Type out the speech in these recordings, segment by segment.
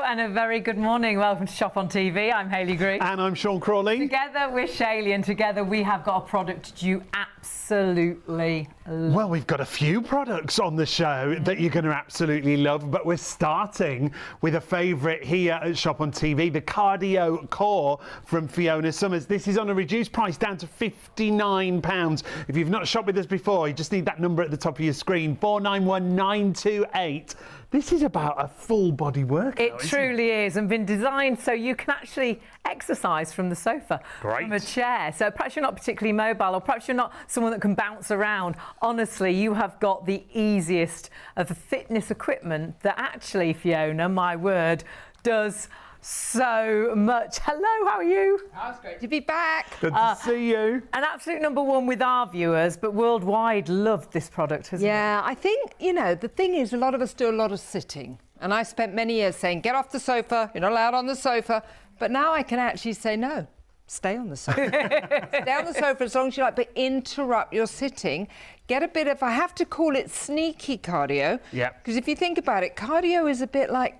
and a very good morning. Welcome to Shop on TV. I'm Hayley Green. And I'm Sean Crawley. Together we're Shayley, and together we have got a product you absolutely love. Well, we've got a few products on the show that you're going to absolutely love, but we're starting with a favourite here at Shop on TV, the Cardio Core from Fiona Summers. This is on a reduced price down to £59. If you've not shopped with us before, you just need that number at the top of your screen, 491928. This is about a full body workout. It truly is, and been designed so you can actually exercise from the sofa, from a chair. So perhaps you're not particularly mobile, or perhaps you're not someone that can bounce around. Honestly, you have got the easiest of the fitness equipment that actually, Fiona, my word, does so much. Hello, how are you? Oh, it's great to be back. Good to see you. An absolute #1 with our viewers, but worldwide loved this product, hasn't it? Yeah, I think, you know, the thing is a lot of us do a lot of sitting. And I spent many years saying, get off the sofa, you're not allowed on the sofa. But now I can actually say, no, stay on the sofa. Stay on the sofa as long as you like, but interrupt your sitting. Get a bit of, I have to call it sneaky cardio. Yeah. Because if you think about it, cardio is a bit like,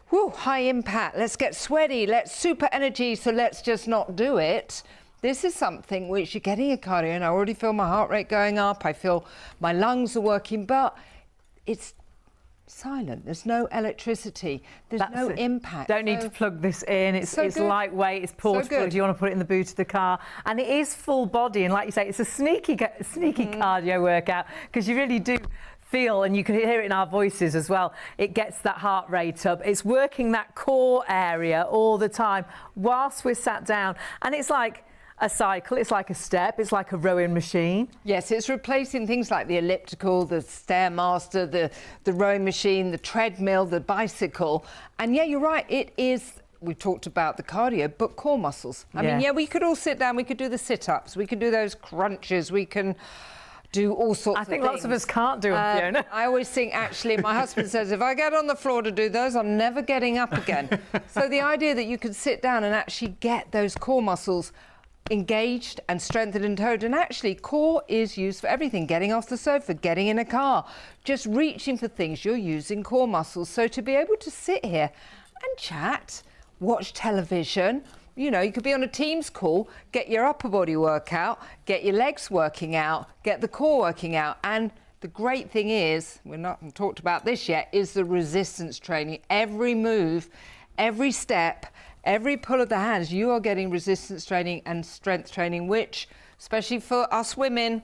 whoo, high impact, let's get sweaty, let's super energy, so let's just not do it. This is something which you're getting a cardio, and I already feel my heart rate going up, I feel my lungs are working, but it's silent. There's no electricity. There's no impact. Don't need to plug this in. It's lightweight. It's portable if you want to put it in the boot of the car, and it is full body. And like you say, it's a sneaky cardio workout, because you really do feel, and you can hear it in our voices as well, it gets that heart rate up. It's working that core area all the time whilst we're sat down, and it's like a cycle, it's like a step, it's like a rowing machine. Yes, it's replacing things like the elliptical, the Stairmaster, the rowing machine, the treadmill, the bicycle. And yeah, you're right, it is, we talked about the cardio, but core muscles. I mean, yeah, we could all sit down, we could do the sit-ups, we could do those crunches, we can do all sorts of things. I think lots of us can't do them, Fiona. I always think, actually, my husband says, if I get on the floor to do those, I'm never getting up again. So the idea that you could sit down and actually get those core muscles engaged and strengthened and toned, and actually core is used for everything, getting off the sofa, getting in a car, just reaching for things, you're using core muscles. So to be able to sit here and chat, watch television, you know, you could be on a Teams call, get your upper body workout, get your legs working out, get the core working out. And the great thing is, we're not talked about this yet, is the resistance training. Every move, every step, every pull of the hands, you are getting resistance training and strength training, which, especially for us women,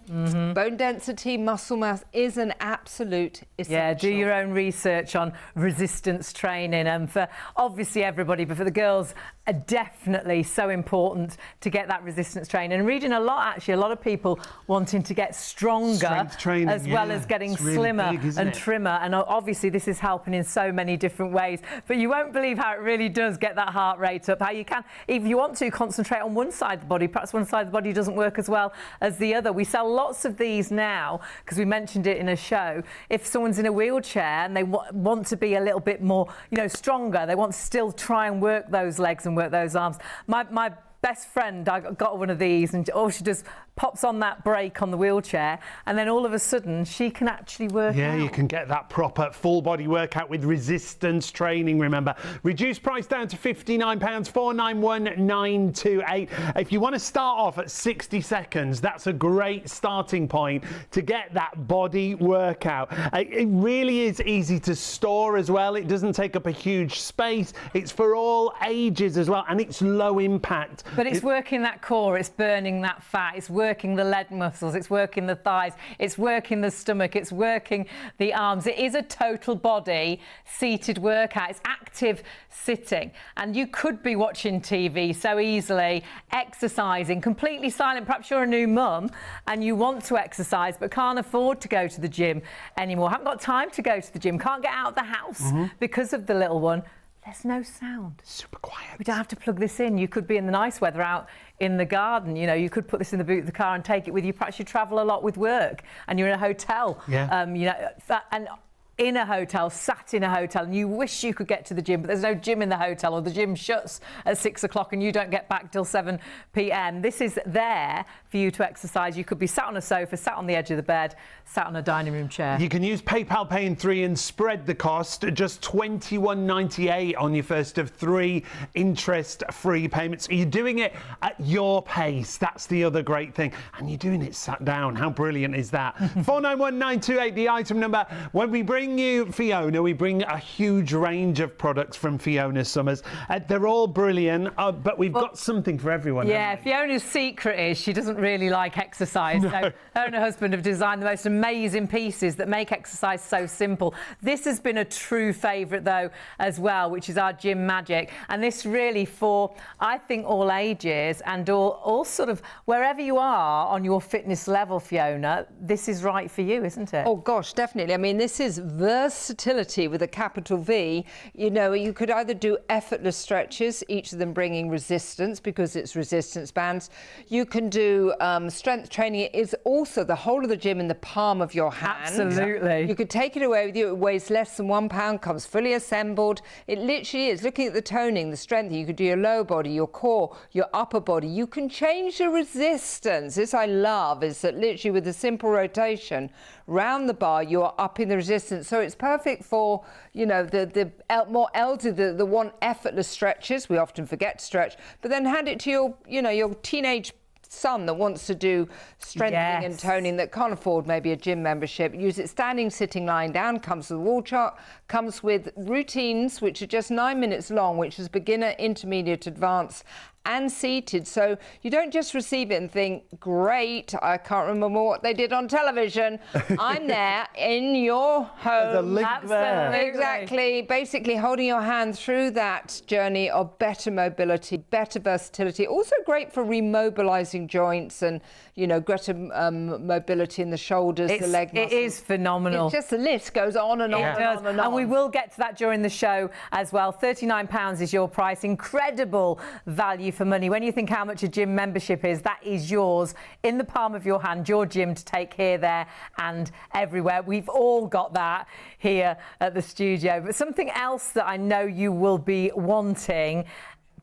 bone density, muscle mass is an absolute essential. Yeah, do your own research on resistance training, and for obviously everybody, but for the girls, are definitely so important to get that resistance training. And reading a lot, actually, a lot of people wanting to get stronger, strength training, as well as getting slimmer and trimmer. And obviously this is helping in so many different ways. But you won't believe how it really does get that heart rate up, how you can, if you want to, concentrate on one side of the body. Perhaps one side of the body doesn't work as well as the other. We sell lots of these now, because we mentioned it in a show. If someone's in a wheelchair and they want to be a little bit more, you know, stronger, they want to still try and work those legs and work those arms. My best friend, I got one of these, and all she does, pops on that brake on the wheelchair, and then all of a sudden she can actually work out. Yeah, you can get that proper full body workout with resistance training, remember. Reduced price down to £59, 491928. If you want to start off at 60 seconds, that's a great starting point to get that body workout. It really is easy to store as well. It doesn't take up a huge space. It's for all ages as well, and it's low impact. But it's working that core, it's burning that fat, it's working the leg muscles, it's working the thighs, it's working the stomach, it's working the arms. It is a total body seated workout. It's active sitting, and you could be watching TV so easily, exercising, completely silent. Perhaps you're a new mum and you want to exercise but can't afford to go to the gym anymore, haven't got time to go to the gym, can't get out of the house because of the little one. There's no sound. Super quiet. We don't have to plug this in. You could be in the nice weather out in the garden. You know, you could put this in the boot of the car and take it with you. Perhaps you travel a lot with work and you're in a hotel. Yeah. You know, and in a hotel, sat in a hotel, and you wish you could get to the gym, but there's no gym in the hotel, or the gym shuts at 6 o'clock and you don't get back till 7 p.m. This is there for you to exercise. You could be sat on a sofa, sat on the edge of the bed, sat on a dining room chair. You can use PayPal Pay in 3 and spread the cost, just $21.98 on your first of 3 interest-free payments. You're doing it at your pace. That's the other great thing. And you're doing it sat down. How brilliant is that? 491928, the item number. When we bring you Fiona, we bring a huge range of products from Fiona Summers. They're all brilliant, but we've got something for everyone. Yeah, Fiona's secret is she doesn't really like exercise. No. So her and her husband have designed the most amazing pieces that make exercise so simple. This has been a true favourite though as well, which is our Gym Magic. And this really for, I think, all ages and all sort of wherever you are on your fitness level, Fiona, this is right for you, isn't it? Oh gosh, definitely. I mean, this is versatility with a capital V. You know, you could either do effortless stretches, each of them bringing resistance because it's resistance bands. You can do strength training. It is also the whole of the gym in the palm of your hand. Absolutely. You could take it away with you. It weighs less than 1 pound, comes fully assembled. It literally is. Looking at the toning, the strength, you could do your lower body, your core, your upper body. You can change the resistance. This I love, is that literally with a simple rotation round the bar, you are upping the resistance. So it's perfect for, you know, the more elderly that want effortless stretches. We often forget to stretch, but then hand it to your, you know, your teenage son that wants to do strengthening and toning, that can't afford maybe a gym membership. Use it standing, sitting, lying down. Comes with a wall chart, comes with routines which are just 9 minutes long, which is beginner, intermediate, advanced and seated. So you don't just receive it and think, great, I can't remember what they did on television. I'm there in your home. The link there. Exactly. Basically holding your hand through that journey of better mobility, better versatility. Also great for remobilizing joints and, you know, greater mobility in the shoulders, the leg muscles. It is phenomenal. It's just the list goes on and on and on and on. And we will get to that during the show as well. £39 is your price. Incredible value for money. When you think how much a gym membership is, that is yours in the palm of your hand, your gym to take here, there and everywhere. We've all got that here at the studio. But something else that I know you will be wanting,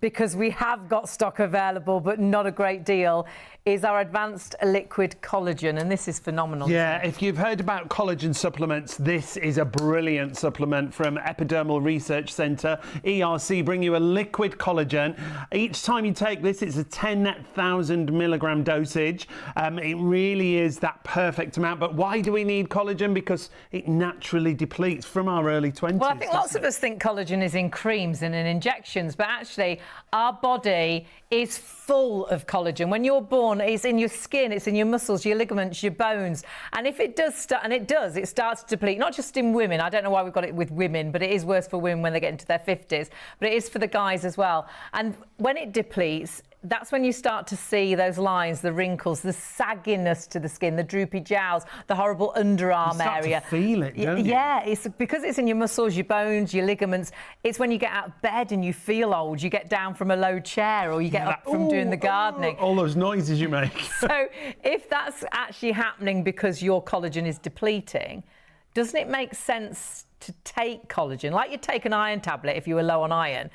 because we have got stock available but not a great deal, is our advanced liquid collagen, and this is phenomenal. Yeah, if you've heard about collagen supplements, this is a brilliant supplement from Epidermal Research Centre. ERC bring you a liquid collagen. Each time you take this, it's a 10,000 milligram dosage. It really is that perfect amount. But why do we need collagen? Because it naturally depletes from our early 20s. Well, I think lots of us think collagen is in creams and in injections, but actually our body is full of collagen. When you're born, it's in your skin, it's in your muscles, your ligaments, your bones. And if it does start, and it does, it starts to deplete, not just in women. I don't know why we've got it with women, but it is worse for women when they get into their 50s. But it is for the guys as well. And when it depletes, that's when you start to see those lines, the wrinkles, the sagginess to the skin, the droopy jowls, the horrible underarm area. You start to feel it, don't you? Yeah, it's because it's in your muscles, your bones, your ligaments. It's when you get out of bed and you feel old, you get down from a low chair or you get up from doing the gardening. All those noises you make. So if that's actually happening because your collagen is depleting, doesn't it make sense to take collagen, like you'd take an iron tablet if you were low on iron,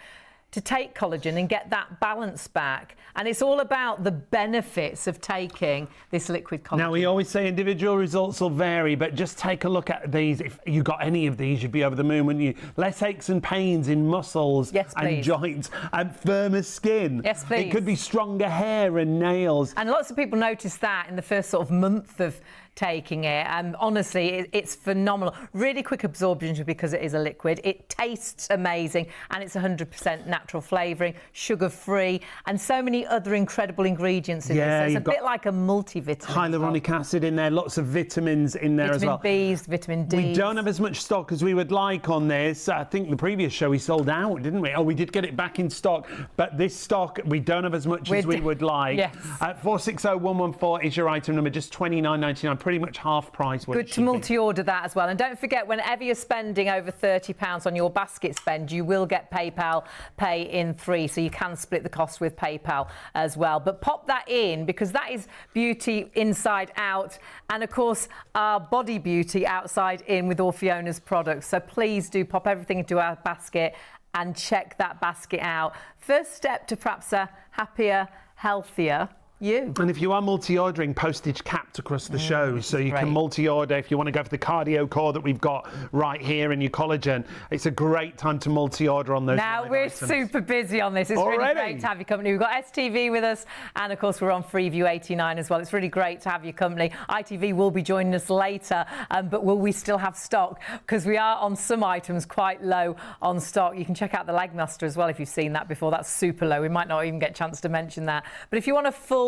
to take collagen and get that balance back? And it's all about the benefits of taking this liquid collagen. Now, we always say individual results will vary, but just take a look at these. If you got any of these, you'd be over the moon, wouldn't you? Less aches and pains in muscles and joints, and firmer skin. Yes, please. It could be stronger hair and nails. And lots of people notice that in the first sort of month of taking it, and honestly it's phenomenal. Really quick absorption because it is a liquid. It tastes amazing and it's 100% natural flavouring, sugar free, and so many other incredible ingredients in this. So it's a bit like a multivitamin. Hyaluronic acid in there, lots of vitamins in there as well. Vitamin Bs, vitamin D. We don't have as much stock as we would like on this. I think the previous show we sold out, didn't we? Oh, we did get it back in stock, but this stock we don't have as much as we would like. Yes. 460114 is your item number, just £29.99. pretty much half price. Good to multi-order that as well. And don't forget, whenever you're spending over £30 on your basket spend, you will get PayPal Pay in 3, so you can split the cost with PayPal as well. But pop that in, because that is beauty inside out, and of course our body beauty outside in with all Fiona's products. So please do pop everything into our basket and check that basket out. First step to perhaps a happier, healthier you. And if you are multi-ordering, postage capped across the show, so you can multi-order if you want to go for the cardio core that we've got right here in your collagen. It's a great time to multi-order on those. Now we're super busy on this. It's really great to have your company. We've got STV with us, and of course we're on Freeview 89 as well. It's really great to have your company. ITV will be joining us later, but will we still have stock? Because we are on some items quite low on stock. You can check out the Legmaster as well if you've seen that before. That's super low. We might not even get a chance to mention that. But if you want a full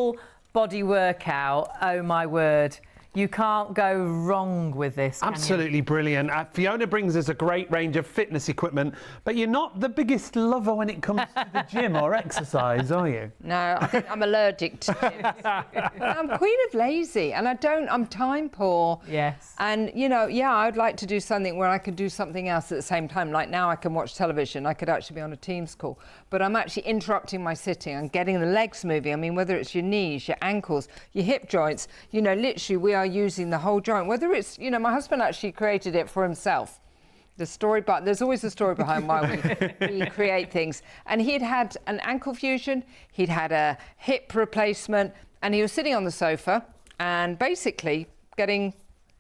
body workout, oh my word, you can't go wrong with this. Absolutely brilliant. Fiona brings us a great range of fitness equipment, but you're not the biggest lover when it comes to the gym or exercise, are you? No, I think I'm allergic to gyms. I'm queen of lazy, and I'm time poor. Yes. And, you know, yeah, I'd like to do something where I could do something else at the same time. Like now I can watch television. I could actually be on a Teams call. But I'm actually interrupting my sitting. I'm getting the legs moving. I mean, whether it's your knees, your ankles, your hip joints, you know, literally we are using the whole joint. Whether it's, you know, my husband actually created it for himself. The story, but there's always a story behind why we create things. And he'd had an ankle fusion, he'd had a hip replacement, and he was sitting on the sofa and basically getting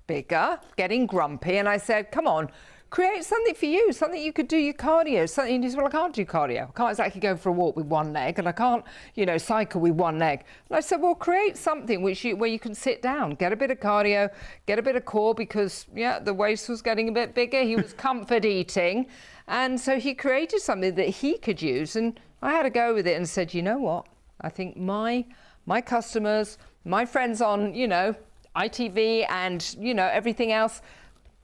bigger, getting grumpy. And I said, come on, create something for you, something you could do your cardio. Something, and he said, well, I can't do cardio. I can't exactly go for a walk with one leg, and I can't, you know, cycle with one leg. And I said, well, create something where you can sit down, get a bit of cardio, get a bit of core, because, yeah, the waist was getting a bit bigger. He was comfort eating. And so he created something that he could use. And I had to go with it and said, you know what? I think my customers, my friends on, you know, ITV and, you know, everything else,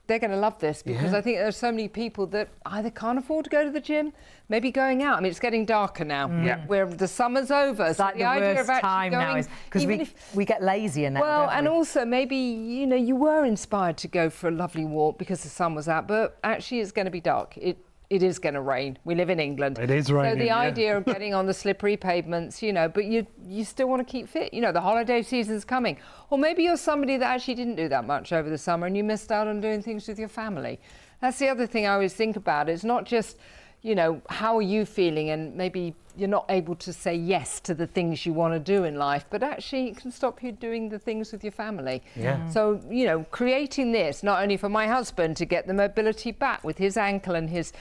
they're going to love this, because I think there's so many people that either can't afford to go to the gym, maybe going out. I mean, it's getting darker now. Where the summer's over. It's like the worst time now is because we get lazier now. Well, and also maybe, you know, you were inspired to go for a lovely walk because the sun was out, but actually it's going to be dark. It is going to rain. We live in England. It is raining. So the idea of getting on the slippery pavements, you know, but you still want to keep fit. You know, the holiday season's coming. Or maybe you're somebody that actually didn't do that much over the summer and you missed out on doing things with your family. That's the other thing I always think about. It's not just, you know, how are you feeling, and maybe you're not able to say yes to the things you want to do in life, but actually it can stop you doing the things with your family. So, you know, creating this, not only for my husband to get the mobility back with his ankle and his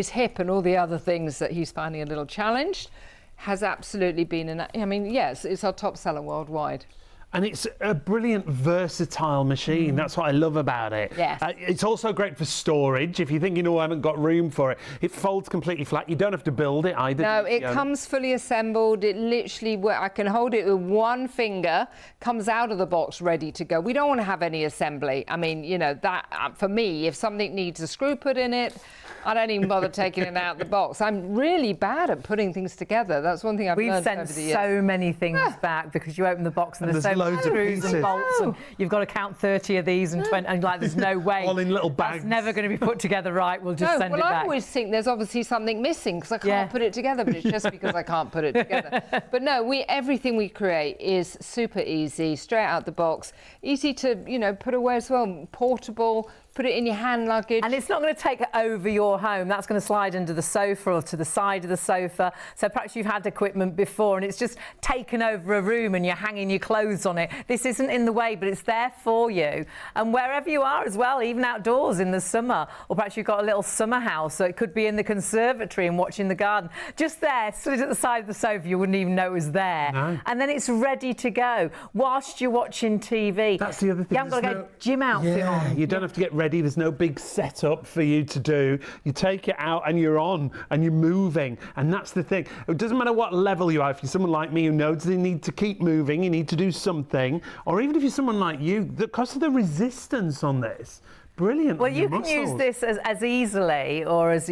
hip and all the other things that he's finding a little challenged, has absolutely been I mean, yes, it's our top seller worldwide. And it's a brilliant, versatile machine. That's what I love about it. Yes. It's also great for storage. If you're thinking, oh, I haven't got room for it, it folds completely flat. You don't have to build it either. No, it comes fully assembled. It literally, I can hold it with one finger, comes out of the box ready to go. We don't want to have any assembly. I mean, you know, that for me, if something needs a screw put in it, I don't even bother taking it out of the box. I'm really bad at putting things together. That's one thing I've learned over the years. We've sent so many things back because you open the box and there's so many screws and bolts, and you've got to count 30 of these and 20, and like there's no way. All in little bags. That's never going to be put together right. We'll just send it back. I always think there's obviously something missing because I can't put it together, but it's just because I can't put it together. But no, everything we create is super easy, straight out the box, easy to, you know, put away as well, portable. Put it in your hand luggage. And it's not going to take it over your home. That's going to slide under the sofa or to the side of the sofa. So perhaps you've had equipment before and it's just taken over a room and you're hanging your clothes on it. This isn't in the way, but it's there for you. And wherever you are as well, even outdoors in the summer, or perhaps you've got a little summer house, so it could be in the conservatory and watching the garden. Just there, slid at the side of the sofa, you wouldn't even know it was there. No. And then it's ready to go whilst you're watching TV. That's the other thing. You haven't got to go gym outfit on. You don't have to get ready. There's no big setup for you to do. You take it out and you're on and you're moving, and that's the thing. It doesn't matter what level you are. If you're someone like me who knows they need to keep moving, you need to do something, or even if you're someone like you, because of the resistance on this brilliant. Well, you can use this as easily or as,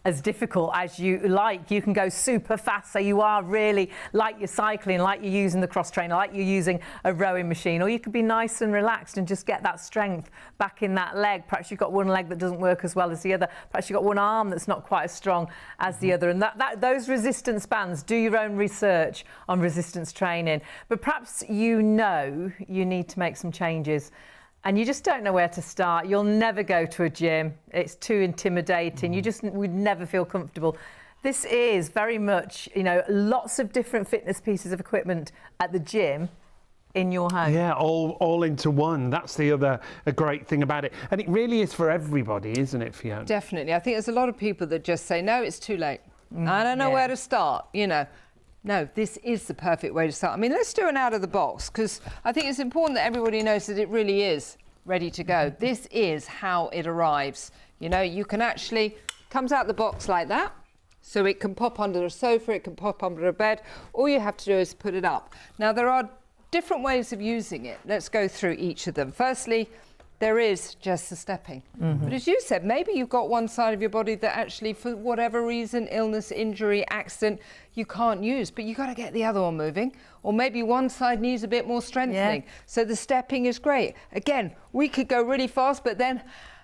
as difficult as you like. You can go super fast, so you are really like you're cycling, like you're using the cross trainer, like you're using a rowing machine, or you could be nice and relaxed and just get that strength back in that leg. Perhaps you've got one leg that doesn't work as well as the other. Perhaps you've got one arm that's not quite as strong as the other. And those resistance bands, do your own research on resistance training. But perhaps you need to make some changes, and you just don't know where to start. You'll never go to a gym. It's too intimidating. You just would never feel comfortable. This is very much, lots of different fitness pieces of equipment at the gym in your home. Yeah, all into one. That's the other great thing about it. And it really is for everybody, isn't it, Fiona? Definitely. I think there's a lot of people that just say, no, it's too late. I don't know where to start, No, this is the perfect way to start. I mean, let's do an out of the box, because I think it's important that everybody knows that it really is ready to go. This is how it arrives. You can actually, comes out the box like that. So it can pop under a sofa, it can pop under a bed. All you have to do is put it up. Now, there are different ways of using it. Let's go through each of them. Firstly, there is just the stepping. But as you said, maybe you've got one side of your body that actually, for whatever reason, illness, injury, accident, you can't use, but you've got to get the other one moving. Or maybe one side needs a bit more strengthening. So the stepping is great. Again, we could go really fast, but then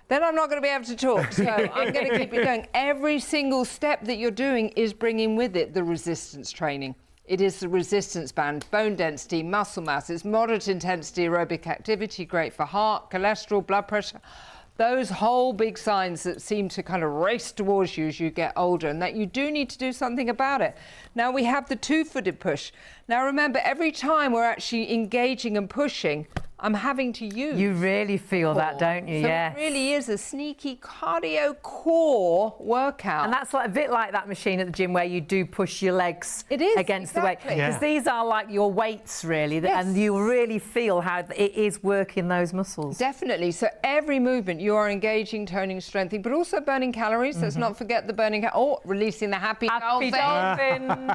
I'm not going to be able to talk. So I'm going to keep it going. Every single step that you're doing is bringing with it the resistance training. It is the resistance band, bone density, muscle mass. It's moderate intensity aerobic activity, great for heart, cholesterol, blood pressure. Those whole big signs that seem to kind of race towards you as you get older, and that you do need to do something about it. Now we have the two-footed push. Now remember, every time we're actually engaging and pushing, I'm having to use. You really feel that, don't you? So yes. It really is a sneaky cardio core workout. And that's a bit like that machine at the gym where you do push your legs against the weight. Because these are like your weights, really, and you really feel how it is working those muscles. Definitely. So every movement you are engaging, toning, strengthening, but also burning calories. Let's not forget the burning, releasing the happy dolphins.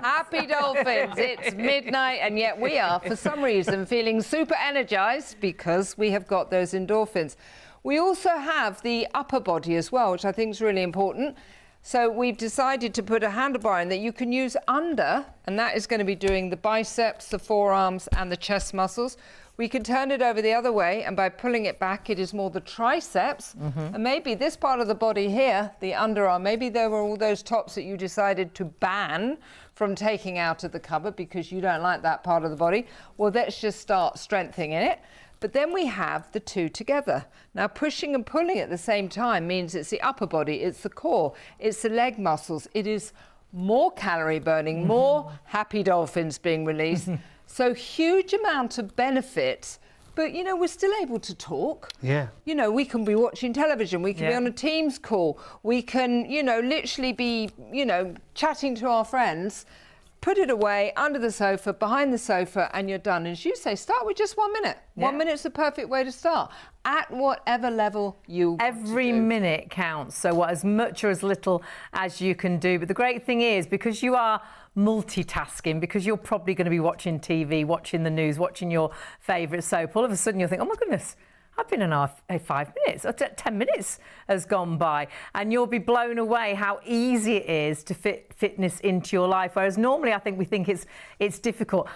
Happy dolphins. It's midnight, and yet we are, for some reason, feeling super energized because we have got those endorphins. We also have the upper body as well, which I think is really important. So we've decided to put a handlebar in that you can use under, and that is going to be doing the biceps, the forearms, and the chest muscles. We can turn it over the other way, and by pulling it back, it is more the triceps. And maybe this part of the body here, the underarm, maybe there were all those tops that you decided to ban from taking out of the cupboard because you don't like that part of the body. Well, let's just start strengthening it. But then we have the two together. Now, pushing and pulling at the same time means it's the upper body, it's the core, it's the leg muscles. It is more calorie burning, more happy dolphins being released. So huge amount of benefits. But, we're still able to talk. Yeah. We can be watching television. We can be on a Teams call. We can, literally be, chatting to our friends. Put it away under the sofa, behind the sofa, and you're done. And as you say, start with just 1 minute. 1 minute's the perfect way to start at whatever level you want Every to do. minute counts, so as much or as little as you can do. But the great thing is, because you are multitasking, because you're probably going to be watching TV, watching the news, watching your favourite soap, all of a sudden you'll think, oh my goodness, I've been in 5 minutes, or 10 minutes has gone by, and you'll be blown away how easy it is to fit fitness into your life. Whereas normally I think we think it's difficult.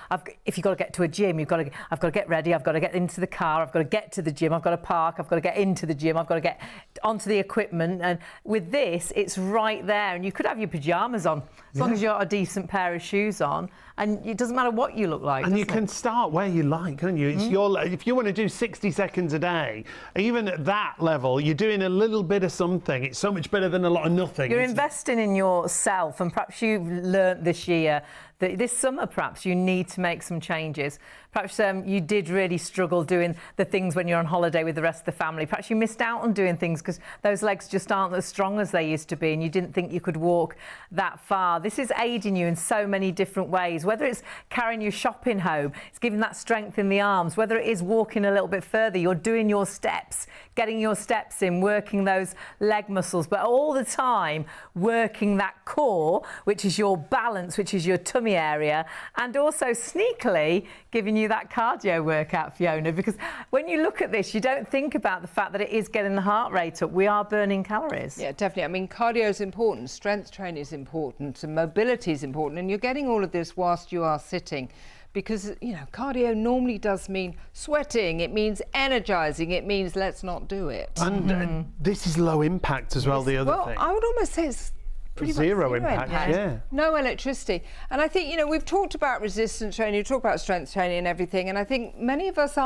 If you've got to get to a gym, I've got to get ready, I've got to get into the car, I've got to get to the gym, I've got to park, I've got to get into the gym, I've got to get onto the equipment. And with this, it's right there, and you could have your pyjamas on as long as you've got a decent pair of shoes on, and it doesn't matter what you look like. And you can start where you like, can't you? It's if you want to do 60 seconds a day, even at that level, you're doing a little bit of something. It's so much better than a lot of nothing. You're investing in yourself, and perhaps you've learnt this year that this summer perhaps you need to make some changes. Perhaps you did really struggle doing the things when you're on holiday with the rest of the family. Perhaps you missed out on doing things because those legs just aren't as strong as they used to be, and you didn't think you could walk that far. This is aiding you in so many different ways, whether it's carrying your shopping home, it's giving that strength in the arms, whether it is walking a little bit further, you're doing your steps, getting your steps in, working those leg muscles, but all the time working that core, which is your balance, which is your tummy tummy area, and also sneakily giving you that cardio workout, Fiona, because when you look at this, you don't think about the fact that it is getting the heart rate up. We are burning calories. Yeah, definitely. I mean, cardio is important, strength training is important, and mobility is important, and you're getting all of this whilst you are sitting. Because, you know, cardio normally does mean sweating, it means energising, it means let's not do it. And this is low impact as well, the other thing. Well, I would almost say it's pretty much zero impact, yeah. No electricity. And I think, you know, we've talked about resistance training, we've talked about strength training and everything, and I think many of us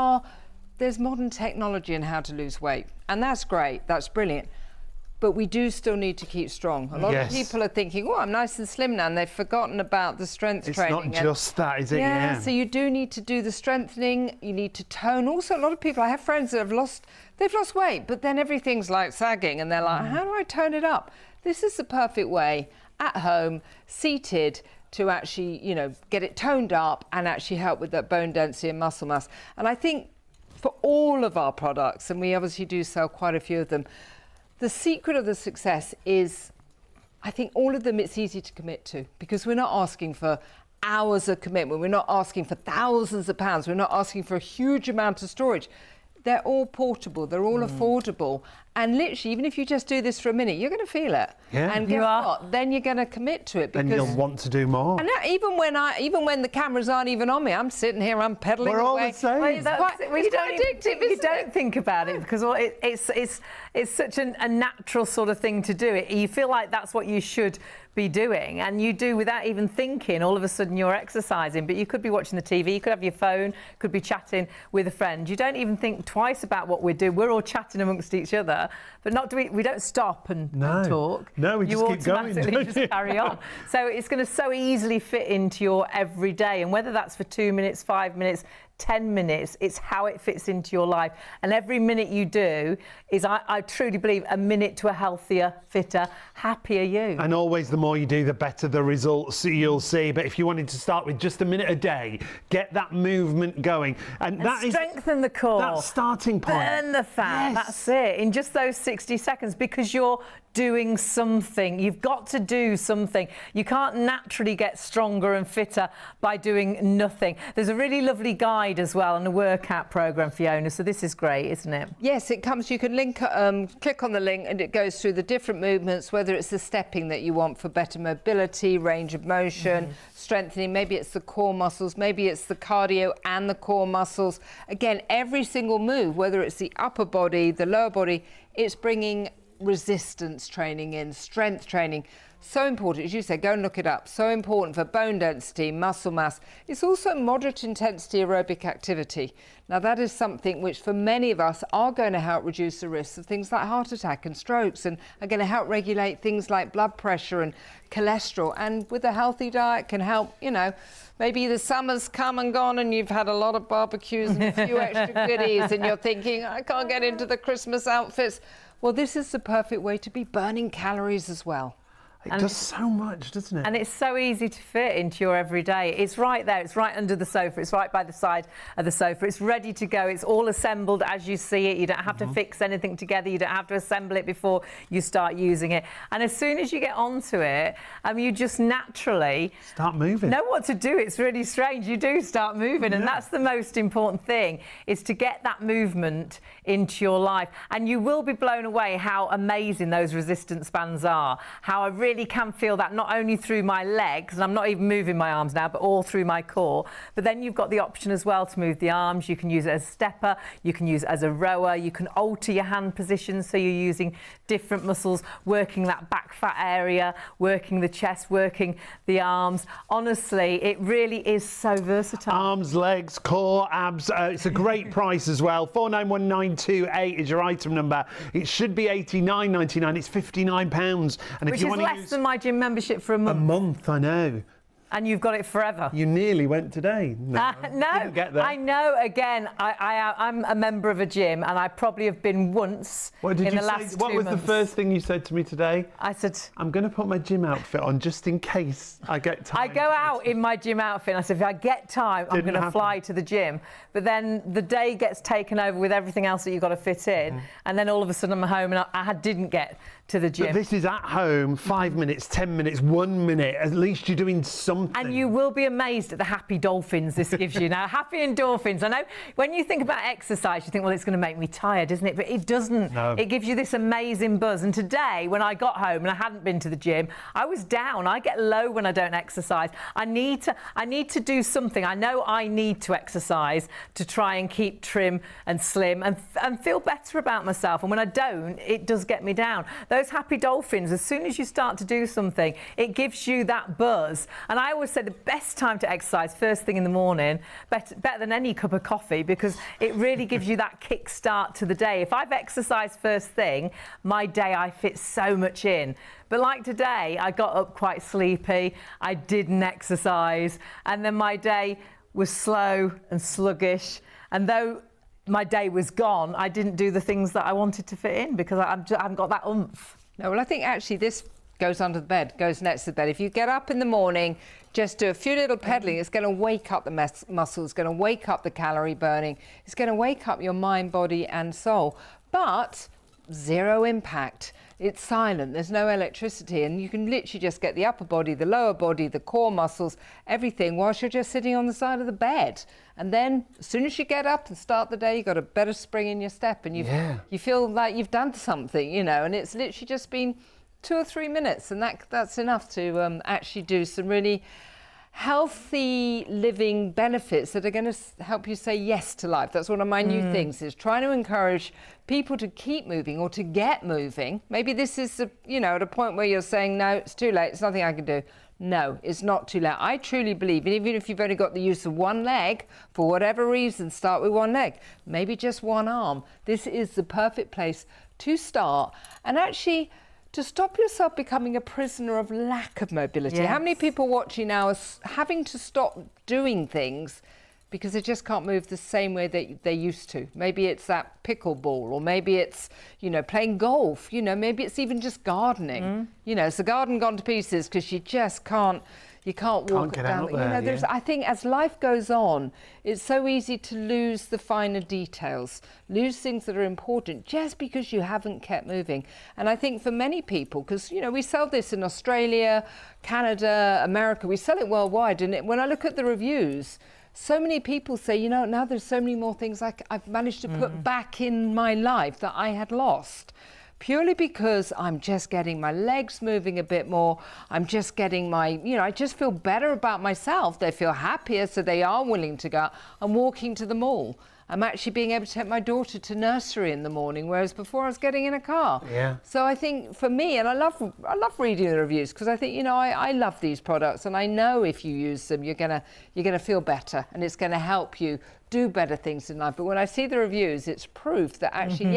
there's modern technology in how to lose weight, and that's great, that's brilliant. But we do still need to keep strong. A lot of people are thinking, oh, I'm nice and slim now, and they've forgotten about the strength training. It's not just that, is it? Yeah, so you do need to do the strengthening, you need to tone. Also, a lot of people, I have friends that they've lost weight, but then everything's like sagging, and they're like, how do I tone it up? This is the perfect way, at home, seated, to actually, you know, get it toned up and actually help with that bone density and muscle mass. And I think for all of our products, and we obviously do sell quite a few of them, the secret of the success is, I think all of them it's easy to commit to, because we're not asking for hours of commitment, we're not asking for thousands of pounds, we're not asking for a huge amount of storage. They're all portable, they're all affordable, and literally, even if you just do this for a minute, you're going to feel it. Yeah. And guess what? Then you're going to commit to it, because and you'll want to do more. And even when the cameras aren't even on me, I'm sitting here, I'm pedaling away. We're all the same. Well, It's quite addictive, you isn't don't it? think about it, because it's such a natural sort of thing to do. You feel like that's what you should be doing, and you do without even thinking. All of a sudden you're exercising, but you could be watching the TV, you could have your phone, could be chatting with a friend. You don't even think twice about what we're doing. We're all chatting amongst each other, but we don't stop and talk. No, we just keep going. You automatically just carry on. So it's going to so easily fit into your everyday, and whether that's for 2 minutes, 5 minutes, 10 minutes, it's how it fits into your life. And every minute you do is, I truly believe, a minute to a healthier, fitter, happier you. And always the more you do, the better the results you'll see. But if you wanted to start with just a minute a day, get that movement going. And that strengthen the core. That starting point. Burn the fat. Yes. That's it. In just those 60 seconds, because you're doing something. You've got to do something. You can't naturally get stronger and fitter by doing nothing. There's a really lovely guide as well and a workout program, Fiona, so this is great, isn't it? Yes, it comes, you can link, click on the link, and it goes through the different movements, whether it's the stepping that you want for better mobility, range of motion, strengthening, maybe it's the core muscles, maybe it's the cardio and the core muscles. Again, every single move, whether it's the upper body, the lower body, it's bringing resistance training in, strength training. So important, as you said, go and look it up. So important for bone density, muscle mass. It's also moderate intensity aerobic activity. Now that is something which for many of us are going to help reduce the risks of things like heart attack and strokes, and are going to help regulate things like blood pressure and cholesterol. And with a healthy diet can help, you know, maybe the summer's come and gone and you've had a lot of barbecues and a few extra goodies and you're thinking, I can't get into the Christmas outfits. Well, this is the perfect way to be burning calories as well. It does so much, doesn't it? And it's so easy to fit into your everyday. It's right there. It's right under the sofa. It's right by the side of the sofa. It's ready to go. It's all assembled as you see it. You don't have to fix anything together. You don't have to assemble it before you start using it. And as soon as you get onto it, you just naturally start moving. Know what to do. It's really strange. You do start moving, and that's the most important thing, is to get that movement into your life. And you will be blown away how amazing those resistance bands are. How I really can feel that not only through my legs, and I'm not even moving my arms now, but all through my core. But then you've got the option as well to move the arms. You can use it as a stepper, you can use it as a rower, you can alter your hand position, so you're using different muscles, working that back fat area, working the chest, working the arms. Honestly, it really is so versatile. Arms, legs, core, abs. It's a great price as well. 491928 is your item number. It should be $89.99. It's £59. And if you want to use than my gym membership for a month. A month, I know. And you've got it forever. You nearly went today. No, no, get there. I know. Again, I'm a member of a gym, and I probably have been once in the last 2 months. What was the first thing you said to me today? I said, I'm going to put my gym outfit on just in case I get time. I go out in my gym outfit, and I said, if I get time, I'm going to fly to the gym. But then the day gets taken over with everything else that you've got to fit in, and then all of a sudden I'm home, and I didn't get to the gym. But this is at home, 5 minutes, 10 minutes, 1 minute. At least you're doing something. And you will be amazed at the happy dolphins this gives you. Now, happy endorphins. I know when you think about exercise, you think, well, it's going to make me tired, isn't it? But it doesn't. No. It gives you this amazing buzz. And today, when I got home and I hadn't been to the gym, I was down. I get low when I don't exercise. I need to do something. I know I need to exercise to try and keep trim and slim and feel better about myself. And when I don't, it does get me down. Those happy dolphins, as soon as you start to do something, it gives you that buzz. And I always say the best time to exercise, first thing in the morning, better than any cup of coffee, because it really gives you that kick start to the day. If I've exercised first thing, my day I fit so much in. But like today, I got up quite sleepy, I didn't exercise, and then my day was slow and sluggish. And though my day was gone, I didn't do the things that I wanted to fit in because I haven't got that oomph. No, well, I think actually this goes under the bed, goes next to the bed. If you get up in the morning, just do a few little pedaling, it's going to wake up the muscles, going to wake up the calorie burning, it's going to wake up your mind, body and soul. But zero impact. It's silent, there's no electricity, and you can literally just get the upper body, the lower body, the core muscles, everything, whilst you're just sitting on the side of the bed. And then as soon as you get up and start the day, you've got a better spring in your step, and you feel like you've done something, you know, and it's literally just been 2 or 3 minutes, and that's enough to actually do some really healthy living benefits that are going to help you say yes to life. That's one of my new things, is trying to encourage people to keep moving or to get moving. Maybe this is, you know, at a point where you're saying, no, it's too late, it's nothing I can do. No, it's not too late. I truly believe, and even if you've only got the use of one leg, for whatever reason, start with one leg, maybe just one arm. This is the perfect place to start and actually to stop yourself becoming a prisoner of lack of mobility. Yes. How many people watching now are having to stop doing things because they just can't move the same way that they used to? Maybe it's that pickleball, or maybe it's, you know, playing golf, you know, maybe it's even just gardening. You know, it's the garden gone to pieces because you just can't, you can't walk get down. out there, You know, I think as life goes on, it's so easy to lose the finer details, lose things that are important just because you haven't kept moving. And I think for many people, because, you know, we sell this in Australia, Canada, America, we sell it worldwide. And when I look at the reviews, so many people say, you know, now there's so many more things I've managed to put back in my life that I had lost. Purely because I'm just getting my legs moving a bit more. I'm just getting my, you know, I just feel better about myself. They feel happier, so they are willing to go out. I'm walking to the mall. I'm actually being able to take my daughter to nursery in the morning, whereas before I was getting in a car. Yeah. So I think for me, and I love reading the reviews, because I think, you know, I love these products, and I know if you use them, you're gonna feel better, and it's gonna help you do better things in life. But when I see the reviews, it's proof that actually,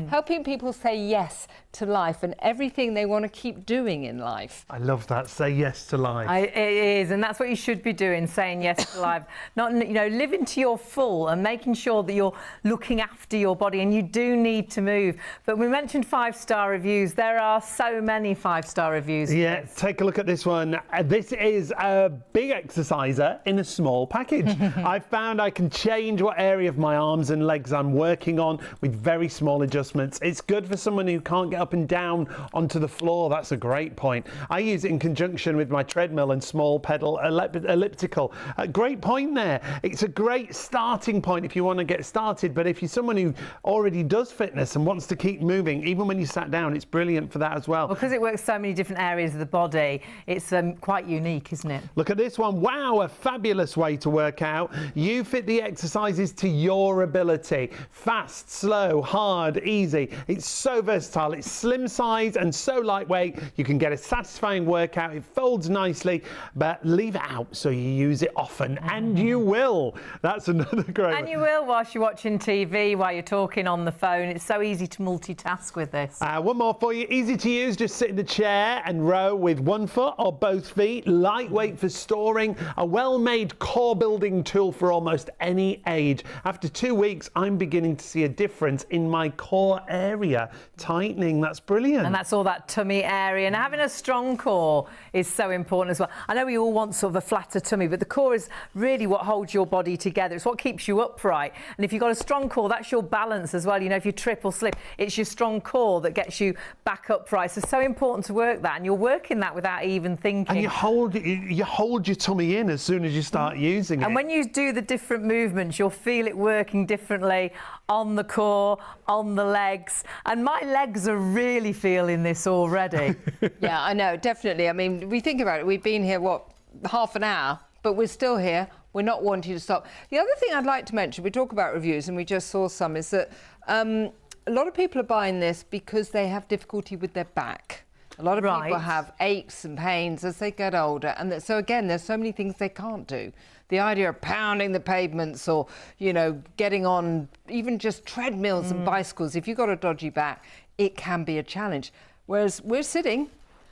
helping people say yes to life and everything they want to keep doing in life. I love that. Say yes to life. It is, and that's what you should be doing, saying yes to life. Not, you know, living to your full and making sure that you're looking after your body, and you do need to move. But we mentioned 5-star reviews. There are so many 5-star reviews. Yeah, take a look at this one. This is a big exerciser in a small package. I've found I can change what area of my arms and legs I'm working on with very small adjustments. It's good for someone who can't get up and down onto the floor. That's a great point. I use it in conjunction with my treadmill and small pedal elliptical. Great point there. It's a great starting point if you want to get started, but if you're someone who already does fitness and wants to keep moving, even when you sat down, it's brilliant for that as well. Because it works so many different areas of the body, it's quite unique, isn't it? Look at this one. Wow, a fabulous way to work out. You fit the exercises to your ability. Fast, slow, hard, easy. It's so versatile. It's slim size and so lightweight. You can get a satisfying workout. It folds nicely, but leave it out so you use it often, and you will. That's another great one. And you will whilst you're watching TV, while you're talking on the phone. It's so easy to multitask with this. One more for you. Easy to use. Just sit in the chair and row with one foot or both feet. Lightweight for storing. A well-made core building tool for almost any any age. After 2 weeks, I'm beginning to see a difference in my core area tightening. That's brilliant. And that's all that tummy area. And having a strong core is so important as well. I know we all want sort of a flatter tummy, but the core is really what holds your body together. It's what keeps you upright. And if you've got a strong core, that's your balance as well. You know, if you trip or slip, it's your strong core that gets you back upright. So it's so important to work that. And you're working that without even thinking. And you hold your tummy in as soon as you start using it. And when you do the different movements, you'll feel it working differently on the core, on the legs. And my legs are really feeling this already. Yeah, I know, definitely. I mean, we think about it. We've been here, what, half an hour, but we're still here. We're not wanting to stop. The other thing I'd like to mention, we talk about reviews, and we just saw some, is that a lot of people are buying this because they have difficulty with their back. A lot of people have aches and pains as they get older. And so, again, there's so many things they can't do. The idea of pounding the pavements or, you know, getting on even just treadmills and bicycles, if you've got a dodgy back, it can be a challenge. Whereas we're sitting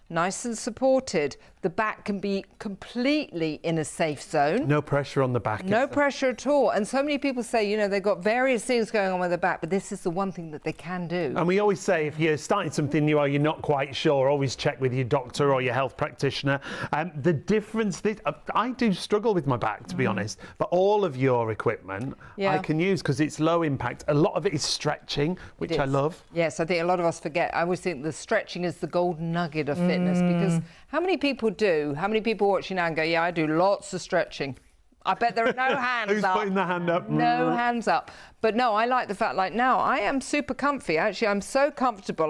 nice and supported. The back can be completely in a safe zone. No pressure on the back. No pressure at all. And so many people say, you know, they've got various things going on with the back, but this is the one thing that they can do. And we always say if you're starting something new or you're not quite sure, always check with your doctor or your health practitioner. The difference, I do struggle with my back, to be honest, but all of your equipment I can use because it's low impact. A lot of it is stretching, which I love. Yes, I think a lot of us forget. I always think the stretching is the golden nugget of fitness, because how many people watching now and go, yeah, I do lots of stretching. I bet there are no hands Who's up. putting the hand up? No hands up. But no, I like the fact, like now, I am super comfy. Actually, I'm so comfortable.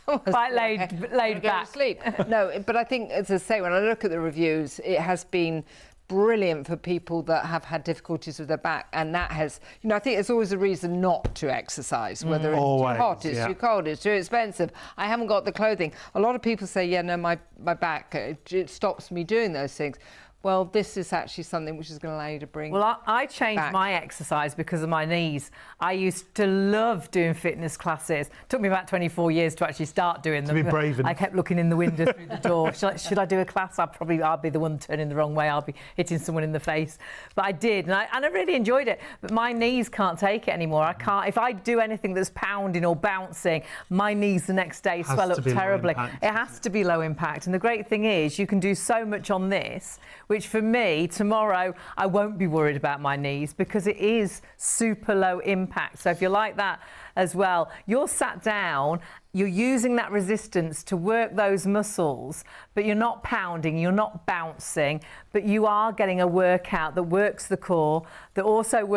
Quite laid back. To sleep. No, but I think, as I say, when I look at the reviews, it has been brilliant for people that have had difficulties with their back, and that has, you know, I think there's always a reason not to exercise, whether it's too hot, it's too cold, it's too expensive, I haven't got the clothing. A lot of people say, yeah, no, my back, it stops me doing those things. Well, this is actually something which is going to allow you to bring. Well, I changed my exercise because of my knees. I used to love doing fitness classes. It took me about 24 years to actually start doing them. To be brave enough. I kept looking in the window through the door. Should I do a class? I'll be the one turning the wrong way. I'll be hitting someone in the face. But I did, and I really enjoyed it. But my knees can't take it anymore. I can't. If I do anything that's pounding or bouncing, my knees the next day swell up terribly. It has to be low impact. And the great thing is, you can do so much on this, which for me, tomorrow, I won't be worried about my knees because it is super low impact. So if you like that as well, you're sat down, you're using that resistance to work those muscles, but you're not pounding, you're not bouncing, but you are getting a workout that works the core, that also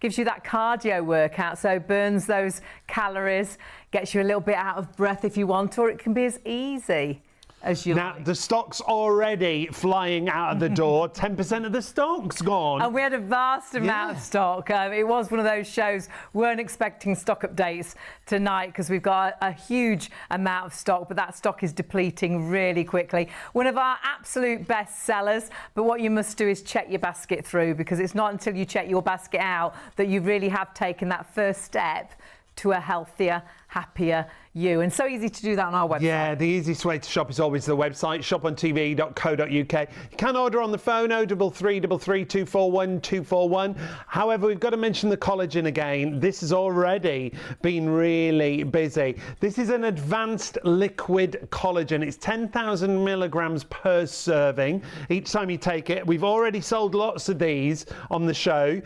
gives you that cardio workout, so burns those calories, gets you a little bit out of breath if you want, or it can be as easy as you now, like. the stock's already flying out of the door. 10% of the stock's gone. And we had a vast amount of stock. It was one of those shows, weren't expecting stock updates tonight because we've got a huge amount of stock, but that stock is depleting really quickly. One of our absolute best sellers, but what you must do is check your basket through, because it's not until you check your basket out that you really have taken that first step to a healthier, happier you. And so easy to do that on our website. Yeah, the easiest way to shop is always the website, shopontv.co.uk. You can order on the phone, 0333 241 241. However, we've got to mention the collagen again. This has already been really busy. This is an advanced liquid collagen. It's 10,000 milligrams per serving each time you take it. We've already sold lots of these on the show.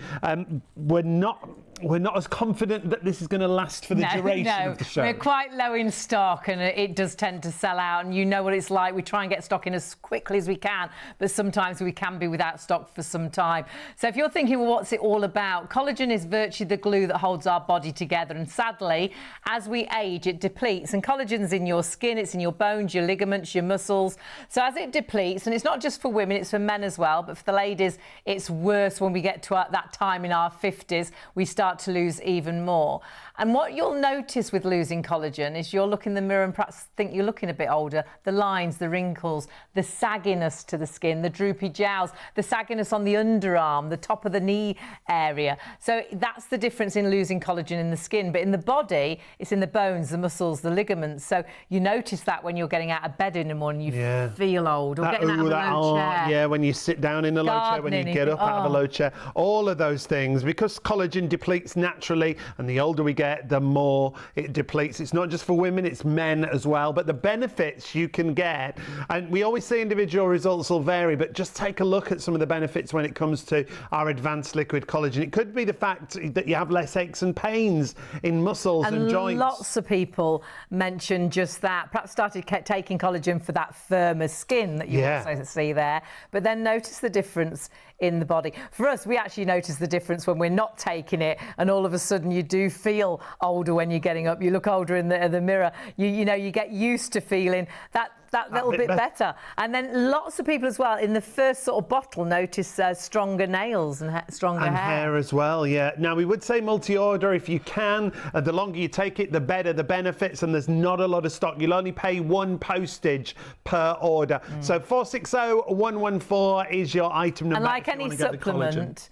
We're not as confident that this is going to last for the duration of the show. We're quite low in stock, and it does tend to sell out, and you know what it's like. We try and get stock in as quickly as we can, but sometimes we can be without stock for some time. So if you're thinking, well, what's it all about? Collagen is virtually the glue that holds our body together, and sadly, as we age, it depletes. And collagen's in your skin, it's in your bones, your ligaments, your muscles. So as it depletes, and it's not just for women, it's for men as well, but for the ladies, it's worse when we get to that time in our 50s. We start to lose even more. And what you'll notice with losing collagen is you'll look in the mirror and perhaps think you're looking a bit older. The lines, the wrinkles, the sagginess to the skin, the droopy jowls, the sagginess on the underarm, the top of the knee area. So that's the difference in losing collagen in the skin. But in the body, it's in the bones, the muscles, the ligaments. So you notice that when you're getting out of bed in the morning, you feel old. Or getting out of a low chair. Yeah, when you sit down in a low chair, when you get up out of a low chair. All of those things, because collagen depletes naturally, and the older we get, the more it depletes. It's not just for women, it's men as well. But the benefits you can get, and we always say individual results will vary, but just take a look at some of the benefits when it comes to our advanced liquid collagen. It could be the fact that you have less aches and pains in muscles and joints. Lots of people mention just that. Perhaps started taking collagen for that firmer skin that you also see there, but then notice the difference in the body. For us, we actually notice the difference when we're not taking it, and all of a sudden you do feel older when you're getting up. You look older in the mirror. You know, you get used to feeling that little bit better. And then lots of people as well in the first sort of bottle notice stronger nails and stronger hair as well. Yeah. Now we would say multi-order if you can. The longer you take it, the better the benefits, and there's not a lot of stock. You'll only pay one postage per order. So 460114 is your item number. And like any supplement,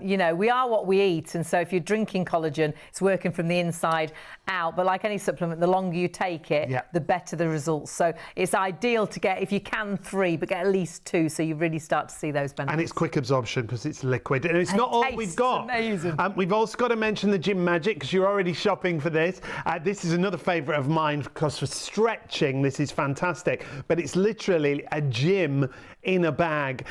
you know, we are what we eat, and so if you're drinking collagen, it's working from the inside out. But like any supplement, the longer you take it, the better the results. So it's ideal to get, if you can, 3, but get at least 2, so you really start to see those benefits. And it's quick absorption because it's liquid, and it's not all we've got. Amazing. We've also got to mention the Gym Magic, because you're already shopping for this. This is another favourite of mine, because for stretching, this is fantastic. But it's literally a gym in a bag.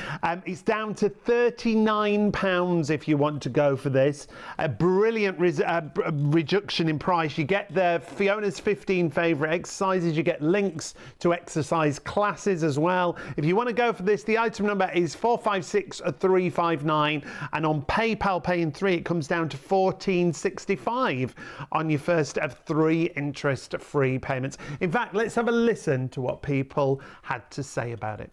It's down to £39 if you want to go for this. A brilliant reduction in price. You get the Fiona's 15 favourite exercises. You get links to exercise classes as well. If you want to go for this, the item number is 456359, and on PayPal paying 3, it comes down to £14.65 on your first of 3 interest-free payments. In fact, let's have a listen to what people had to say about it.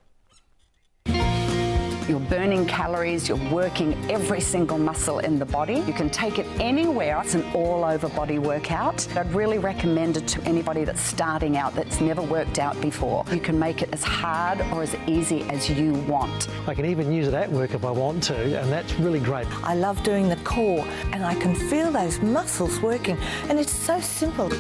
You're burning calories, you're working every single muscle in the body. You can take it anywhere. It's an all-over body workout. I'd really recommend it to anybody that's starting out, that's never worked out before. You can make it as hard or as easy as you want. I can even use it at work if I want to, and that's really great. I love doing the core, and I can feel those muscles working, and it's so simple.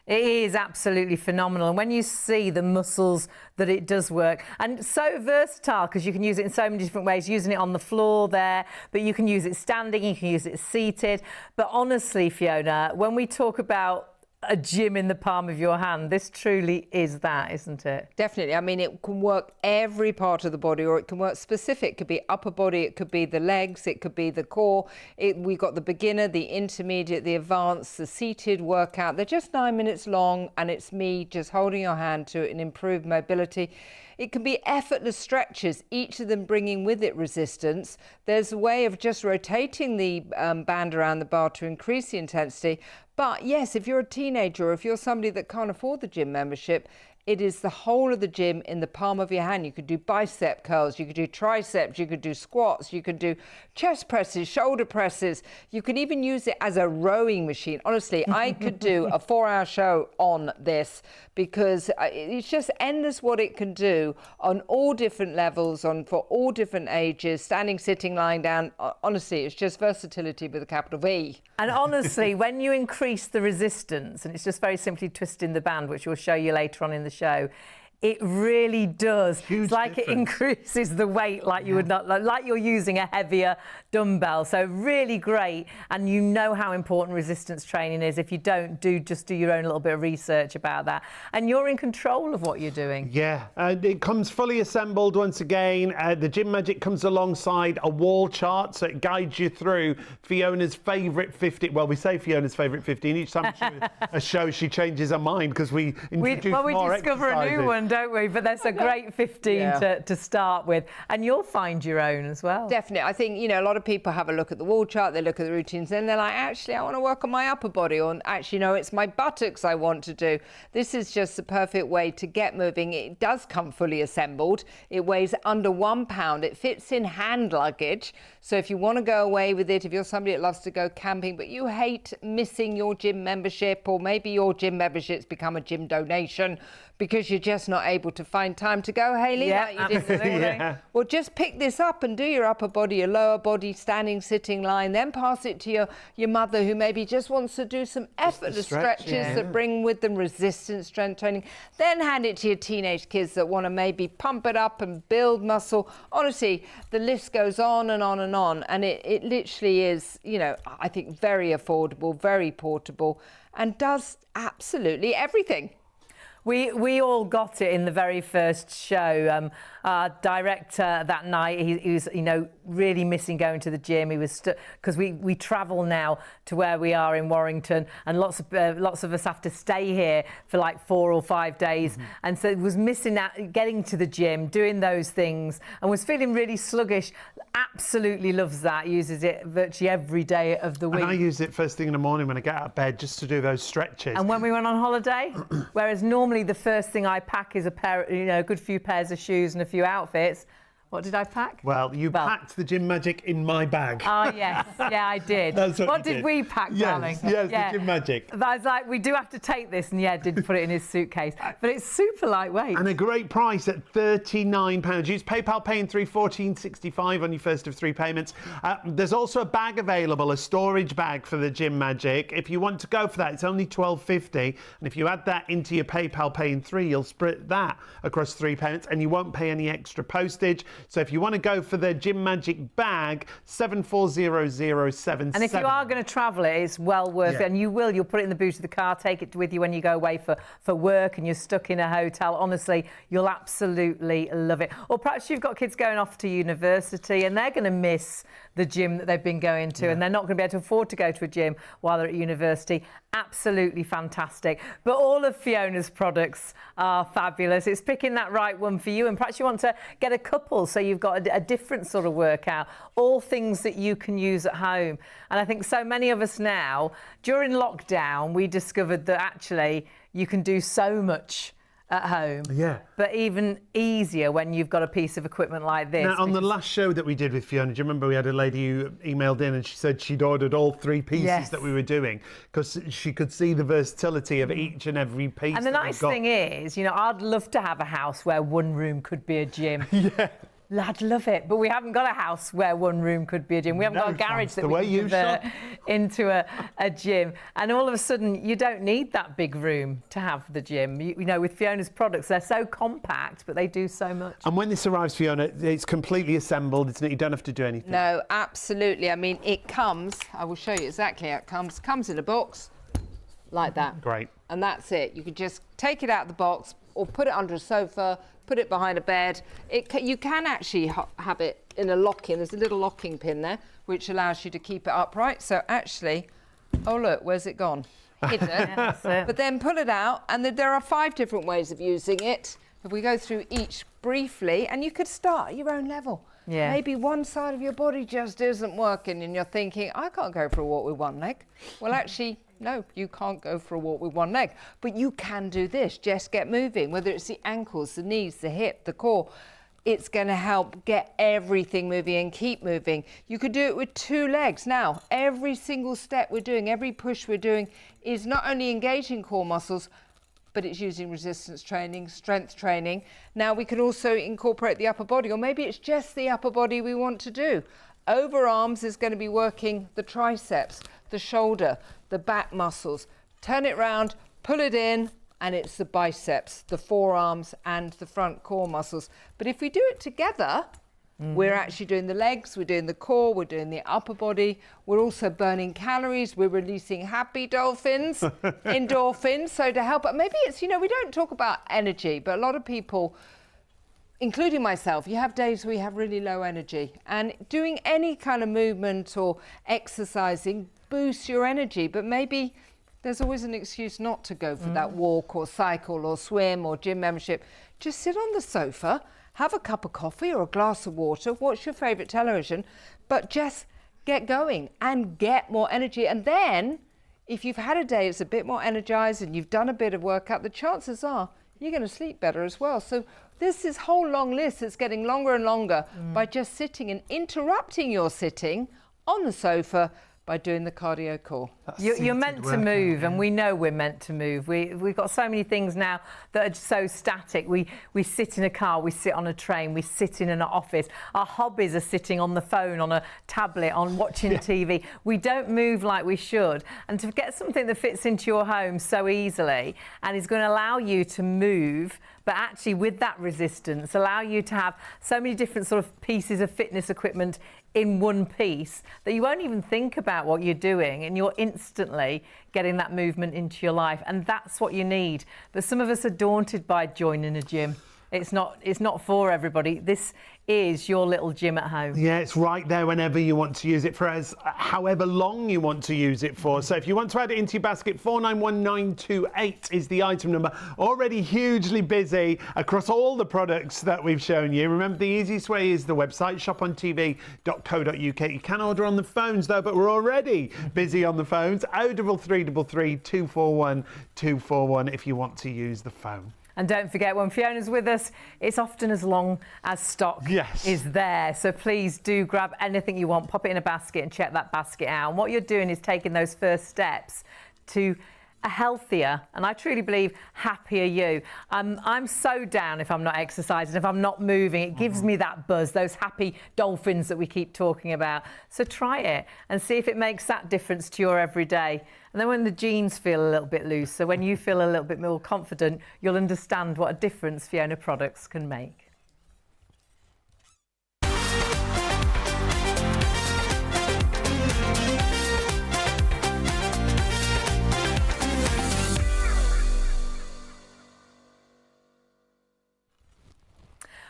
It is absolutely phenomenal, and when you see the muscles that it does work, and so versatile because you can use it in so many different ways, using it on the floor there, but you can use it standing, you can use it seated. But honestly, Fiona, when we talk about a gym in the palm of your hand, this truly is that, isn't it? Definitely. I mean, it can work every part of the body, or it can work specific. It could be upper body, it could be the legs, it could be the core. We've got the beginner, the intermediate, the advanced, the seated workout. They're just 9 minutes long, and it's me just holding your hand to it and improve mobility. It can be effortless stretches, each of them bringing with it resistance. There's a way of just rotating the band around the bar to increase the intensity. But yes, if you're a teenager, or if you're somebody that can't afford the gym membership, it is the whole of the gym in the palm of your hand. You could do bicep curls, you could do triceps, you could do squats, you could do chest presses, shoulder presses. You can even use it as a rowing machine. Honestly, I could do a 4-hour show on this, because it's just endless what it can do on all different levels, for all different ages, standing, sitting, lying down. Honestly, it's just versatility with a capital V. And honestly, when you increase the resistance, and it's just very simply twisting the band, which we'll show you later on in the show, it really does. It's like it increases the weight, like you would not, like you're using a heavier dumbbell. So really great. And you know how important resistance training is. If you don't, just do your own little bit of research about that. And you're in control of what you're doing. Yeah, and it comes fully assembled once again. The Gym Magic comes alongside a wall chart, so it guides you through Fiona's favourite 15. Well, we say Fiona's favourite 15. Each time she a show, she changes her mind, because we introduce more discover exercises. a new one, don't we? But there's a great 15 to start with. And you'll find your own as well. Definitely. I think, you know, a lot of people have a look at the wall chart, they look at the routines, and they're like, actually, I want to work on my upper body, or actually, no, it's my buttocks I want to do. This is just the perfect way to get moving. It does come fully assembled. It weighs under 1 pound. It fits in hand luggage. So if you want to go away with it, if you're somebody that loves to go camping, but you hate missing your gym membership, or maybe your gym membership's become a gym donation because you're just not able to find time to go, Hayley? Yeah, like you did this morning. Yeah. Well, just pick this up and do your upper body, your lower body, standing, sitting, lying, then pass it to your mother, who maybe just wants to do some effortless stretches that bring with them resistance strength training. Then hand it to your teenage kids that want to maybe pump it up and build muscle. Honestly, the list goes on and on and on. And it literally is, you know, I think very affordable, very portable, and does absolutely everything. We all got it in the very first show. Our director that night, he was, you know, really missing going to the gym. He was because we travel now to where we are in Warrington, and lots of us have to stay here for like 4 or 5 days, and so was missing out getting to the gym, doing those things, and was feeling really sluggish. Absolutely loves that. Uses it virtually every day of the week. And I use it first thing in the morning when I get out of bed, just to do those stretches. And when we went on holiday, whereas normally the first thing I pack is a pair, you know, a good few pairs of shoes and a few outfits. What did I pack? Well, you packed the Gym Magic in my bag. Oh, yes. Yeah, I did. That's what you did we pack, darling? Yes, the Gym Magic. But I was like, we do have to take this, and did put it in his suitcase. But it's super lightweight. And a great price at £39. Use PayPal Pay in 3, £14.65 on your first of 3 payments. There's also a bag available, a storage bag for the Gym Magic. If you want to go for that, it's only £12.50. And if you add that into your PayPal Pay in 3, you'll split that across 3 payments, and you won't pay any extra postage. So if you want to go for the Gym Magic bag, 740077. And if you are going to travel it, it's well worth it. And you'll put it in the boot of the car, take it with you when you go away for work and you're stuck in a hotel. Honestly, you'll absolutely love it. Or perhaps you've got kids going off to university and they're going to miss the gym that they've been going to, and they're not going to be able to afford to go to a gym while they're at university. Absolutely fantastic. But all of Fiona's products are fabulous. It's picking that right one for you, and perhaps you want to get a couple so you've got a different sort of workout. All things that you can use at home. And I think so many of us now, during lockdown, we discovered that actually you can do so much at home, but even easier when you've got a piece of equipment like this. Now, on the last show that we did with Fiona, do you remember we had a lady who emailed in and she said she'd ordered all 3 pieces that we were doing because she could see the versatility of each and every piece. And the nice thing is, you know, I'd love to have a house where one room could be a gym. I'd love it, but we haven't got a house where one room could be a gym. We haven't got a garage that we can convert into a gym. And all of a sudden, you don't need that big room to have the gym. You know, with Fiona's products, they're so compact, but they do so much. And when this arrives, Fiona, it's completely assembled, isn't it? You don't have to do anything. No, absolutely. I mean, it comes, I will show you exactly how it comes in a box like that. Great. And that's it. You can just take it out of the box or put it under a sofa, put it behind a bed. You can actually have it in a lock-in. There's a little locking pin there, which allows you to keep it upright. So actually, oh look, where's it gone? Hidden. That's it. But then pull it out, and there are 5 different ways of using it. If we go through each briefly, and you could start at your own level. Yeah. Maybe one side of your body just isn't working, and you're thinking, I can't go for a walk with one leg. Well, actually, no, you can't go for a walk with one leg, but you can do this. Just get moving, whether it's the ankles, the knees, the hip, the core. It's going to help get everything moving and keep moving. You could do it with 2 legs. Now, every single step we're doing, every push we're doing is not only engaging core muscles, but it's using resistance training, strength training. Now, we could also incorporate the upper body, or maybe it's just the upper body we want to do. Overarms is going to be working the triceps, the shoulder, the back muscles. Turn it round, pull it in, and it's the biceps, the forearms, and the front core muscles. But if we do it together, we're actually doing the legs, we're doing the core, we're doing the upper body. We're also burning calories. We're releasing happy dolphins, endorphins. So to help, maybe it's, you know, we don't talk about energy, but a lot of people, including myself, you have days where you have really low energy, and doing any kind of movement or exercising boosts your energy, but maybe there's always an excuse not to go for that walk or cycle or swim or gym membership. Just sit on the sofa, have a cup of coffee or a glass of water, watch your favourite television, but just get going and get more energy. And then, if you've had a day that's a bit more energised and you've done a bit of workout, the chances are you're going to sleep better as well. So this is whole long list that's getting longer and longer by just sitting and interrupting your sitting on the sofa by doing the cardio core. You're meant to move, and we know we're meant to move. We've got so many things now that are so static. We sit in a car, we sit on a train, we sit in an office. Our hobbies are sitting on the phone, on a tablet, on watching TV. We don't move like we should. And to get something that fits into your home so easily and is going to allow you to move, but actually with that resistance, allow you to have so many different sort of pieces of fitness equipment in one piece that you won't even think about what you're doing, and you're instantly getting that movement into your life, and that's what you need. But some of us are daunted by joining a gym. It's not for everybody. This is your little gym at home. Yeah, it's right there whenever you want to use it for, as however long you want to use it for. So if you want to add it into your basket, 491928 is the item number. Already hugely busy across all the products that we've shown you. Remember, the easiest way is the website, shopontv.co.uk. You can order on the phones though, but we're already busy on the phones. 03333 241 241 if you want to use the phone. And don't forget, when Fiona's with us, it's often as long as stock is there. So please do grab anything you want, pop it in a basket and check that basket out. And what you're doing is taking those first steps to a healthier, and I truly believe happier you. I'm so down if I'm not exercising, if I'm not moving. It gives me that buzz, those happy dolphins that we keep talking about. So try it and see if it makes that difference to your everyday. And then when the jeans feel a little bit looser, when you feel a little bit more confident, you'll understand what a difference Fiona products can make.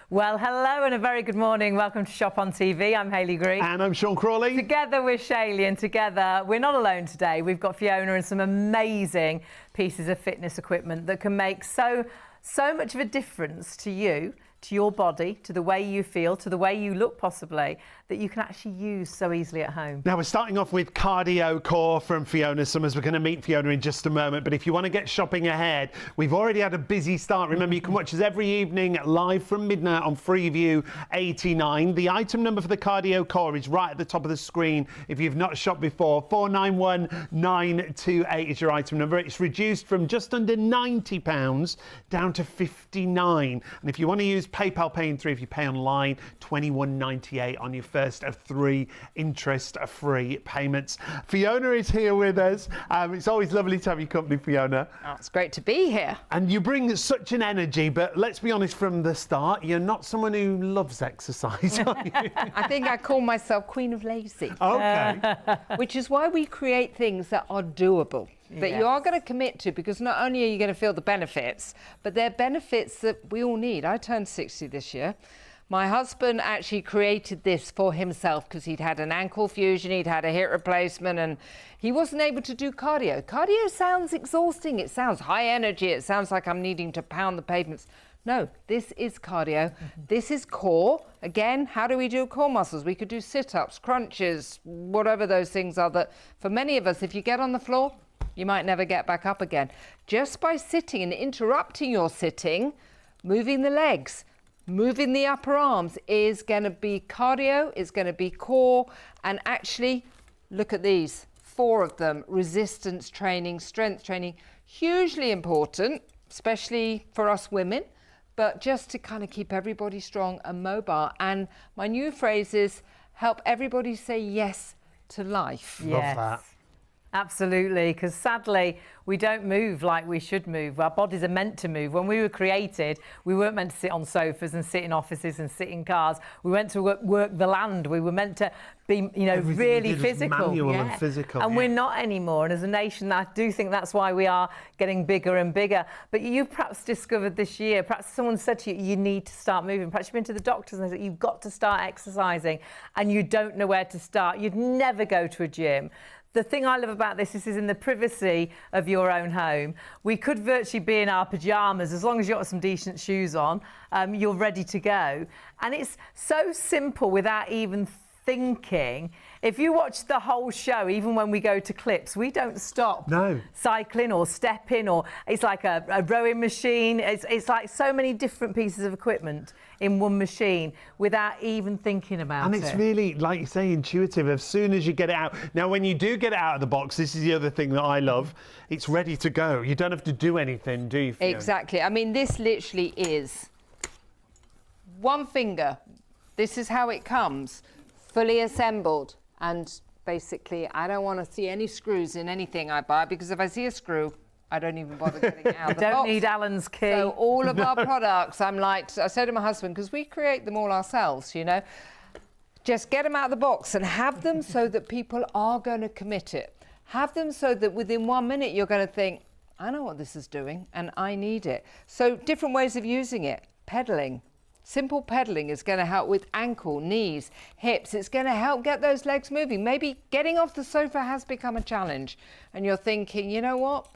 Well, hello and a very good morning. Welcome to Shop on TV. I'm Hayley Green. And I'm Sean Crawley. Together with Shayley, and together we're not alone today. We've got Fiona and some amazing pieces of fitness equipment that can make so much of a difference to you, to your body, to the way you feel, to the way you look possibly, that you can actually use so easily at home. Now we're starting off with Cardio Core from Fiona Summers. We're going to meet Fiona in just a moment, but if you want to get shopping ahead, we've already had a busy start. Remember, you can watch us every evening live from midnight on Freeview 89. The item number for the Cardio Core is right at the top of the screen if you've not shopped before. 491928 is your item number. It's reduced from just under £90 down to £59. And if you want to use PayPal Pay in 3, if you pay online, £21.98 on your first of 3 interest-free payments. Fiona is here with us. It's always lovely to have your company, Fiona. Oh, it's great to be here. And you bring such an energy, but let's be honest from the start, you're not someone who loves exercise, are you? I think I call myself Queen of Lazy. Okay. Which is why we create things that are doable, that you are going to commit to, because not only are you going to feel the benefits, but they're benefits that we all need. I turned 60 this year. My husband actually created this for himself because he'd had an ankle fusion, he'd had a hip replacement, and he wasn't able to do cardio. Cardio sounds exhausting, it sounds high energy, it sounds like I'm needing to pound the pavements. No, this is cardio. This is core. Again, how do we do core muscles? We could do sit-ups, crunches, whatever those things are that for many of us, if you get on the floor, you might never get back up again. Just by sitting and interrupting your sitting, moving the legs, moving the upper arms is going to be cardio, it's going to be core, and actually, look at these, 4 of them, resistance training, strength training, hugely important, especially for us women, but just to kind of keep everybody strong and mobile. And my new phrase is, help everybody say yes to life. Love that. Absolutely, because sadly we don't move like we should move. Our bodies are meant to move. When we were created, we weren't meant to sit on sofas and sit in offices and sit in cars. We went to work the land. We were meant to be, really physical. Manual and physical. And we're not anymore. And as a nation, I do think that's why we are getting bigger and bigger. But you perhaps discovered this year, perhaps someone said to you, you need to start moving. Perhaps you've been to the doctors and they said, you've got to start exercising, and you don't know where to start. You'd never go to a gym. the thing I love about this is in the privacy of your own home. We could virtually be in our pyjamas. As long as you've got some decent shoes on, you're ready to go. And it's so simple without even thinking. If you watch the whole show, even when we go to clips, we don't stop cycling or stepping, or it's like a rowing machine. It's like so many different pieces of equipment in one machine without even thinking about it. And it's really, like you say, intuitive as soon as you get it out. Now, when you do get it out of the box, this is the other thing that I love, it's ready to go. You don't have to do anything, do you, Fiona? Exactly. I mean, this literally is one finger. This is how it comes, fully assembled. And basically, I don't want to see any screws in anything I buy, because if I see a screw, I don't even bother getting it out of the box. Don't need Alan's key. So all of our products, I say to my husband, because we create them all ourselves, you know, just get them out of the box and have them so that people are going to commit it. Have them so that within 1 minute you're going to think, I know what this is doing and I need it. So different ways of using it. Pedaling. Simple pedaling is going to help with ankle, knees, hips. It's going to help get those legs moving. Maybe getting off the sofa has become a challenge and you're thinking, you know what?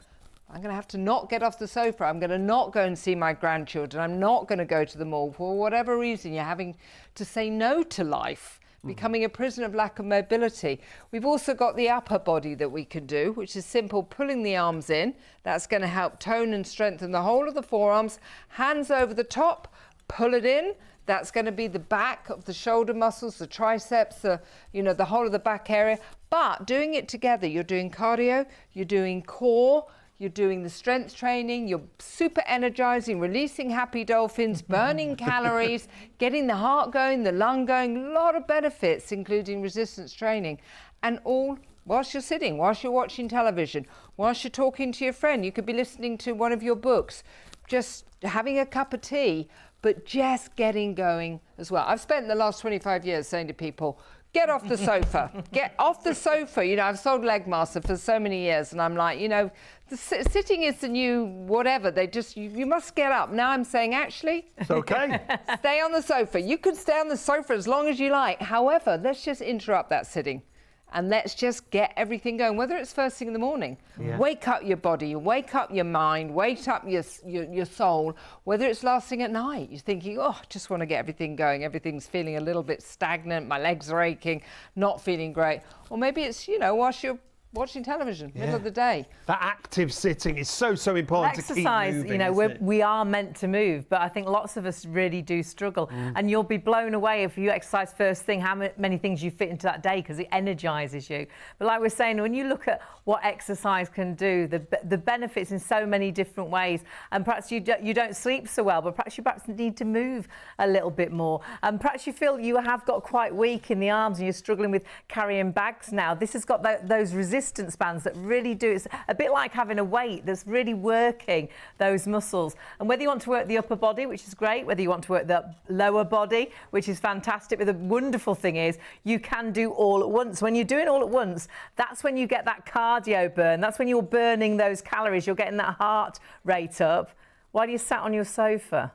I'm going to have to not get off the sofa. I'm going to not go and see my grandchildren. I'm not going to go to the mall. For whatever reason, you're having to say no to life, becoming a prisoner of lack of mobility. We've also got the upper body that we can do, which is simple, pulling the arms in. That's going to help tone and strengthen the whole of the forearms. Hands over the top, pull it in. That's going to be the back of the shoulder muscles, the triceps, the whole of the back area. But doing it together, you're doing cardio, you're doing core, you're doing the strength training, you're super energizing, releasing happy dolphins, burning calories, getting the heart going, the lung going, a lot of benefits, including resistance training. And all whilst you're sitting, whilst you're watching television, whilst you're talking to your friend. You could be listening to one of your books, just having a cup of tea, but just getting going as well. I've spent the last 25 years saying to people, get off the sofa, get off the sofa. You know, I've sold Leg Master for so many years and I'm like, you know, sitting is the new whatever. You must get up. Now I'm saying, actually, it's okay. Stay on the sofa. You can stay on the sofa as long as you like. However, let's just interrupt that sitting. And let's just get everything going, whether it's first thing in the morning. Yeah. Wake up your body, wake up your mind, wake up your soul, whether it's last thing at night. You're thinking, oh, I just want to get everything going. Everything's feeling a little bit stagnant, my legs are aching, not feeling great. Or maybe it's, you know, whilst you're watching television, middle of the day. That active sitting is so important to keep moving. You know, we are meant to move, but I think lots of us really do struggle. And you'll be blown away if you exercise first thing, how many things you fit into that day, because it energizes you. But like we're saying, when you look at what exercise can do, the benefits in so many different ways, and perhaps you don't sleep so well, but perhaps you need to move a little bit more. And perhaps you feel you have got quite weak in the arms and you're struggling with carrying bags now. This has got those resistance bands that really do. It's a bit like having a weight that's really working those muscles. And whether you want to work the upper body, which is great, whether you want to work the lower body, which is fantastic, but the wonderful thing is you can do all at once. When you're doing all at once, that's when you get that cardio burn. That's when you're burning those calories. You're getting that heart rate up while you're sat on your sofa,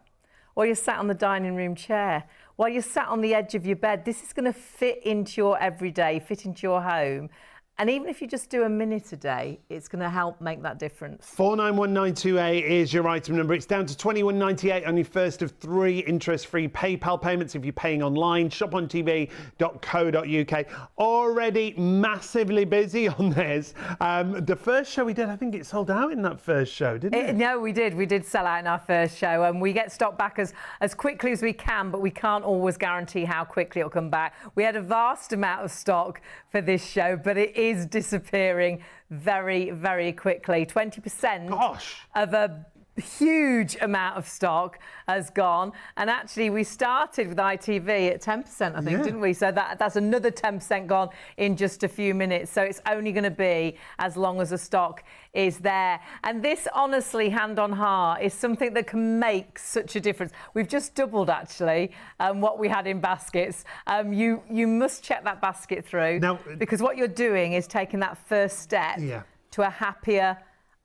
or you're sat on the dining room chair, while you're sat on the edge of your bed. This is going to fit into your everyday, fit into your home. And even if you just do a minute a day, it's going to help make that difference. 491928 is your item number. It's down to £21.98 on your first of 3 interest-free PayPal payments if you're paying online. shopontv.co.uk. Already massively busy on this. The first show we did, I think it sold out in that first show, didn't it? No, we did. We did sell out in our first show. And we get stock back as quickly as we can, but we can't always guarantee how quickly it'll come back. We had a vast amount of stock for this show, but it is disappearing very, very quickly. 20% of a huge amount of stock has gone, and actually we started with ITV at 10%, I think, didn't we? So that's another 10% gone in just a few minutes. So it's only going to be as long as the stock is there. And this, honestly, hand on heart, is something that can make such a difference. We've just doubled, actually, what we had in baskets. You must check that basket through, now, because what you're doing is taking that first step to a happier,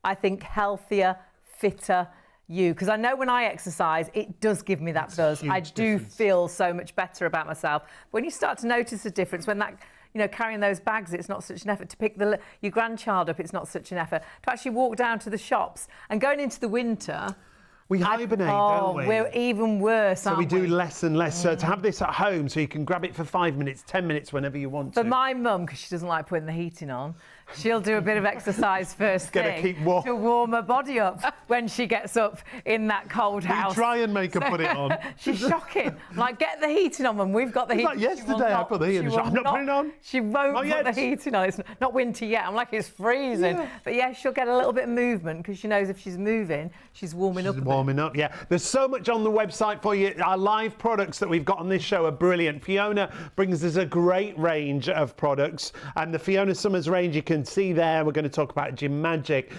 I think, healthier, fitter you. Because I know when I exercise, it does give me that buzz. I do feel so much better about myself. When you start to notice a difference, when that you know, carrying those bags, it's not such an effort. To pick your grandchild up, it's not such an effort. To actually walk down to the shops and going into the winter. We hibernate, don't we? We're even worse, so aren't we do less and less. So to have this at home, so you can grab it for 5 minutes, 10 minutes, whenever you want to. But my mum, because she doesn't like putting the heating on, she'll do a bit of exercise first thing keep warm. to warm her body up when she gets up in that cold house. We try and make her put it on. She's shocking. Like, get the heating on, Mum. We've got the heating. Like yesterday, I put the heating on. I'm not putting it on. She won't put the heating on. It's not winter yet. I'm like, it's freezing. Yeah. But yeah, she'll get a little bit of movement because she knows if she's moving, she's warming up. She's warming up, yeah. There's so much on the website for you. Our live products that we've got on this show are brilliant. Fiona brings us a great range of products, and the Fiona Summers range you can see there. We're going to talk about Gym Magic,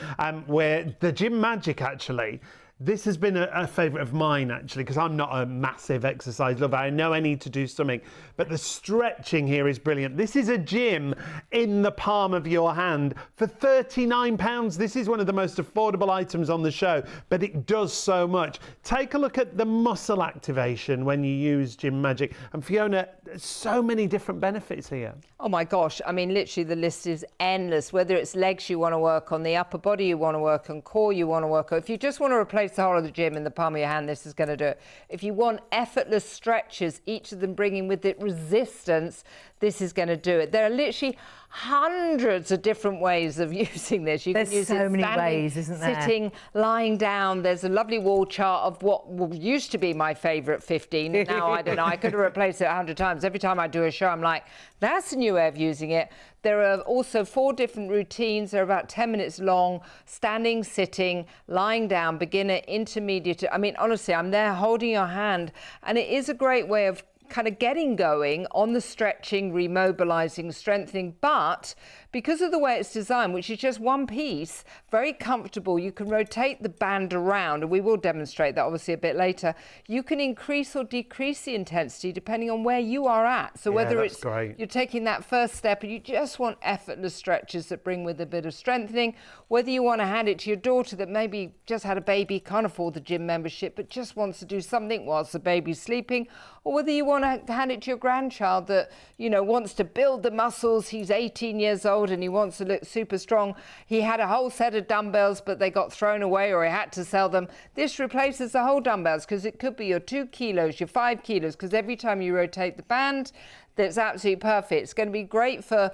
where the Gym Magic actually. This has been a favourite of mine, actually, because I'm not a massive exercise lover. I know I need to do something, but the stretching here is brilliant. This is a gym in the palm of your hand for £39. This is one of the most affordable items on the show, but it does so much. Take a look at the muscle activation when you use Gym Magic. And Fiona, there's so many different benefits here. Oh my gosh, I mean, literally the list is endless. Whether it's legs you want to work on, the upper body you want to work on, core you want to work on. If you just want to replace the whole of the gym in the palm of your hand, this is going to do it. If you want effortless stretches, each of them bringing with it resistance, this is going to do it. There are literally hundreds of different ways of using this. You There's can use so it many standing, ways, isn't there? sitting, lying down. There's a lovely wall chart of what used to be my favourite 15. Now, I don't know, I could have replaced it 100 times. Every time I do a show, I'm like, that's a new way of using it. There are also 4 different routines. They're about 10 minutes long, standing, sitting, lying down, beginner, intermediate. I mean, honestly, I'm there holding your hand, and it is a great way of kind of getting going on the stretching, remobilizing, strengthening, but because of the way it's designed, which is just one piece, very comfortable, you can rotate the band around, and we will demonstrate that obviously a bit later. You can increase or decrease the intensity depending on where you are at. So whether it's you're taking that first step and you just want effortless stretches that bring with a bit of strengthening, whether you want to hand it to your daughter that maybe just had a baby, can't afford the gym membership, but just wants to do something whilst the baby's sleeping, or whether you want to hand it to your grandchild that, you know, wants to build the muscles. He's 18 years old and he wants to look super strong. He had a whole set of dumbbells, but they got thrown away or he had to sell them. This replaces the whole dumbbells because it could be your 2 kilos, your 5 kilos, because every time you rotate the band, that's absolutely perfect. It's going to be great for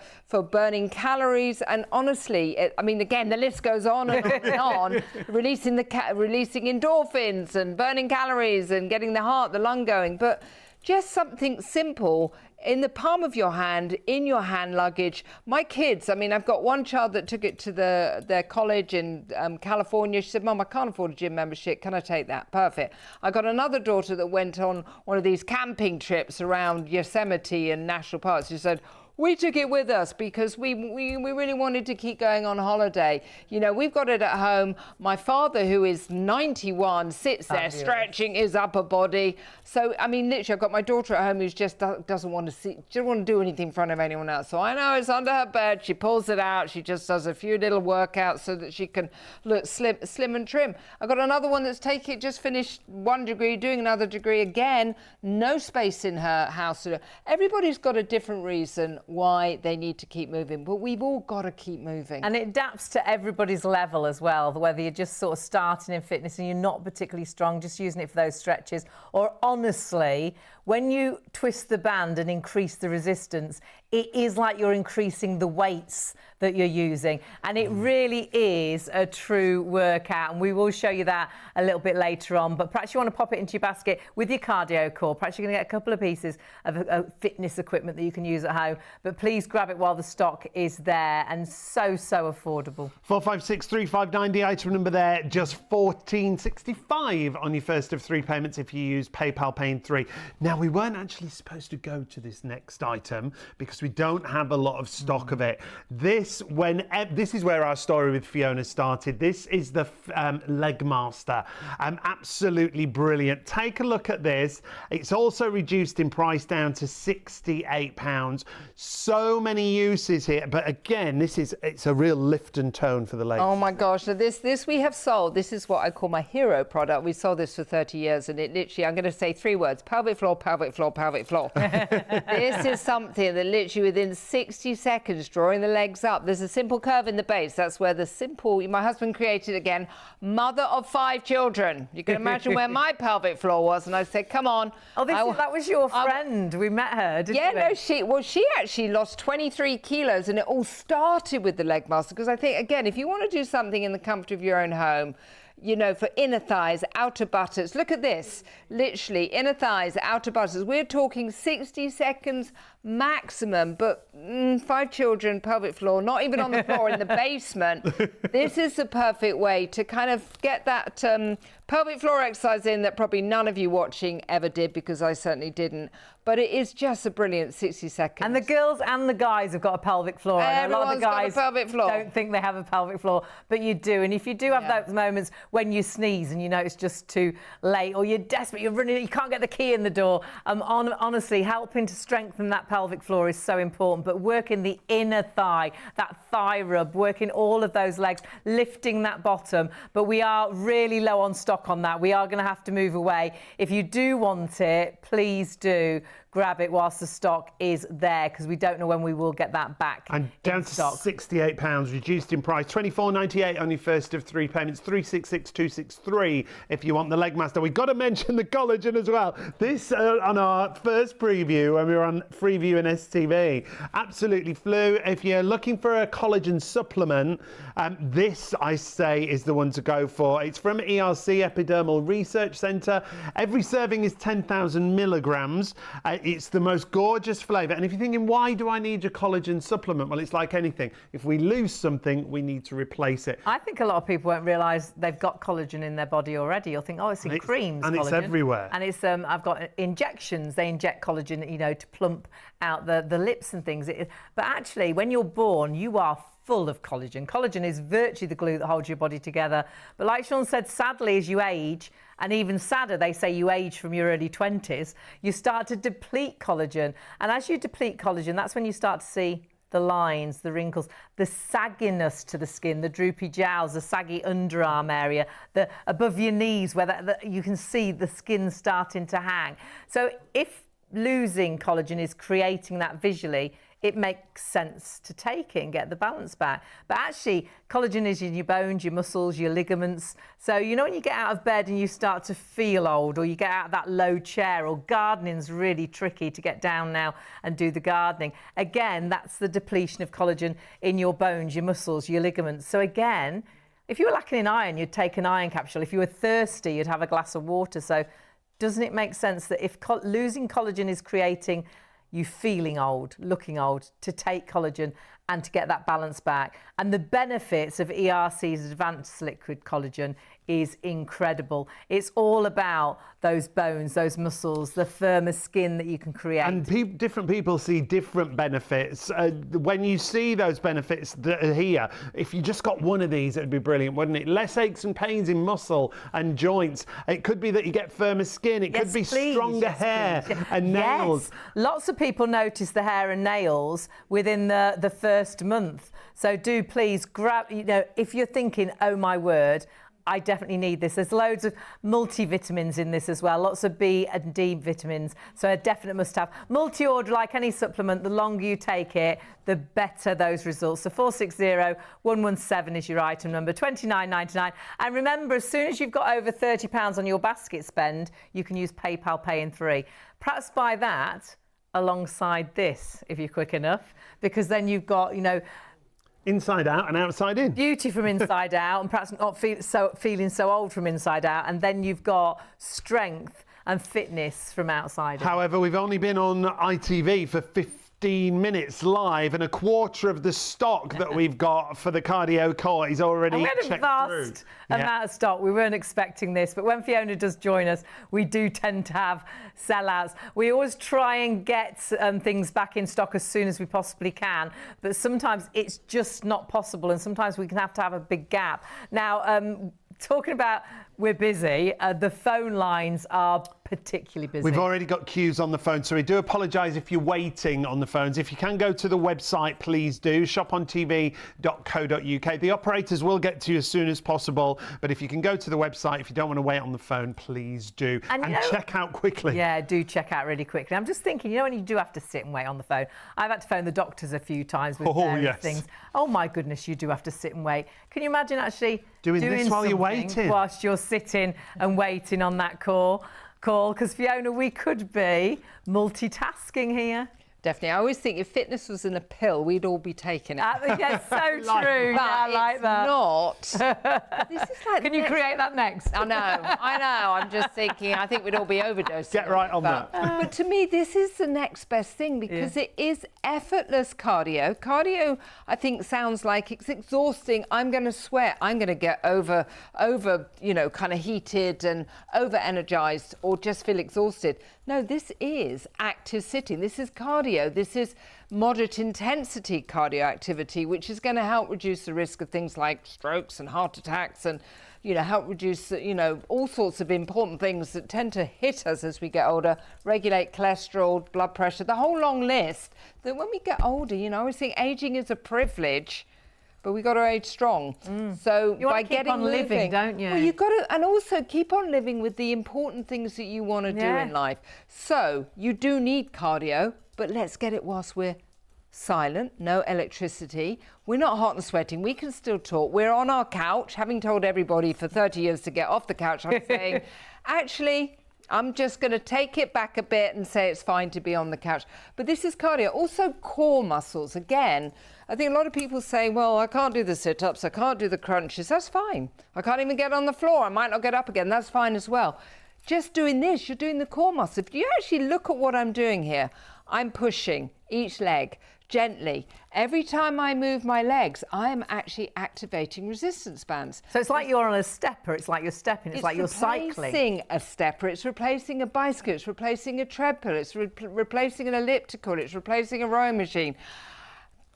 burning calories, and honestly, I mean, again, the list goes on and on and on, releasing endorphins and burning calories and getting the heart, the lung going, but just something simple in the palm of your hand, in your hand luggage. My kids, I mean, I've got one child that took it to their college in California. She said, Mum, I can't afford a gym membership. Can I take that? Perfect. I got another daughter that went on one of these camping trips around Yosemite and national parks. She said, we took it with us because we really wanted to keep going on holiday. You know, we've got it at home. My father, who is 91, sits there stretching his upper body. So, I mean, literally, I've got my daughter at home who just doesn't want to do anything in front of anyone else. So I know it's under her bed. She pulls it out. She just does a few little workouts so that she can look slim and trim. I've got another one that's just finished 1 degree, doing another degree again. No space in her house. Everybody's got a different reason why they need to keep moving, but we've all got to keep moving. And it adapts to everybody's level as well, whether you're just sort of starting in fitness and you're not particularly strong, just using it for those stretches, or honestly, when you twist the band and increase the resistance, it is like you're increasing the weights that you're using. And it really is a true workout. And we will show you that a little bit later on. But perhaps you want to pop it into your basket with your cardio core. Perhaps you're going to get a couple of pieces of fitness equipment that you can use at home. But please grab it while the stock is there, and so affordable. 456359, the item number there, just $14.65 on your first of 3 payments if you use PayPal paying 3. Now, we weren't actually supposed to go to this next item because we don't have a lot of stock of it. This is where our story with Fiona started. This is the Legmaster. Absolutely brilliant. Take a look at this. It's also reduced in price down to £68. So many uses here, but again, it's a real lift and tone for the legs. Oh my gosh, so this we have sold. This is what I call my hero product. We sold this for 30 years, and it literally, I'm going to say 3 words: pelvic floor, pelvic floor, pelvic floor. This is something that literally literally within 60 seconds, drawing the legs up. There's a simple curve in the base. That's where my husband created, again, mother of 5 children. You can imagine where my pelvic floor was. And I said, come on. Oh, that was your friend. We met her, didn't we? Yeah, no, she actually lost 23 kilos, and it all started with the leg muscle. Because I think, again, if you want to do something in the comfort of your own home, you know, for inner thighs, outer buttocks. Look at this, literally, inner thighs, outer buttocks. We're talking 60 seconds maximum, but 5 children, pelvic floor, not even on the floor, in the basement. This is the perfect way to kind of get that pelvic floor exercise in that probably none of you watching ever did, because I certainly didn't. But it is just a brilliant 60 seconds. And the girls and the guys have got a pelvic floor. And a lot of the guys got a pelvic floor. Don't think they have a pelvic floor, but you do. And if you do have those moments when you sneeze and you know it's just too late, or you're desperate, you're running, you can't get the key in the door, honestly, helping to strengthen that pelvic floor is so important. But working the inner thigh, that thigh rub, working all of those legs, lifting that bottom. But we are really low on stock on that. We are going to have to move away. If you do want it, please do grab it whilst the stock is there, because we don't know when we will get that back. And down to £68, reduced in price, £24.98 on your first of 3 payments, £366,263 if you want the leg master. We've got to mention the collagen as well. This on our first preview when we were on Freeview and STV absolutely flew. If you're looking for a collagen supplement, this, I say, is the one to go for. It's from ERC, Epidermal Research Centre. Every serving is 10,000 milligrams. It's the most gorgeous flavour. And if you're thinking, why do I need a collagen supplement? Well, it's like anything. If we lose something, we need to replace it. I think a lot of people won't realise they've got collagen in their body already. You'll think, oh, it's in creams, and collagen. It's everywhere. And it's I've got injections. They inject collagen, you know, to plump out the lips and things. But actually, when you're born, you are full of collagen. Collagen is virtually the glue that holds your body together. But like Sean said, sadly, as you age, and even sadder, they say you age from your early 20s, you start to deplete collagen. And as you deplete collagen, that's when you start to see the lines, the wrinkles, the sagginess to the skin, the droopy jowls, the saggy underarm area, the above your knees where you can see the skin starting to hang. So if losing collagen is creating that visually, it makes sense to take it and get the balance back. But actually, collagen is in your bones, your muscles, your ligaments. So, you know, when you get out of bed and you start to feel old, or you get out of that low chair, or gardening's really tricky to get down now and do the gardening. Again, that's the depletion of collagen in your bones, your muscles, your ligaments. So again, if you were lacking in iron, you'd take an iron capsule. If you were thirsty, you'd have a glass of water. So doesn't it make sense that if losing collagen is creating you feeling old, looking old, to take collagen and to get that balance back? And the benefits of ERC's advanced liquid collagen is incredible. It's all about those bones, those muscles, the firmer skin that you can create. And different people see different benefits. When you see those benefits that are here, if you just got one of these, it'd be brilliant, wouldn't it? Less aches and pains in muscle and joints. It could be that you get firmer skin. It could be stronger hair and nails. Lots of people notice the hair and nails within the first month. So do please grab, you know, if you're thinking, oh my word, I definitely need this. There's loads of multivitamins in this as well, lots of B and D vitamins, so a definite must-have. Multi-order, like any supplement, the longer you take it, the better those results. So 460117 is your item number, $29.99. And remember, as soon as you've got over £30 on your basket spend, you can use PayPal Pay in 3. Perhaps buy that alongside this, if you're quick enough, because then you've got, you know, inside out and outside in. Beauty from inside out, and perhaps not feeling so old from inside out. And then you've got strength and fitness from outside in. However, we've only been on ITV for 15 minutes live, and a quarter of the stock that we've got for the cardio core is already checked through. We had a vast amount of stock. We weren't expecting this, but when Fiona does join us, we do tend to have sellouts. We always try and get things back in stock as soon as we possibly can, but sometimes it's just not possible, and sometimes we can have to have a big gap. Now, talking about we're busy, the phone lines are particularly busy. We've already got queues on the phone, so we do apologise if you're waiting on the phones. If you can go to the website, please do, shopontv.co.uk. The operators will get to you as soon as possible, but if you can go to the website, if you don't want to wait on the phone, please do. And check out quickly. Yeah, do check out really quickly. I'm just thinking, you know, when you do have to sit and wait on the phone, I've had to phone the doctors a few times with various things. Oh my goodness, you do have to sit and wait. Can you imagine actually doing this while you're waiting? Whilst you're sitting and waiting on that call? Because Fiona, we could be multitasking here. Definitely. I always think if fitness was in a pill, we'd all be taking it. Yes, so true. But I like that. Not. This is like. Can you create that next? I know. I'm just thinking. I think we'd all be overdosing. Get right on that. But to me, this is the next best thing because it is effortless cardio. Cardio, I think, sounds like it's exhausting. I'm going to sweat. I'm going to get over, kind of heated and over energized, or just feel exhausted. No, this is active sitting. This is cardio. This is moderate intensity cardio activity, which is going to help reduce the risk of things like strokes and heart attacks and, help reduce, all sorts of important things that tend to hit us as we get older, regulate cholesterol, blood pressure, the whole long list that when we get older, I always think aging is a privilege. But we got to age strong. So you by keep getting on moving, living, don't you? Well, you've got to, and also keep on living with the important things that you want to do in life. So you do need cardio, but let's get it whilst we're silent, no electricity. We're not hot and sweating. We can still talk. We're on our couch, having told everybody for 30 years to get off the couch. I'm saying, actually, I'm just going to take it back a bit and say it's fine to be on the couch. But this is cardio. Also core muscles. Again, I think a lot of people say, well, I can't do the sit-ups, I can't do the crunches. That's fine. I can't even get on the floor. I might not get up again. That's fine as well. Just doing this, you're doing the core muscle. If you actually look at what I'm doing here, I'm pushing each leg gently. Every time I move my legs, I am actually activating resistance bands. So it's like you're on a stepper, it's like you're stepping, it's like you're cycling. It's replacing a stepper, it's replacing a bicycle, it's replacing a treadmill, it's replacing an elliptical, it's replacing a rowing machine.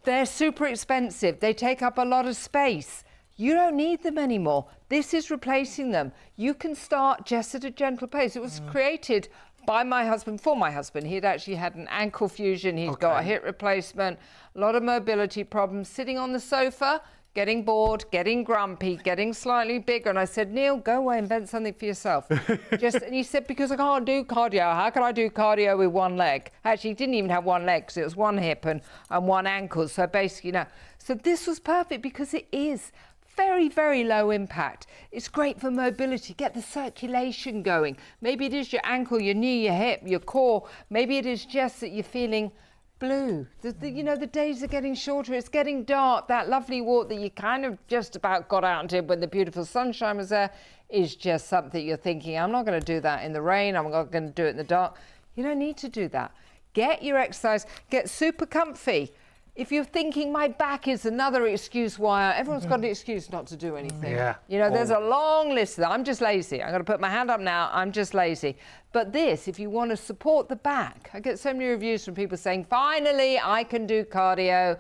They're super expensive, they take up a lot of space. You don't need them anymore. This is replacing them. You can start just at a gentle pace. It was created by my husband, for my husband. He'd actually had an ankle fusion. He's got a hip replacement, a lot of mobility problems, sitting on the sofa, getting bored, getting grumpy, getting slightly bigger. And I said, Neil, go away, invent something for yourself. And he said, because I can't do cardio. How can I do cardio with one leg? Actually, he didn't even have one leg because it was one hip and one ankle. So basically, So this was perfect because it is very, very low impact. It's great for mobility, get the circulation going. Maybe it is your ankle, your knee, your hip, your core. Maybe it is just that you're feeling blue. The days are getting shorter, it's getting dark. That lovely walk that you kind of just about got out and did when the beautiful sunshine was there is just something you're thinking, I'm not going to do that in the rain, I'm not going to do it in the dark. You don't need to do that. Get your exercise, get super comfy. If you're thinking my back is another excuse why, everyone's got an excuse not to do anything. There's a long list of that. I'm just lazy. I'm going to put my hand up now. I'm just lazy. But this, if you want to support the back, I get so many reviews from people saying, finally, I can do cardio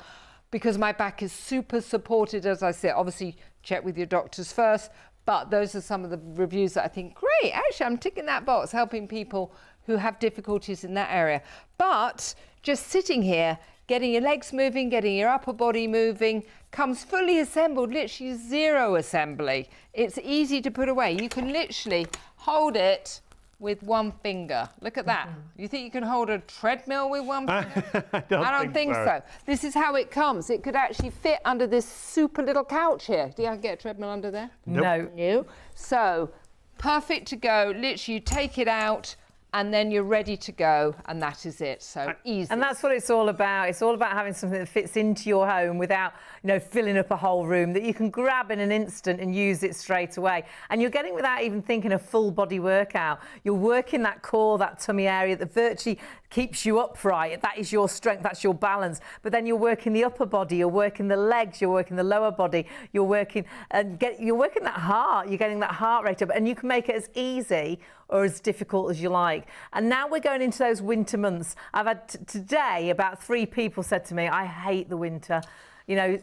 because my back is super supported as I sit. Obviously, check with your doctors first. But those are some of the reviews that I think, great, actually, I'm ticking that box, helping people who have difficulties in that area. But just sitting here, getting your legs moving, getting your upper body moving, comes fully assembled, literally zero assembly. It's easy to put away. You can literally hold it with one finger. Look at that. You think you can hold a treadmill with one finger? I don't think so. This is how it comes. It could actually fit under this super little couch here. Do you get a treadmill under there? Nope. No. So, perfect to go. Literally, you take it out, and then you're ready to go, and that is it. So easy. And that's what it's all about. It's all about having something that fits into your home without, filling up a whole room, that you can grab in an instant and use it straight away. And you're getting without even thinking a full body workout. You're working that core, that tummy area that virtually keeps you upright. That is your strength, that's your balance. But then you're working the upper body, you're working the legs, you're working the lower body, you're working that heart, you're getting that heart rate up, and you can make it as easy or as difficult as you like. And now we're going into those winter months. I've had today about 3 people said to me, I hate the winter. You know,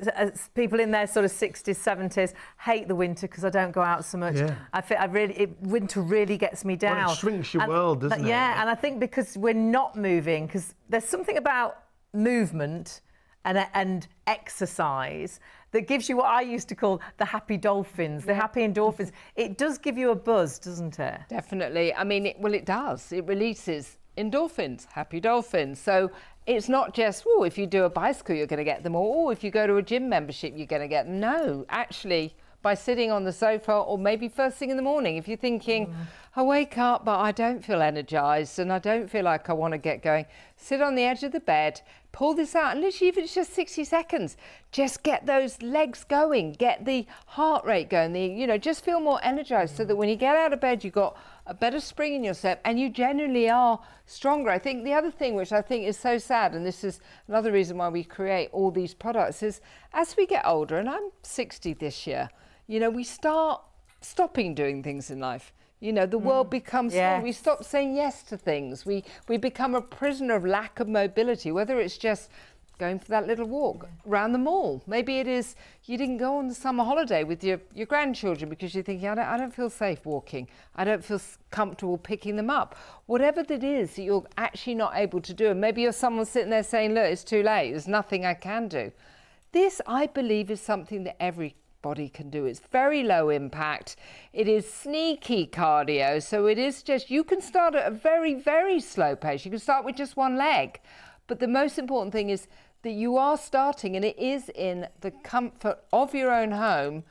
people in their sort of 60s, 70s hate the winter because I don't go out so much. Yeah. Winter really gets me down. Well, it shrinks your world, doesn't it? Yeah, and I think because we're not moving, because there's something about movement and exercise that gives you what I used to call the happy dolphins, the happy endorphins. It does give you a buzz, doesn't it? Definitely. I mean, it does. It releases endorphins, happy dolphins. So it's not just, oh, if you do a bicycle, you're going to get them, or if you go to a gym membership, you're going to get them. No, actually, by sitting on the sofa, or maybe first thing in the morning, if you're thinking, I wake up, but I don't feel energised and I don't feel like I want to get going, sit on the edge of the bed, pull this out, and literally, if it's just 60 seconds, just get those legs going, get the heart rate going, just feel more energised, so that when you get out of bed, you've got a better spring in your step and you genuinely are stronger. I think the other thing, which I think is so sad, and this is another reason why we create all these products, is as we get older, and I'm 60 this year, we start stopping doing things in life. The world becomes small. We stop saying yes to things. We become a prisoner of lack of mobility, whether it's just going for that little walk around the mall. Maybe it is you didn't go on the summer holiday with your grandchildren because you're thinking, I don't feel safe walking. I don't feel comfortable picking them up. Whatever it is that you're actually not able to do, and maybe you're someone sitting there saying, look, it's too late. There's nothing I can do. This, I believe, is something that every body can do. It's very low impact. It is sneaky cardio. So it is just, you can start at a very, very slow pace. You can start with just one leg. But the most important thing is that you are starting, and it is in the comfort of your own home,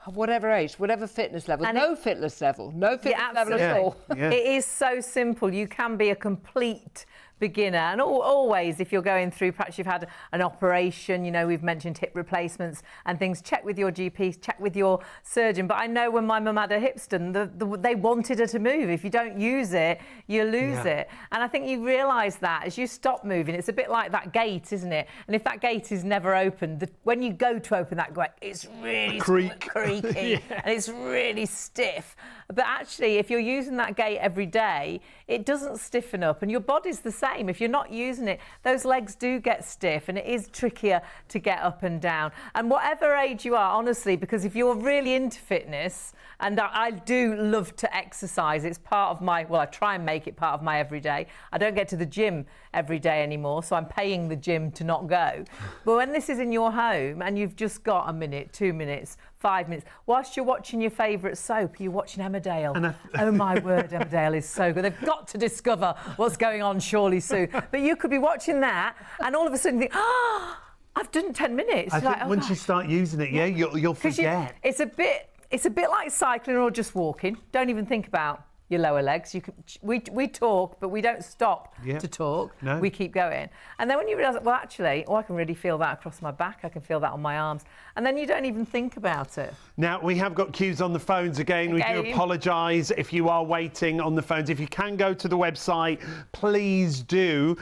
whatever age, whatever fitness level, and no fitness level at all. Yeah. It is so simple. You can be a complete beginner, and always, if you're going through, perhaps you've had an operation, we've mentioned hip replacements and things, check with your GP, check with your surgeon. But I know when my mum had a hip stem, they wanted her to move. If you don't use it, you lose it. And I think you realise that as you stop moving, it's a bit like that gate, isn't it? And if that gate is never opened, when you go to open that gate, it's really creaky and it's really stiff. But actually, if you're using that gate every day, it doesn't stiffen up, and your body's the same. If you're not using it, those legs do get stiff, and it is trickier to get up and down. And whatever age you are, honestly, because if you're really into fitness, and I do love to exercise, it's part of my, I try and make it part of my everyday. I don't get to the gym every day anymore, so I'm paying the gym to not go. But when this is in your home and you've just got a minute, 2 minutes, 5 minutes, whilst you're watching your favourite soap, you're watching Emmerdale. Oh my word, Emmerdale is so good. They've got to discover what's going on surely soon. But you could be watching that and all of a sudden think, I've done 10 minutes. I think once you start using it, you'll forget. It's a bit like cycling or just walking. Don't even think about your lower legs. We talk, but we don't stop to talk. No. We keep going. And then when you realise, well, actually, I can really feel that across my back. I can feel that on my arms. And then you don't even think about it. Now, we have got queues on the phones again. We do apologise if you are waiting on the phones. If you can go to the website, please do.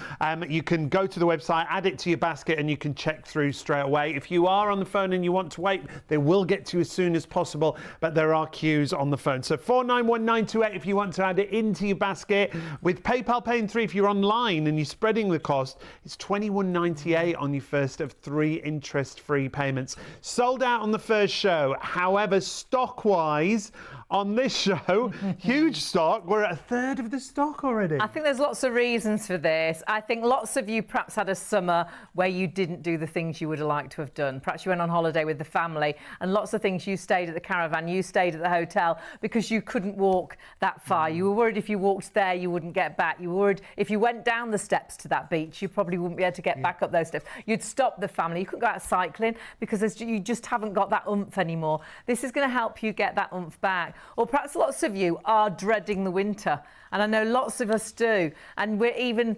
You can go to the website, add it to your basket, and you can check through straight away. If you are on the phone and you want to wait, they will get to you as soon as possible, but there are queues on the phone. So 491928 if you want to add it into your basket. With PayPal Pay in 3, if you're online and you're spreading the cost, it's $21.98 on your first of 3 interest-free payments. Sold out on the first show. However, stock-wise, on this show, huge stock. We're at a third of the stock already. I think there's lots of reasons for this. I think lots of you perhaps had a summer where you didn't do the things you would have liked to have done. Perhaps you went on holiday with the family, and lots of things you stayed at the caravan, you stayed at the hotel because you couldn't walk that far. You were worried if you walked there, you wouldn't get back. You were worried if you went down the steps to that beach, you probably wouldn't be able to get back up those steps. You'd stop the family. You couldn't go out cycling because you just haven't got that oomph anymore. This is going to help you get that oomph back. Or perhaps lots of you are dreading the winter, and I know lots of us do, and we're even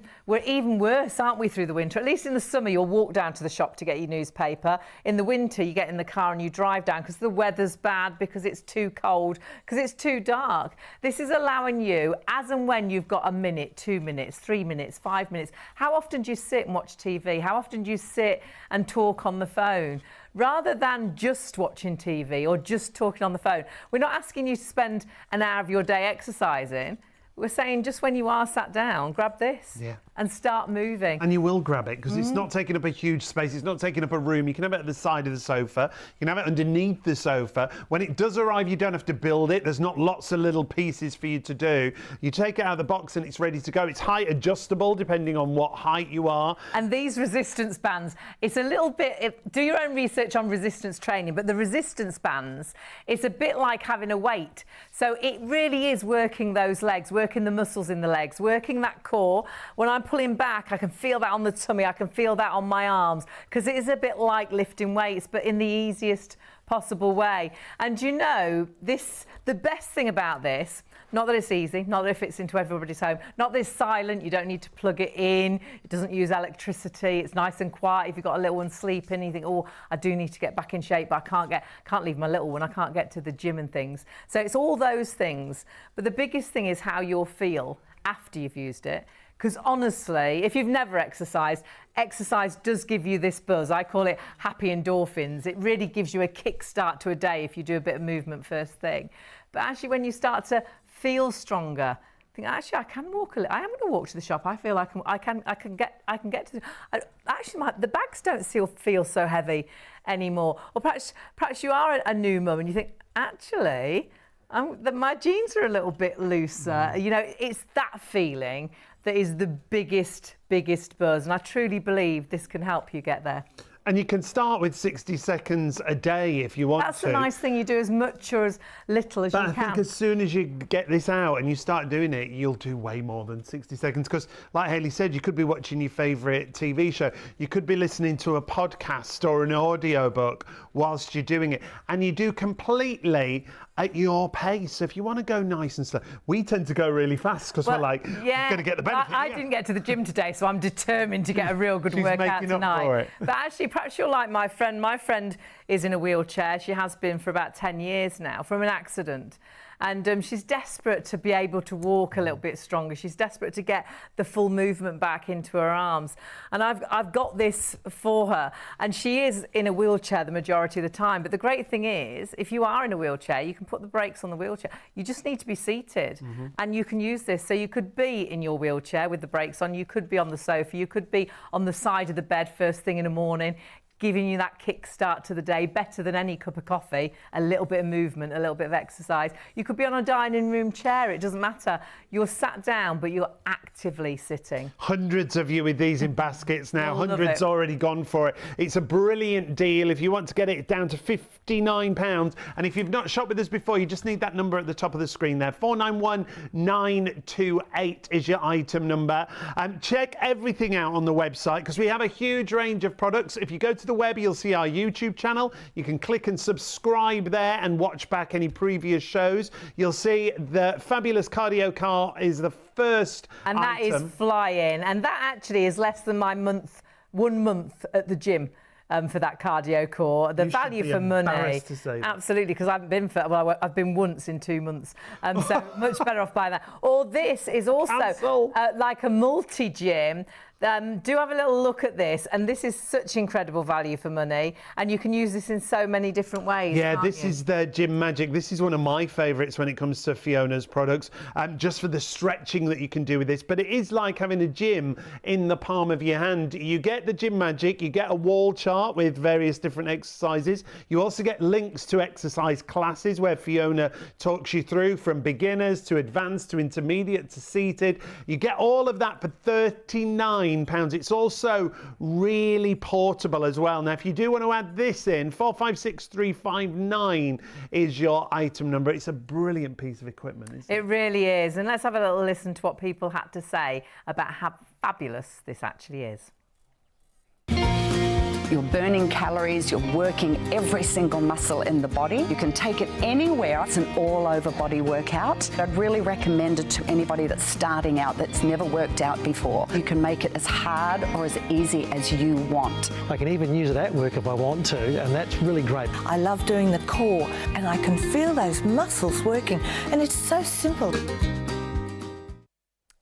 worse, aren't we, through the winter? At least in the summer you'll walk down to the shop to get your newspaper. In the winter you get in the car and you drive down because the weather's bad, because it's too cold, because it's too dark. This is allowing you, as and when you've got a minute, 2 minutes, 3 minutes, 5 minutes. How often do you sit and watch TV? How often do you sit and talk on the phone? Rather than just watching TV or just talking on the phone, we're not asking you to spend an hour of your day exercising. we're saying just when you are sat down, grab this and start moving. And you will grab it because it's not taking up a huge space. It's not taking up a room. You can have it at the side of the sofa. You can have it underneath the sofa. When it does arrive, you don't have to build it. There's not lots of little pieces for you to do. You take it out of the box and it's ready to go. It's height adjustable depending on what height you are. And these resistance bands, it's a little bit, do your own research on resistance training, but the resistance bands, it's a bit like having a weight. So it really is working those legs, working the muscles in the legs, working that core. When I'm pulling back, I can feel that on the tummy, I can feel that on my arms, because it is a bit like lifting weights, but in the easiest possible way. And you know, the best thing about this, not that it's easy, not that it fits into everybody's home, not that it's silent, you don't need to plug it in, it doesn't use electricity, it's nice and quiet. If you've got a little one sleeping, you think, oh, I do need to get back in shape, but I can't leave my little one, I can't get to the gym and things. So it's all those things. But the biggest thing is how you'll feel after you've used it. Because honestly, if you've never exercised, exercise does give you this buzz. I call it happy endorphins. It really gives you a kickstart to a day if you do a bit of movement first thing. But actually, when you start to feel stronger, think actually I can walk a little. I am going to walk to the shop. I feel like I can get to. Actually, the bags don't feel so heavy anymore. Or perhaps you are a new mum and you think actually my jeans are a little bit looser. You know, it's that feeling that is the biggest buzz, and I truly believe this can help you get there. And you can start with 60 seconds a day if you want to. That's the nice thing, you do as much or as little as you can. But I think as soon as you get this out and you start doing it, you'll do way more than 60 seconds. Because like Hayley said, you could be watching your favourite TV show. You could be listening to a podcast or an audiobook whilst you're doing it. And you do completely at your pace. If you want to go nice and slow, we tend to go really fast because we're like, we're going to get the benefit. I didn't get to the gym today, so I'm determined to get a real good workout tonight. For it. But actually, perhaps you're like my friend. My friend is in a wheelchair. She has been for about 10 years now from an accident. And she's desperate to be able to walk a little bit stronger. She's desperate to get the full movement back into her arms. And I've got this for her. And she is in a wheelchair the majority of the time. But the great thing is, if you are in a wheelchair, you can put the brakes on the wheelchair. You just need to be seated. And you can use this. So you could be in your wheelchair with the brakes on. You could be on the sofa. You could be on the side of the bed first thing in the morning, giving you that kick start to the day, better than any cup of coffee, a little bit of movement, a little bit of exercise. You could be on a dining room chair, it doesn't matter. You're sat down, but you're actively sitting. Hundreds of you with these in baskets now, hundreds already gone for it. It's a brilliant deal. If you want to get it down to £59, and if you've not shopped with us before, you just need that number at the top of the screen there. 491928 is your item number. Check everything out on the website because we have a huge range of products. If you go to the web, you'll see our YouTube channel. You can click and subscribe there and watch back any previous shows. You'll see the fabulous cardio car is the first and that item. is flying, and that actually is less than my 1 month at the gym. For that cardio core, the value for money, absolutely, because I haven't been for, well, I've been once in 2 months, so much better off buying that. Or this is also like a multi-gym. Do have a little look at this, and this is such incredible value for money, and you can use this in so many different ways. Yeah, this is the Gym Magic. This is one of my favourites when it comes to Fiona's products, just for the stretching that you can do with this. But it is like having a gym in the palm of your hand. You get the Gym Magic, you get a wall chart with various different exercises. You also get links to exercise classes where Fiona talks you through from beginners to advanced to intermediate to seated. You get all of that for £39. It's also really portable as well. Now, if you do want to add this in, 456359 is your item number. It's a brilliant piece of equipment, isn't it? It really is. And let's have a little listen to what people had to say about how fabulous this actually is. You're burning calories, you're working every single muscle in the body. You can take it anywhere. It's an all-over body workout. I'd really recommend it to anybody that's starting out, that's never worked out before. You can make it as hard or as easy as you want. I can even use it at work if I want to, and that's really great. I love doing the core, and I can feel those muscles working, and it's so simple.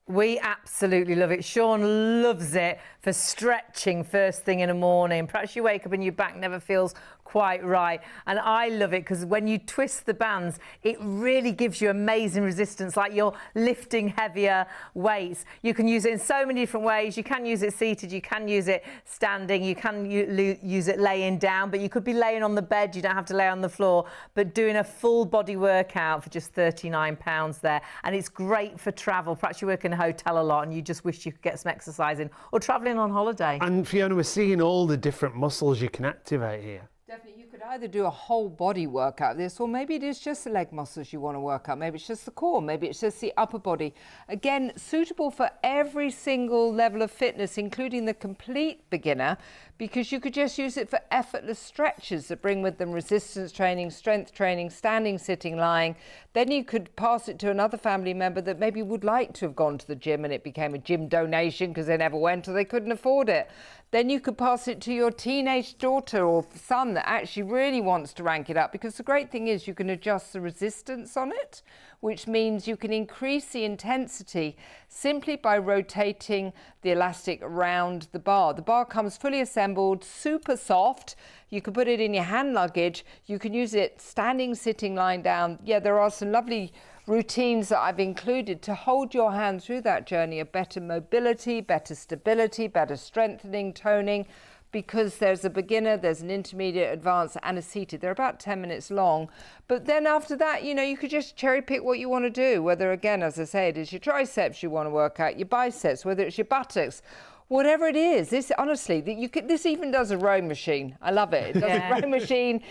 We absolutely love it. Sean loves it for stretching first thing in the morning. Perhaps you wake up and your back never feels quite right. And I love it because when you twist the bands, it really gives you amazing resistance, like you're lifting heavier weights. You can use it in so many different ways. You can use it seated, you can use it standing, you can use it laying down, but you could be laying on the bed, you don't have to lay on the floor, but doing a full body workout for just £39 there. And it's great for travel. Perhaps you work in a hotel a lot and you just wish you could get some exercise in, or travelling on holiday. And Fiona, we're seeing all the different muscles you can activate here. Definitely, you could either do a whole body workout of this, or maybe it is just the leg muscles you want to work out. Maybe it's just the core, maybe it's just the upper body. Again, suitable for every single level of fitness, including the complete beginner, because you could just use it for effortless stretches that bring with them resistance training, strength training, standing, sitting, lying. Then you could pass it to another family member that maybe would like to have gone to the gym and it became a gym donation because they never went or they couldn't afford it. Then you could pass it to your teenage daughter or son that actually really wants to rank it up, because the great thing is you can adjust the resistance on it, which means you can increase the intensity simply by rotating the elastic around the bar. The bar comes fully assembled, super soft. You can put it in your hand luggage. You can use it standing, sitting, lying down. Yeah, there are some lovely routines that I've included to hold your hand through that journey of better mobility, better stability, better strengthening, toning, because there's a beginner, there's an intermediate, advanced and a seated. They're about 10 minutes long. But then after that, you know, you could just cherry pick what you want to do, whether, again, as I say, it is your triceps you want to work out, your biceps, whether it's your buttocks, whatever it is. This, honestly, this even does a rowing machine. I love it. It does a rowing machine.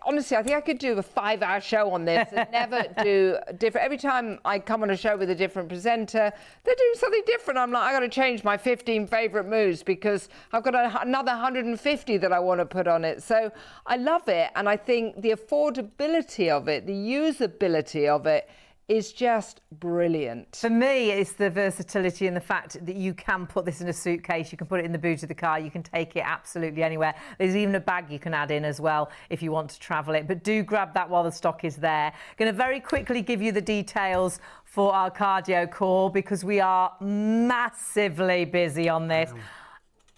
Honestly, I think I could do a 5-hour show on this and never do different. Every time I come on a show with a different presenter, they're doing something different. I'm like, I got to change my 15 favourite moves because I've got another 150 that I want to put on it. So I love it. And I think the affordability of it, the usability of it, is just brilliant. For me, it's the versatility and the fact that you can put this in a suitcase, you can put it in the boot of the car, you can take it absolutely anywhere. There's even a bag you can add in as well if you want to travel it. But do grab that while the stock is there. Going to very quickly give you the details for our cardio core because we are massively busy on this.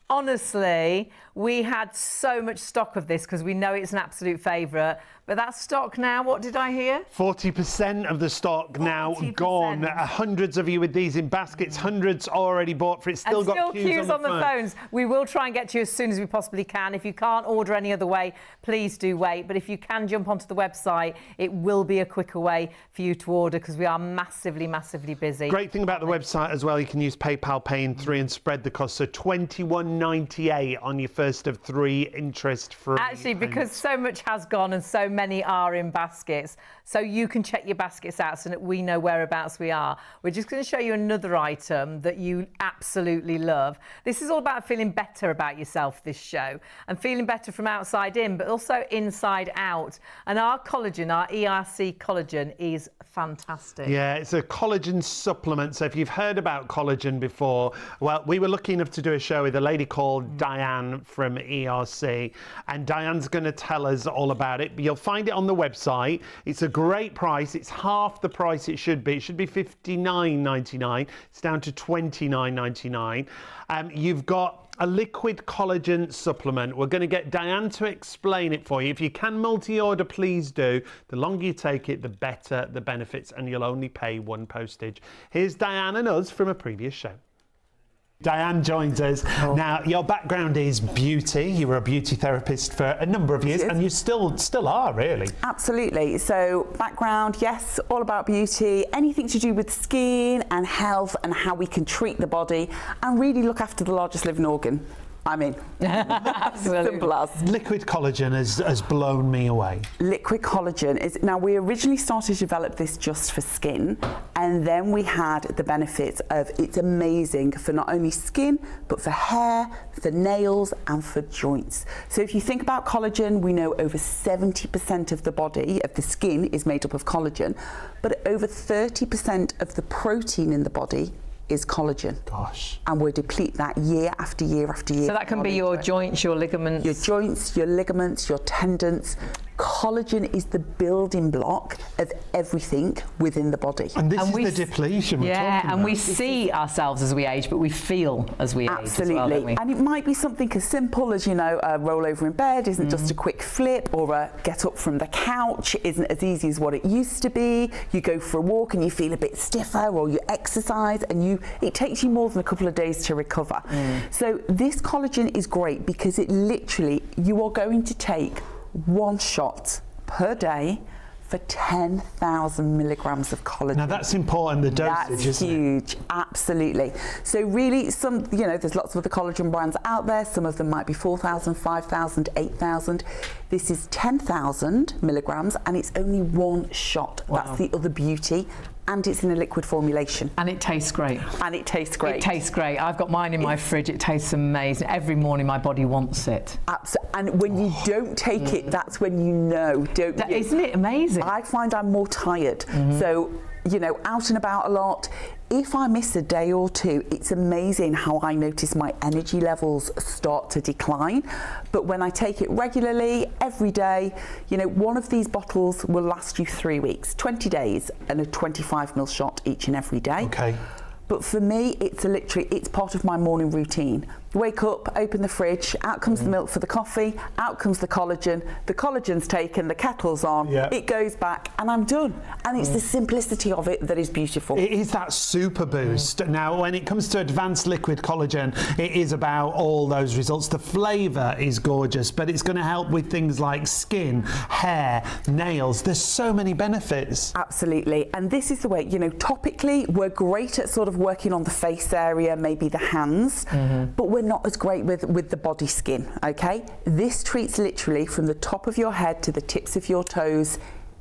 Honestly, we had so much stock of this because we know it's an absolute favourite. But that stock now, what did I hear? 40% of the stock now 40%. gone. Hundreds of you with these in baskets, hundreds already bought for it. Still and got still queues on the phones. We will try and get to you as soon as we possibly can. If you can't order any other way, please do wait. But if you can jump onto the website, it will be a quicker way for you to order because we are massively, massively busy. Great thing about the website as well, you can use PayPal Pay in 3 and spread the cost. So $21.98 on your first of 3 interest-free. Actually, because so much has gone and so many are in baskets, so you can check your baskets out so that we know whereabouts we are. We're just going to show you another item that you absolutely love. This is all about feeling better about yourself, this show, and feeling better from outside in, but also inside out. And our collagen, our ERC collagen, is fantastic. Yeah, it's a collagen supplement. So if you've heard about collagen before, well, we were lucky enough to do a show with a lady called Diane from ERC, and Diane's going to tell us all about it. But you'll find it on the website. It's a great price. It's half the price it should be. It should be $59.99. It's down to $29.99. You've got a liquid collagen supplement. We're going to get Diane to explain it for you. If you can multi-order, please do. The longer you take it, the better the benefits, and you'll only pay 1 postage. Here's Diane and us from a previous show. Diane joins us. Now, your background is beauty. You were a beauty therapist for a number of years, and you still are, really. Absolutely. So, background, yes, all about beauty, anything to do with skin and health and how we can treat the body and really look after the largest living organ. I mean, simple as. Liquid collagen has blown me away. Liquid collagen is, now we originally started to develop this just for skin, and then we had the benefits of it's amazing for not only skin, but for hair, for nails, and for joints. So if you think about collagen, we know over 70% of the body, of the skin, is made up of collagen, but over 30% of the protein in the body is collagen. Gosh. And we deplete that year after year after year. So that can be your joints, your ligaments. Your joints, your ligaments, your tendons, Collagen is the building block of everything within the body. And this is the depletion we're talking about. we see ourselves as we age, but we feel as we age as well, don't we? And it might be something as simple as, you know, a roll over in bed isn't just a quick flip, or a get up from the couch isn't as easy as what it used to be. You go for a walk and you feel a bit stiffer, or you exercise and it takes you more than a couple of days to recover. So this collagen is great because it literally, you are going to take one shot per day for 10,000 milligrams of collagen. Now that's important, the dosage, That's isn't huge, absolutely. So really, there's lots of other collagen brands out there. Some of them might be 4,000, 5,000, 8,000. This is 10,000 milligrams and it's only one shot. Wow. That's the other beauty. And it's in a liquid formulation. And it tastes great. It tastes great. It tastes great. I've got mine in my fridge. It tastes amazing. Every morning my body wants it. Absolutely. And when you don't take it, that's when you know, don't you? Isn't it amazing? I find I'm more tired. So, you know, out and about a lot. If I miss a day or two, it's amazing how I notice my energy levels start to decline. But when I take it regularly, every day, you know, one of these bottles will last you 3 weeks, 20 days, and a 25ml shot each and every day. Okay. But for me, it's part of my morning routine. Wake up, open the fridge, out comes the milk for the coffee, out comes the collagen's taken, the kettle's on, it goes back, and I'm done. And it's the simplicity of it that is beautiful. It is that super boost. Now, when it comes to advanced liquid collagen, it is about all those results. The flavour is gorgeous, but it's going to help with things like skin, hair, nails. There's so many benefits. Absolutely. And this is the way, you know, topically, we're great at sort of working on the face area, maybe the hands, but we're not as great with the body skin, okay? This treats literally from the top of your head to the tips of your toes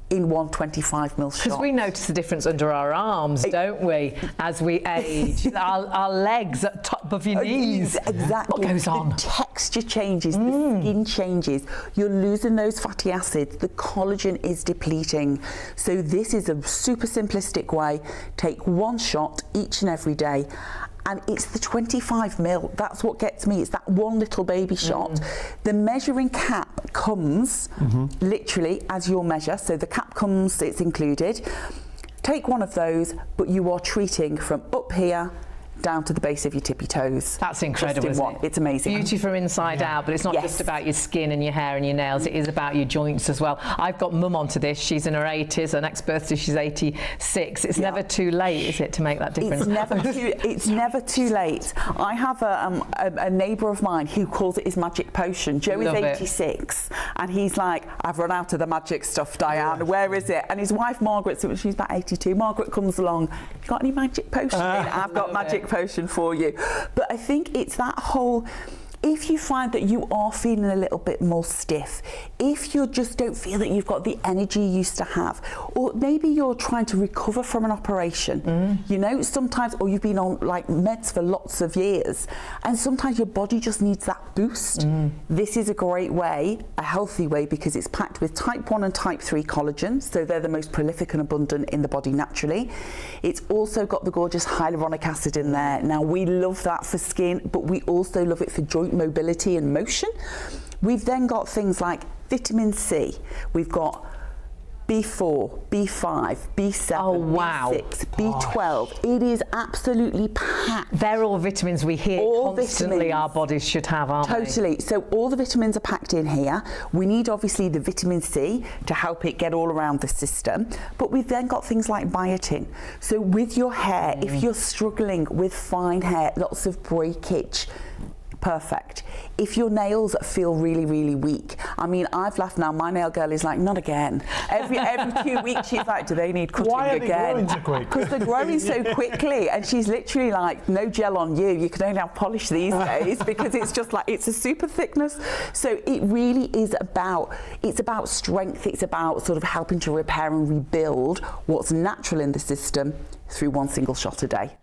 in one 25ml shot. Because we notice the difference under our arms, don't we, as we age? our legs at top of your knees. Exactly. What goes on? The texture changes, the skin changes. You're losing those fatty acids. The collagen is depleting. So this is a super simplistic way. Take one shot each and every day. And it's the 25ml. That's what gets me. It's that one little baby shot. The measuring cap comes literally as your measure. So the cap comes, it's included. Take one of those, but you are treating from up here down to the base of your tippy toes. That's incredible, isn't it? It's amazing. Beauty from inside out, but it's not just about your skin and your hair and your nails, it is about your joints as well. I've got mum onto this. She's in her 80s. Her next birthday, she's 86. It's never too late, is it, to make that difference? It's never too late. I have a neighbour of mine who calls it his magic potion. Joe is 86 and he's like, I've run out of the magic stuff, Diane. Where is it? And his wife Margaret, so she's about 82. Margaret comes along, you got any magic potion? I've got magic potion for you. But I think it's that whole, if you find that you are feeling a little bit more stiff, if you just don't feel that you've got the energy you used to have, or maybe you're trying to recover from an operation, you know, sometimes, or you've been on like meds for lots of years, and sometimes your body just needs that boost. This is a great way, a healthy way, because it's packed with type 1 and type 3 collagen, so they're the most prolific and abundant in the body naturally. It's also got the gorgeous hyaluronic acid in there. Now, we love that for skin, but we also love it for joint mobility and motion. We've then got things like vitamin C. We've got B4, B5, B7, B6, B12. It is absolutely packed. They're all vitamins we hear constantly our bodies should have, aren't they? Totally. So all the vitamins are packed in here. We need obviously the vitamin C to help it get all around the system. But we've then got things like biotin. So with your hair, if you're struggling with fine hair, lots of breakage, perfect. If your nails feel really, really weak, I mean, I've laughed now, my nail girl is like, not again. Every 2 weeks she's like, do they need cutting again? Why are they growing so quick? Because they're growing so quickly, and she's literally like, no gel on you, you can only have polish these days, because it's just like, it's a super thickness. So it really is about, it's about strength, it's about sort of helping to repair and rebuild what's natural in the system through one single shot a day.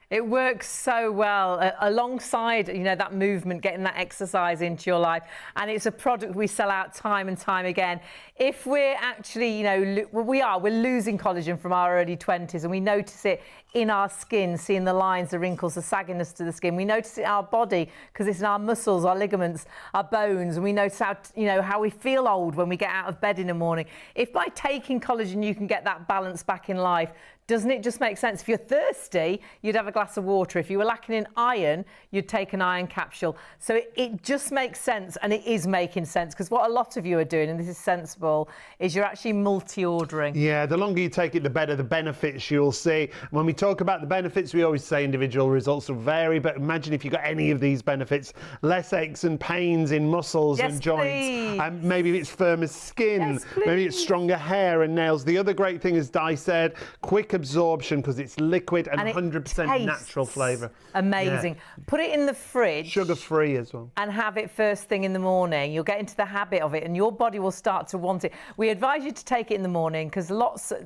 It works so well alongside, you know, that movement, getting that exercise into your life. And it's a product we sell out time and time again. If we're actually, you know, we're losing collagen from our early 20s, and we notice it in our skin, seeing the lines, the wrinkles, the sagginess to the skin. We notice it in our body because it's in our muscles, our ligaments, our bones, and we notice how, you know, how we feel old when we get out of bed in the morning. If by taking collagen you can get that balance back in life, doesn't it just make sense? If you're thirsty, you'd have a glass of water. If you were lacking in iron, you'd take an iron capsule. So it just makes sense, and it is making sense, because what a lot of you are doing, and this is sensible, is you're actually multi-ordering. Yeah, the longer you take it, the better the benefits you'll see. When we talk about the benefits, we always say individual results will vary, but imagine if you got any of these benefits: less aches and pains in muscles and joints, and maybe it's firmer skin, maybe it's stronger hair and nails. The other great thing, as Di said, quick absorption, because it's liquid and 100% natural flavour. Amazing. Yeah. Put it in the fridge. Sugar-free as well. And have it first thing in the morning. You'll get into the habit of it, and your body will start to want it. We advise you to take it in the morning, because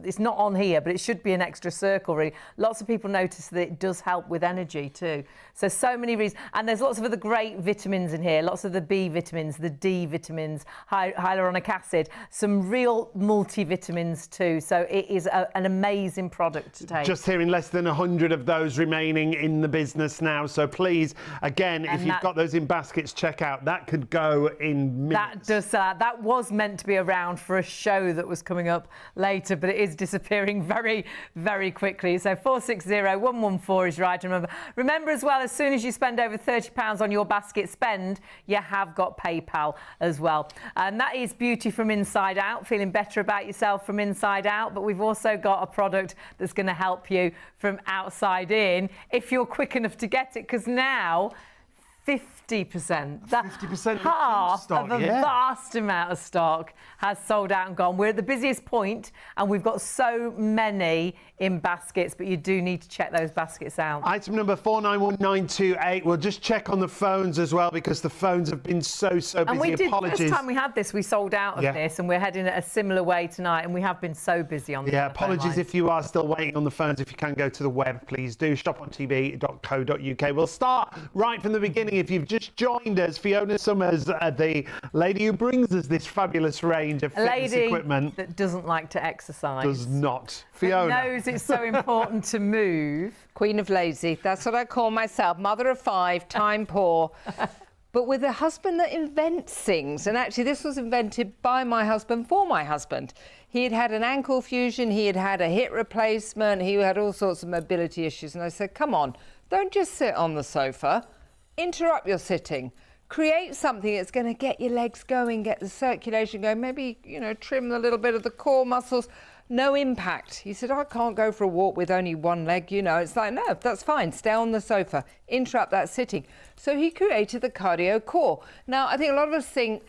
it's not on here, but it should be an extra circle, really. Lots of people notice that it does help with energy too. So many reasons. And there's lots of other great vitamins in here. Lots of the B vitamins, the D vitamins, hyaluronic acid, some real multivitamins too. So it is an amazing product to take. Just hearing less than 100 of those remaining in the business now. So please, again, if you've got those in baskets, check out. That could go in minutes. That was meant to be around for a show that was coming up later, but it is disappearing very, very quickly. So 460-114 is right. Remember as well, as soon as you spend over £30 on your basket spend, you have got PayPal as well. And that is beauty from inside out, feeling better about yourself from inside out. But we've also got a product that's going to help you from outside in if you're quick enough to get it, because now 50%, half of a vast amount of stock has sold out and gone. We're at the busiest point, and we've got so many in baskets, but you do need to check those baskets out. Item number 491928. We'll just check on the phones as well, because the phones have been so busy. And we did, Apologies. the first time we had this, we sold out of this, and we're heading a similar way tonight, and we have been so busy on the apologies if you are still waiting on the phones. If you can go to the web, please do. shopontv.co.uk. We'll start right from the beginning. If you've just joined us, Fiona Summers, the lady who brings us this fabulous range of fitness equipment. That doesn't like to exercise. Does not. Fiona. Knows it's so important to move. Queen of lazy. That's what I call myself. Mother of 5, time poor. But with a husband that invents things. And actually, this was invented by my husband for my husband. He had had an ankle fusion. He had had a hip replacement. He had all sorts of mobility issues. And I said, come on, don't just sit on the sofa. Interrupt your sitting. Create something that's going to get your legs going, get the circulation going, maybe, you know, trim a little bit of the core muscles. No impact. He said, I can't go for a walk with only one leg, you know. It's like, no, that's fine. Stay on the sofa. Interrupt that sitting. So he created the Cardio Core. Now, I think a lot of us think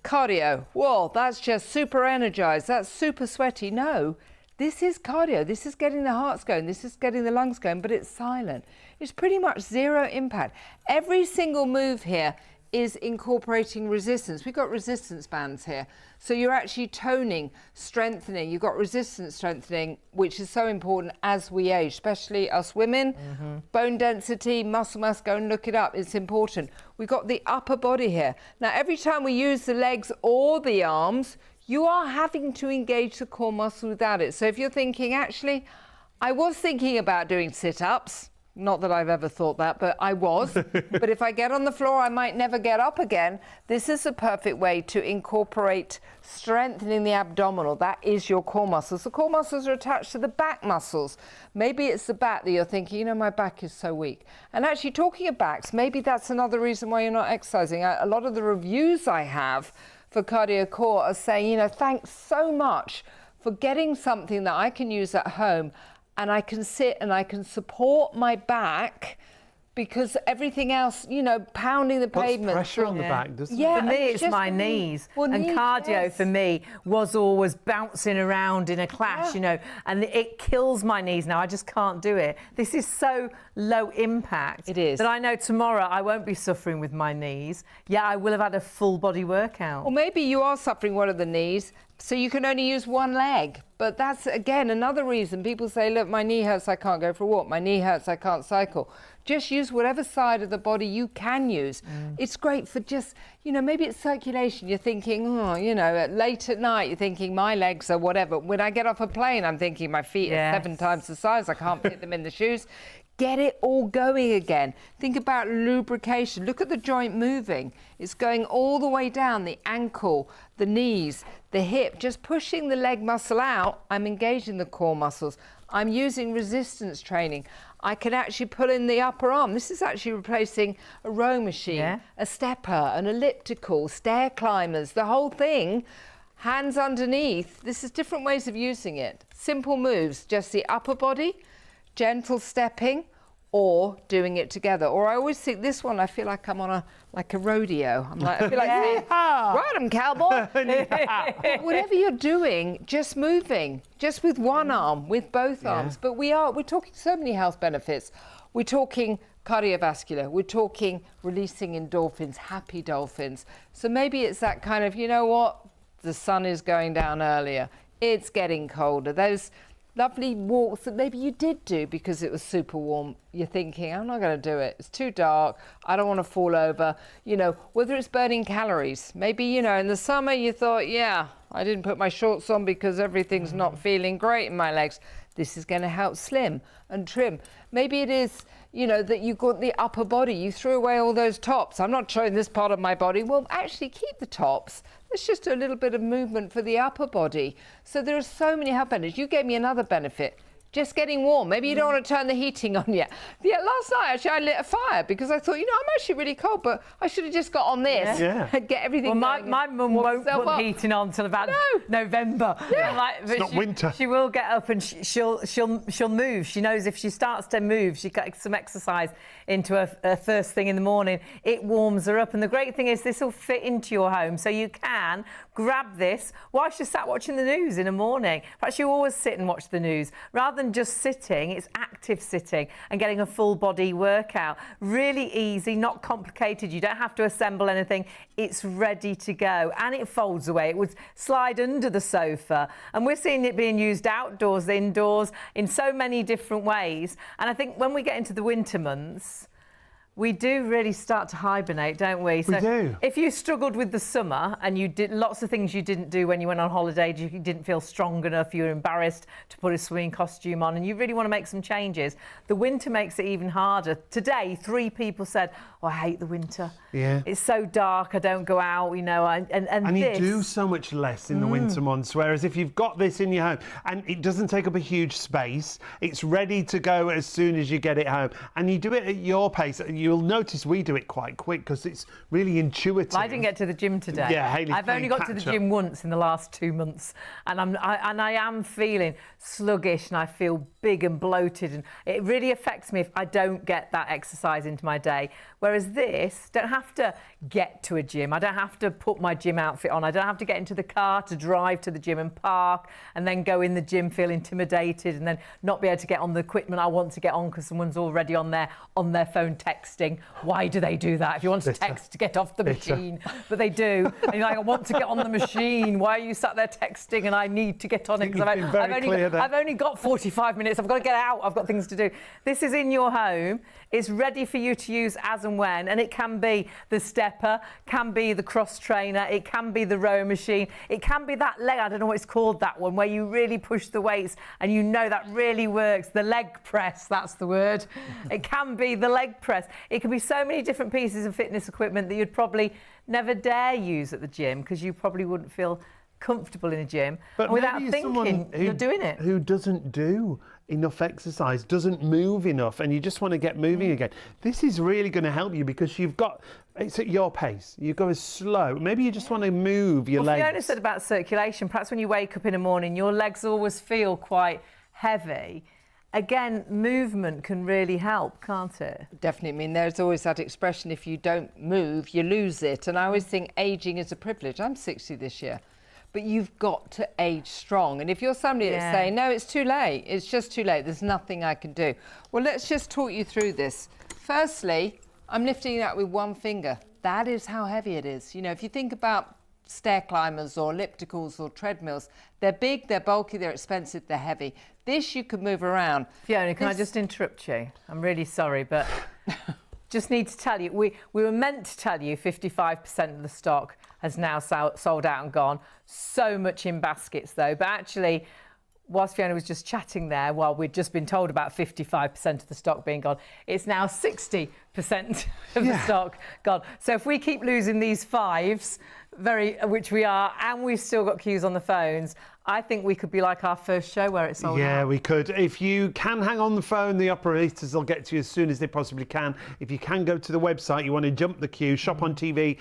cardio, whoa, that's just super energized. That's super sweaty. No, this is cardio. This is getting the hearts going. This is getting the lungs going, but it's silent. It's pretty much zero impact. Every single move here is incorporating resistance. We've got resistance bands here. So you're actually toning, strengthening. You've got resistance strengthening, which is so important as we age, especially us women. Bone density, muscle mass, go and look it up. It's important. We've got the upper body here. Now, every time we use the legs or the arms, you are having to engage the core muscle without it. So if you're thinking, actually, I was thinking about doing sit-ups, not that I've ever thought that, but I was. But if I get on the floor, I might never get up again. This is a perfect way to incorporate strengthening the abdominal. That is your core muscles. The core muscles are attached to the back muscles. Maybe it's the back that you're thinking, you know, my back is so weak. And actually, talking of backs, maybe that's another reason why you're not exercising. A lot of the reviews I have for Cardio Core are saying, you know, thanks so much for getting something that I can use at home, and I can sit and I can support my back because everything else, you know, pounding the Puts pavement. pressure on the back, doesn't it? Yeah, For me, and it's just my the knees. Well, And knees, cardio yes. for me was always bouncing around in a clash, you know, and it kills my knees now. I just can't do it. This is so low impact. It is. That I know tomorrow I won't be suffering with my knees. Yeah, I will have had a full body workout. Or maybe you are suffering one of the knees, so you can only use one leg. But that's, again, another reason. People say, look, my knee hurts, I can't go for a walk. My knee hurts, I can't cycle. Just use whatever side of the body you can use. It's great for just, you know, maybe it's circulation. You're thinking, oh, you know, late at night, you're thinking my legs are whatever. When I get off a plane, I'm thinking my feet are 7 times the size. I can't fit them in the shoes. Get it all going again. Think about lubrication. Look at the joint moving. It's going all the way down the ankle, the knees, the hip, just pushing the leg muscle out. I'm engaging the core muscles. I'm using resistance training. I can actually pull in the upper arm. This is actually replacing a row machine, a stepper, an elliptical, stair climbers, the whole thing. Hands underneath. This is different ways of using it. Simple moves, just the upper body, gentle stepping, or doing it together. Or I always think this one, I feel like I'm on a rodeo. I feel like saying, right, I'm cowboy. But whatever you're doing, just moving, just with one arm, with both arms. But we're talking so many health benefits. We're talking cardiovascular, we're talking releasing endorphins, happy dolphins. So maybe it's that kind of, you know what, the sun is going down earlier, it's getting colder. Those lovely walks that maybe you did do because it was super warm. You're thinking, I'm not going to do it. It's too dark. I don't want to fall over. You know, whether it's burning calories. Maybe, you know, in the summer you thought, yeah, I didn't put my shorts on because everything's not feeling great in my legs. This is going to help slim and trim. Maybe it is, you know, that you got the upper body. You threw away all those tops. I'm not showing this part of my body. Well, actually keep the tops. It's just a little bit of movement for the upper body. So there are so many health benefits. You gave me another benefit. Just getting warm. Maybe you don't want to turn the heating on yet. Yeah, last night actually I lit a fire because I thought, you know, I'm actually really cold, but I should have just got on this and get everything going. My mum won't put the heating on till about November. It's not winter. She will get up and she'll move. She knows if she starts to move, she gets some exercise into her first thing in the morning. It warms her up. And the great thing is this will fit into your home, so you can grab this whilst you're sat watching the news in the morning. Perhaps you always sit and watch the news rather than just sitting. It's active sitting and getting a full body workout. Really easy, not complicated. You don't have to assemble anything. It's ready to go, and it folds away. It would slide under the sofa, and we're seeing it being used outdoors, indoors, in so many different ways. And I think when we get into the winter months, we do really start to hibernate, don't we? We do. If you struggled with the summer and you did lots of things you didn't do when you went on holiday, you didn't feel strong enough, you were embarrassed to put a swimming costume on, and you really want to make some changes, the winter makes it even harder. Today, 3 people said, oh, I hate the winter. Yeah. It's so dark, I don't go out, you know, and you do so much less in the winter months, whereas if you've got this in your home and it doesn't take up a huge space, it's ready to go as soon as you get it home, and you do it at your pace. You'll notice we do it quite quick because it's really intuitive. I didn't get to the gym today. Yeah, Hayley's I've only got to the gym once in the last 2 months, and I am feeling sluggish, and I feel big and bloated, and it really affects me if I don't get that exercise into my day. Whereas this, don't have to get to a gym. I don't have to put my gym outfit on. I don't have to get into the car to drive to the gym and park and then go in the gym, feel intimidated, and then not be able to get on the equipment I want to get on because someone's already on their phone texting. Why do they do that? If you want to text to get off the machine, but they do. And you're like, I want to get on the machine. Why are you sat there texting and I need to get on it? Because I've only got 45 minutes. I've got to get out. I've got things to do. This is in your home. It's ready for you to use as and when, and it can be the stepper, can be the cross trainer, it can be the row machine, it can be that leg, I don't know what it's called, that one, where you really push the weights and you know that really works, the leg press, that's the word. It can be the leg press. It can be so many different pieces of fitness equipment that you'd probably never dare use at the gym because you probably wouldn't feel comfortable in a gym. But without maybe thinking, you're doing it. Who doesn't do enough exercise, doesn't move enough, and you just want to get moving again. This is really going to help you because it's at your pace. You go as slow. Maybe you just want to move your legs. Fiona said about circulation. Perhaps when you wake up in the morning, your legs always feel quite heavy. again, movement can really help, can't it? Definitely. I mean, there's always that expression, if you don't move, you lose it. And I always think ageing is a privilege. I'm 60 this year. But you've got to age strong. And if you're somebody that's saying, no, it's too late, it's just too late, there's nothing I can do. Well, let's just talk you through this. Firstly, I'm lifting it up with one finger. That is how heavy it is. You know, if you think about stair climbers or ellipticals or treadmills, they're big, they're bulky, they're expensive, they're heavy. This you can move around. Fiona, can I just interrupt you? I'm really sorry, but just need to tell you, we were meant to tell you 55% of the stock has now sold out and gone. So much in baskets though, but actually, whilst Fiona was just chatting there, while we'd just been told about 55% of the stock being gone, it's now 60% of the stock gone. So if we keep losing these fives, which we are, and we've still got queues on the phones, I think we could be like our first show where it's sold out. Yeah, we could. If you can hang on the phone, the operators will get to you as soon as they possibly can. If you can go to the website, you want to jump the queue, shopontv.co.uk,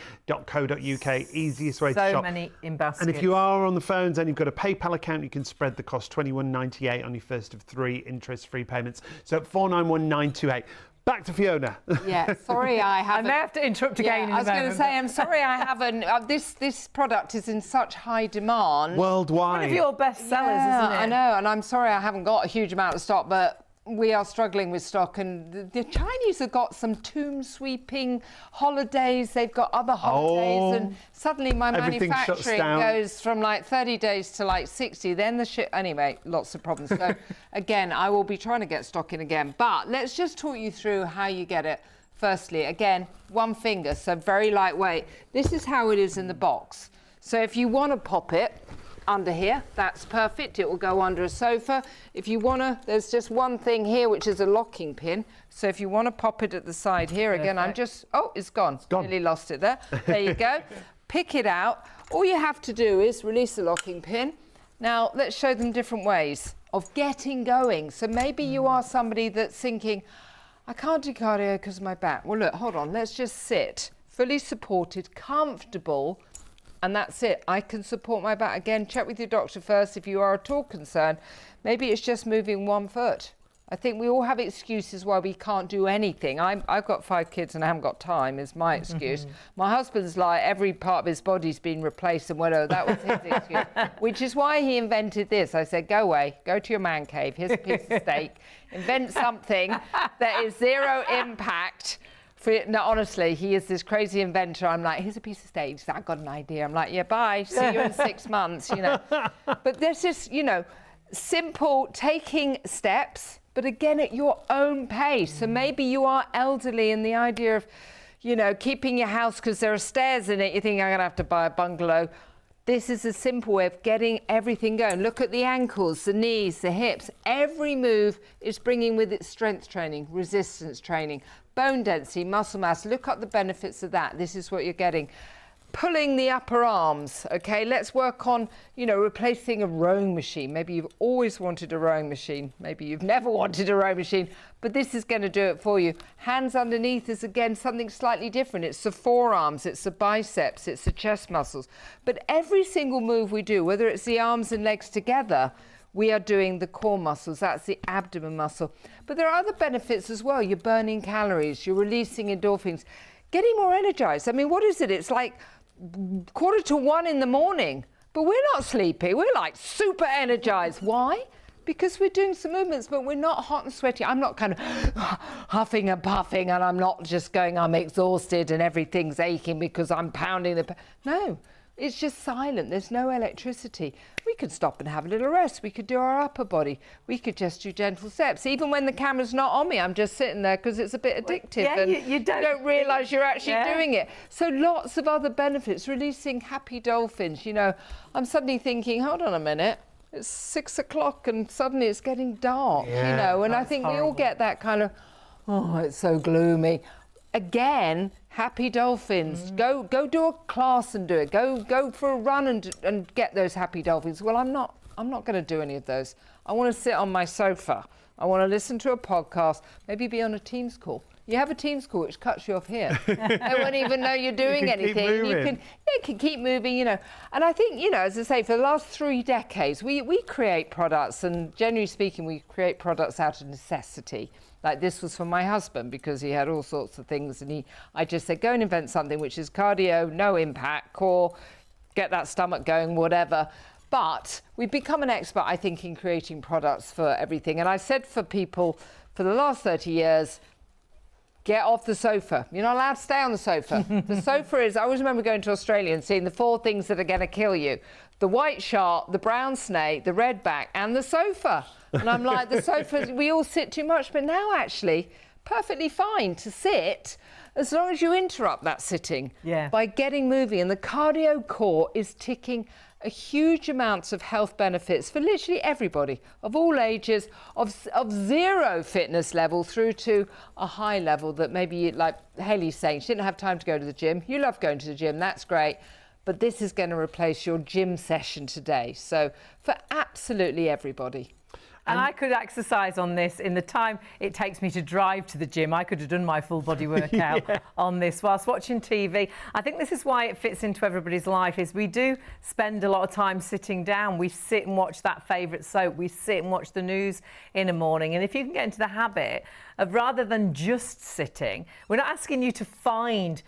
easiest way to shop. So many in baskets. And if you are on the phones and you've got a PayPal account, you can spread the cost, $21.98 on your first of 3 interest-free payments. So 491928. Back to Fiona. Yeah, sorry I haven't. I may have to interrupt again in a moment. I was going to say, I'm sorry I haven't. This product is in such high demand. Worldwide. One of your best sellers, isn't it? I know, and I'm sorry I haven't got a huge amount of stock, but we are struggling with stock, and the Chinese have got some tomb sweeping holidays. They've got other holidays, and suddenly my manufacturing goes from like 30 days to like 60. Then the shit. Anyway, lots of problems. So again, I will be trying to get stock in again. But let's just talk you through how you get it. Firstly, again, one finger, so very lightweight. This is how it is in the box. So if you want to pop it under here, that's perfect. It will go under a sofa. If you want to, there's just one thing here, which is a locking pin. So if you want to pop it at the side here, again, I'm just, it's gone. Nearly lost it there. There you go. Pick it out. All you have to do is release the locking pin. Now, let's show them different ways of getting going. So maybe you are somebody that's thinking, I can't do cardio because of my back. Well, look, hold on. Let's just sit, fully supported, comfortable, and that's it. I can support my back. Again, check with your doctor first if you are at all concerned. Maybe it's just moving one foot. I think we all have excuses why we can't do anything. I've got 5 kids and I haven't got time, is my excuse. My husband's like, every part of his body's been replaced and whatever. That was his excuse, which is why he invented this. I said, go away, go to your man cave, here's a piece of steak, invent something that is zero impact. No, honestly, he is this crazy inventor. I'm like, here's a piece of steak. He's like, I've got an idea. I'm like, yeah, bye. See you in 6 months, you know. But there's just, you know, simple taking steps, but again, at your own pace. So maybe you are elderly, and the idea of, you know, keeping your house because there are stairs in it, you think, I'm going to have to buy a bungalow. This is a simple way of getting everything going. Look at the ankles, the knees, the hips. Every move is bringing with it strength training, resistance training, bone density, muscle mass. Look up the benefits of that. This is what you're getting. Pulling the upper arms, okay? Let's work on, you know, replacing a rowing machine. Maybe you've always wanted a rowing machine. Maybe you've never wanted a rowing machine, but this is going to do it for you. Hands underneath is, again, something slightly different. It's the forearms, it's the biceps, it's the chest muscles. But every single move we do, whether it's the arms and legs together, we are doing the core muscles. That's the abdomen muscle. But there are other benefits as well. You're burning calories, you're releasing endorphins, getting more energized. I mean, what is it? It's like 1:45 in the morning, but we're not sleepy. We're like super energized. Why? Because we're doing some movements, but we're not hot and sweaty. I'm not kind of huffing and puffing, and I'm not just going, I'm exhausted and everything's aching because I'm pounding the... No, it's just silent. There's no electricity. We could stop and have a little rest. We could do our upper body. We could just do gentle steps. Even when the camera's not on me, I'm just sitting there because it's a bit addictive. Yeah, and you don't realise you're actually doing it. So lots of other benefits. Releasing happy dolphins. You know, I'm suddenly thinking, hold on a minute. It's 6 o'clock and suddenly it's getting dark, you know, and I think we all get that kind of, oh, it's so gloomy. Again, happy dolphins. Go do a class and do it. Go for a run and get those happy dolphins. Well, I'm not going to do any of those. I want to sit on my sofa. I want to listen to a podcast, maybe be on a Teams call. You have a Teams call which cuts you off here. They won't even know you're doing anything. You can keep moving, you know. And I think, you know, as I say, for the last 3 decades, we create products, and generally speaking, we create products out of necessity. Like this was for my husband because he had all sorts of things, and I just said, go and invent something which is cardio, no impact, core, get that stomach going, whatever. But we've become an expert, I think, in creating products for everything. And I said for people for the last 30 years, get off the sofa. You're not allowed to stay on the sofa. The sofa is, I always remember going to Australia and seeing the 4 things that are going to kill you. The white shark, the brown snake, the redback, and the sofa. And I'm like, the sofa, we all sit too much. But now, actually, perfectly fine to sit as long as you interrupt that sitting by getting moving. And the cardio core is ticking a huge amounts of health benefits for literally everybody of all ages, of 0 fitness level through to a high level that maybe, like Hayley's saying, she didn't have time to go to the gym. You love going to the gym, that's great. But this is going to replace your gym session today. So for absolutely everybody. And I could exercise on this in the time it takes me to drive to the gym. I could have done my full body workout on this whilst watching TV. I think this is why it fits into everybody's life, is we do spend a lot of time sitting down. We sit and watch that favourite soap. We sit and watch the news in the morning. And if you can get into the habit of, rather than just sitting, we're not asking you to find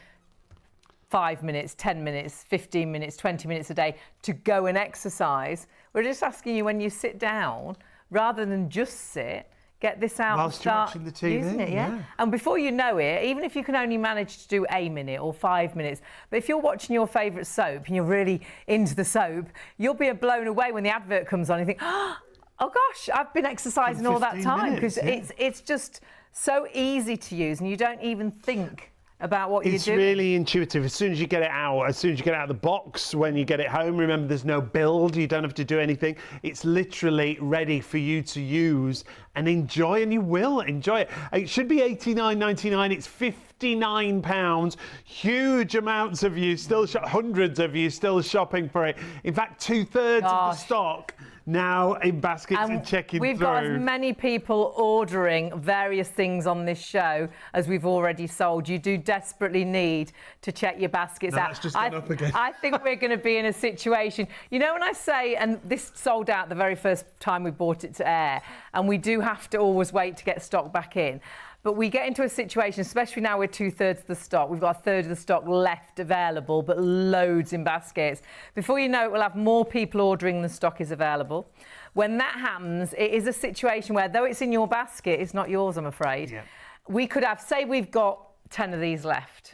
5 minutes, 10 minutes, 15 minutes, 20 minutes a day to go and exercise. We're just asking you, when you sit down, rather than just sit, get this out and start watching the TV, using it, And before you know it, even if you can only manage to do a minute or 5 minutes, but if you're watching your favourite soap and you're really into the soap, you'll be blown away when the advert comes on and you think, oh gosh, I've been exercising all that time, because it's just so easy to use and you don't even think about what you're doing. It's really intuitive. As soon as you get it out, as soon as you get it out of the box, when you get it home, remember there's no build, you don't have to do anything. It's literally ready for you to use and enjoy, and you will enjoy it. It should be $89.99. It's £59. Huge amounts of you still, hundreds of you still shopping for it. In fact, 2/3 of the stock now in baskets and checking through. We've got as many people ordering various things on this show as we've already sold. You do desperately need to check your baskets out. That's just gone up again. I think we're going to be in a situation, you know, when I say, and this sold out the very first time we brought it to air, and we do have to always wait to get stock back in. But we get into a situation, especially now we're 2/3 of the stock, we've got 1/3 of the stock left available, but loads in baskets. Before you know it, we'll have more people ordering than stock is available. When that happens, it is a situation where, though it's in your basket, it's not yours, I'm afraid. Yeah. We could have, say we've got 10 of these left.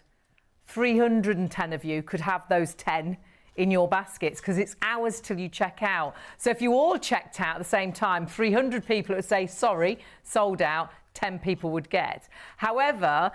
310 of you could have those 10 in your baskets, because it's hours till you check out. So if you all checked out at the same time, 300 people would say, sorry, sold out, 10 people would get. However,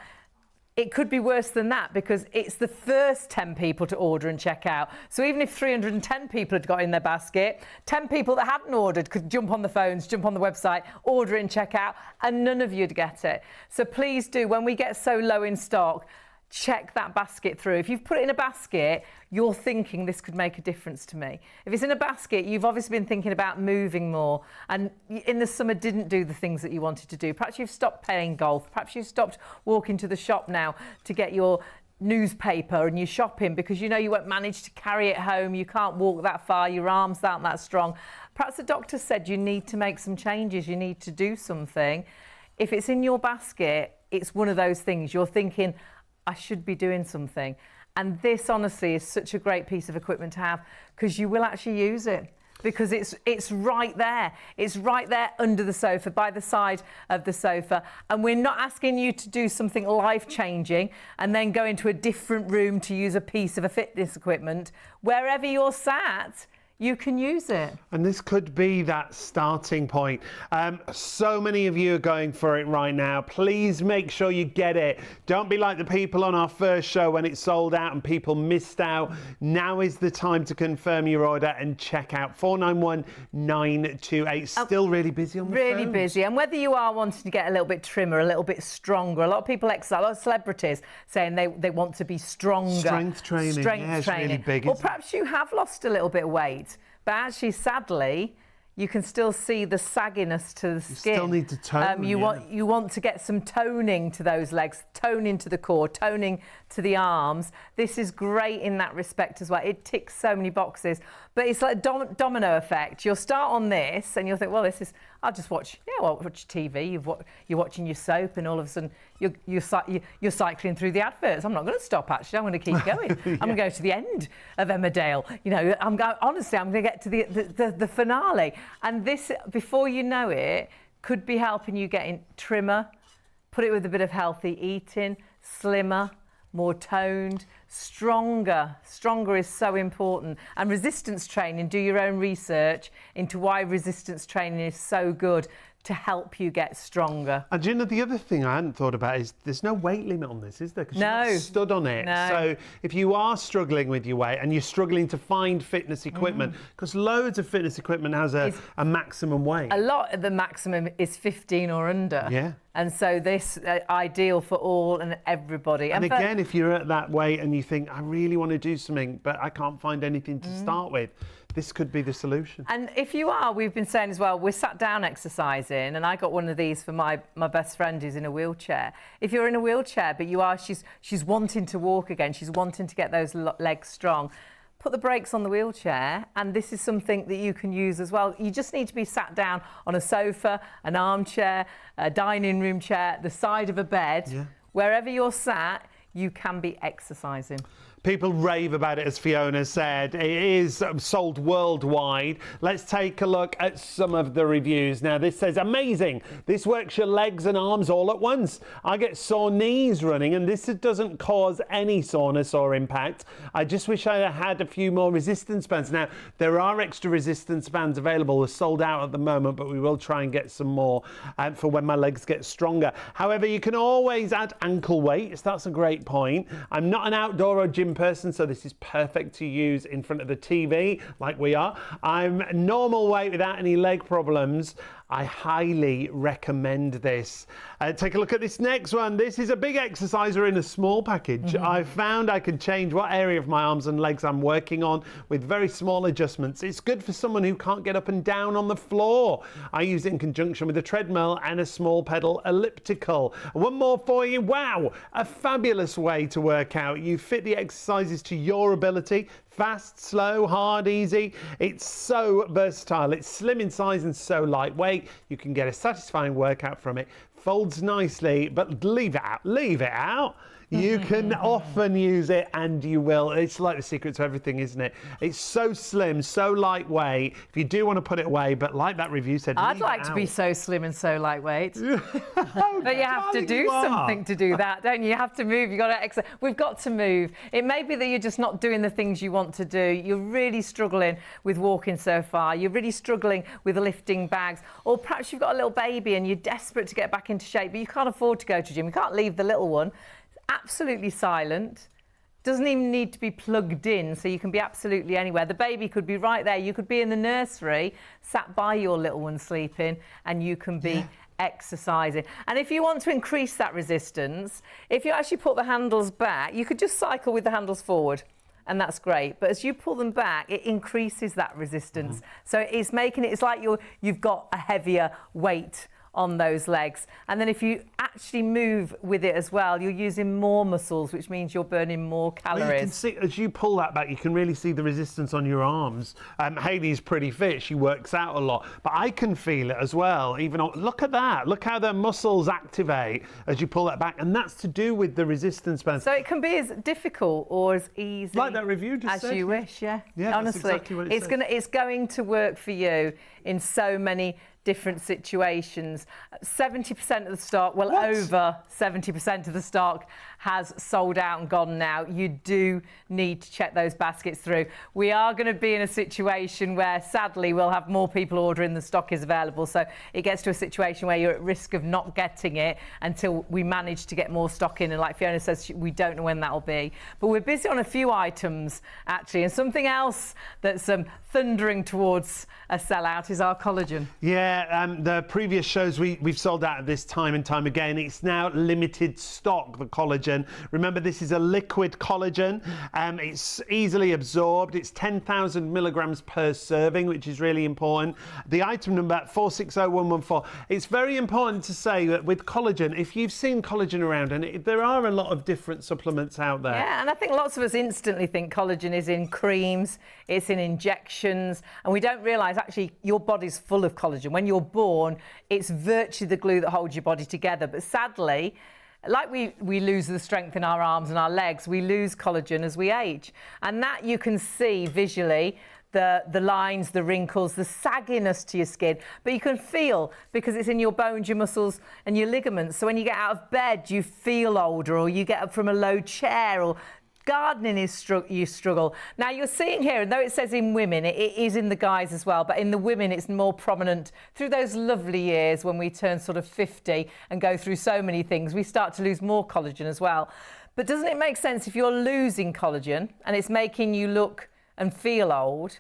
it could be worse than that, because it's the first 10 people to order and check out. So even if 310 people had got in their basket, 10 people that hadn't ordered could jump on the phones, jump on the website, order and check out, and none of you'd get it. So please do, when we get so low in stock, check that basket through. If you've put it in a basket, you're thinking this could make a difference to me. If it's in a basket, you've obviously been thinking about moving more, and in the summer didn't do the things that you wanted to do. Perhaps you've stopped playing golf. Perhaps you've stopped walking to the shop now to get your newspaper and your shopping, because you know you won't manage to carry it home. You can't walk that far. Your arms aren't that strong. Perhaps the doctor said you need to make some changes. You need to do something. If it's in your basket, it's one of those things you're thinking, I should be doing something. And this, honestly, is such a great piece of equipment to have, because you will actually use it, because it's right there. It's right there under the sofa, by the side of the sofa. And we're not asking you to do something life-changing and then go into a different room to use a piece of a fitness equipment. Wherever you're sat, you can use it. And this could be that starting point. So many of you are going for it right now. Please make sure you get it. Don't be like the people on our first show when it sold out and people missed out. Now is the time to confirm your order and check out. 491928. Still really busy on the Really phones. busy. And whether you are wanting to get a little bit trimmer, a little bit stronger, a lot of people exercise, a lot of celebrities saying they want to be stronger. Strength training. Strength it's training. really big. Or perhaps you have lost a little bit of weight, but actually, sadly, you can still see the sagginess to the skin. You still need to tone. You want to get some toning to those legs, toning to the core, toning to the arms. This is great in that respect as well. It ticks so many boxes. But it's like domino effect. You'll start on this and you'll think, well, I'll just watch TV. You're watching your soap and all of a sudden you're cycling through the adverts. I'm not going to stop, actually. I'm going to keep going. I'm going to go to the end of Emmerdale. You know, honestly, I'm going to get to the finale. And this, before you know it, could be helping you get in trimmer, put it with a bit of healthy eating, slimmer, more toned, stronger. Stronger is so important. And resistance training, do your own research into why resistance training is so good to help you get stronger. And you know, the other thing I hadn't thought about is there's no weight limit on this, is there? 'Cause you're not stood on it. No. So if you are struggling with your weight and you're struggling to find fitness equipment, because loads of fitness equipment has a maximum weight. A lot of the maximum is 15 or under. Yeah. And so this ideal for all and everybody. And again, if you're at that weight and you think, I really want to do something, but I can't find anything to start with, this could be the solution. And if you are, we've been saying as well, we're sat down exercising, and I got one of these for my best friend who's in a wheelchair. If you're in a wheelchair, but she's wanting to walk again, she's wanting to get those legs strong, put the brakes on the wheelchair, and this is something that you can use as well. You just need to be sat down on a sofa, an armchair, a dining room chair, the side of a bed. Yeah. Wherever you're sat, you can be exercising. People rave about it, as Fiona said. It is sold worldwide. Let's take a look at some of the reviews. Now, this says, amazing. This works your legs and arms all at once. I get sore knees running, and this doesn't cause any soreness or impact. I just wish I had a few more resistance bands. Now, there are extra resistance bands available. They're sold out at the moment, but we will try and get some more for when my legs get stronger. However, you can always add ankle weights. That's a great point. I'm not an outdoor or gym person, so this is perfect to use in front of the TV like we are. I'm normal weight without any leg problems. I highly recommend this. Take a look at this next one. This is a big exerciser in a small package. I found I can change what area of my arms and legs I'm working on with very small adjustments. It's good for someone who can't get up and down on the floor. I use it in conjunction with a treadmill and a small pedal elliptical. One more for you. Wow, a fabulous way to work out. You fit the exercises to your ability. Fast, slow, hard, easy. It's so versatile. It's slim in size and so lightweight. You can get a satisfying workout from it. Folds nicely, but leave it out. Leave it out. You can often use it, and you will. It's like the secret to everything, isn't it? It's so slim, so lightweight. If you do want to put it away, but like that review said, I'd like to be so slim and so lightweight. But you have to do something to do that, don't you? You have to move. You've got to exercise. We've got to move. It may be that you're just not doing the things you want to do. You're really struggling with walking so far. You're really struggling with lifting bags. Or perhaps you've got a little baby and you're desperate to get back into shape, but you can't afford to go to gym. You can't leave the little one. Absolutely silent, doesn't even need to be plugged in, so you can be absolutely anywhere. The baby could be right there. You could be in the nursery, sat by your little one sleeping, and you can be exercising. And if you want to increase that resistance, if you actually put the handles back, you could just cycle with the handles forward, and that's great. But as you pull them back, it increases that resistance. So it's making it, it's like you've got a heavier weight on those legs. And then if you actually move with it as well, you're using more muscles, which means you're burning more calories. Well, you can see, as you pull that back, you can really see the resistance on your arms. Hayley's pretty fit, she works out a lot, but I can feel it as well. Look at that, look how the muscles activate as you pull that back, and that's to do with the resistance bands. So it can be as difficult or as easy like that review just as said. you wish. Yeah, that's honestly, exactly what it says. It's going to work for you in so many different situations. 70% of the stock, well, over 70% of the stock has sold out and gone now. You do need to check those baskets through. We are going to be in a situation where, sadly, we'll have more people ordering than stock is available. So it gets to a situation where you're at risk of not getting it until we manage to get more stock in. And like Fiona says, we don't know when that'll be. But we're busy on a few items, actually. And something else that's thundering towards a sellout is our collagen. Yeah, where the previous shows we've sold out of this time and time again. It's now limited stock, the collagen. Remember, this is a liquid collagen. It's easily absorbed. It's 10,000 milligrams per serving, which is really important. The item number 460114. It's very important to say that with collagen, if you've seen collagen around, and there are a lot of different supplements out there. Yeah, and I think lots of us instantly think collagen is in creams, it's in injections, and we don't realise actually your body's full of collagen. When you're born, it's virtually the glue that holds your body together. But sadly, like we lose the strength in our arms and our legs, we lose collagen as we age. And that you can see visually, the lines, the wrinkles, the sagginess to your skin, but you can feel because it's in your bones, your muscles and your ligaments. So when you get out of bed, you feel older, or you get up from a low chair, or gardening is you struggle. Now you're seeing here, and though it says in women, it is in the guys as well, but in the women it's more prominent through those lovely years when we turn sort of 50 and go through so many things. We start to lose more collagen as well. But doesn't it make sense if you're losing collagen and it's making you look and feel old,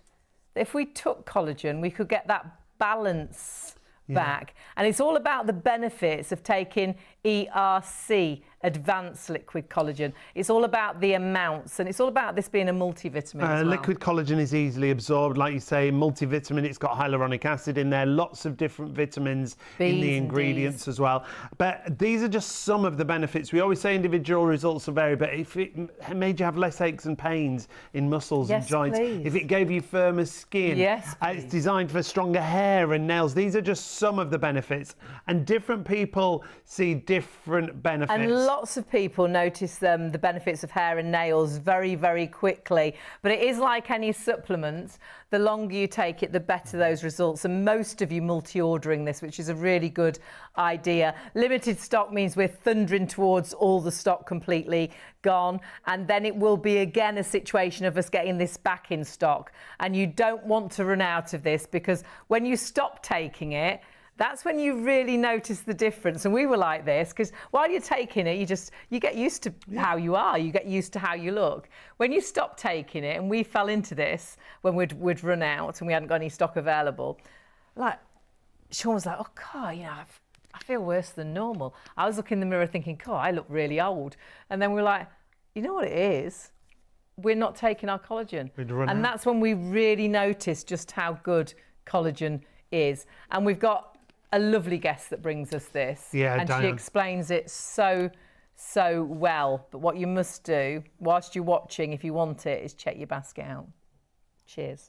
if we took collagen, we could get that balance back. And it's all about the benefits of taking ERC, advanced liquid collagen. It's all about the amounts, and it's all about this being a multivitamin as well. Liquid collagen is easily absorbed, like you say, multivitamin. It's got hyaluronic acid in there, lots of different vitamins in the ingredients as well. But these are just some of the benefits. We always say individual results will vary, but if it made you have less aches and pains in muscles and joints, if it gave you firmer skin, it's designed for stronger hair and nails. These are just some of the benefits, and different people see different benefits. And lots of people notice the benefits of hair and nails very, very quickly. But it is like any supplement. The longer you take it, the better those results. And most of you multi-ordering this, which is a really good idea. Limited stock means we're thundering towards all the stock completely gone. And then it will be again a situation of us getting this back in stock. And you don't want to run out of this, because when you stop taking it, that's when you really notice the difference. And we were like this, because while you're taking it, you get used to how you are, you get used to how you look. When you stop taking it, and we fell into this when we'd run out and we hadn't got any stock available, like Sean was like, oh God, you know, I feel worse than normal. I was looking in the mirror thinking, God, I look really old. And then we're like, you know what it is? We're not taking our collagen. And that's when we really notice just how good collagen is. And we've got a lovely guest that brings us this, and Diane. She explains it so well. But what you must do whilst you're watching, if you want it, is check your basket out. Cheers.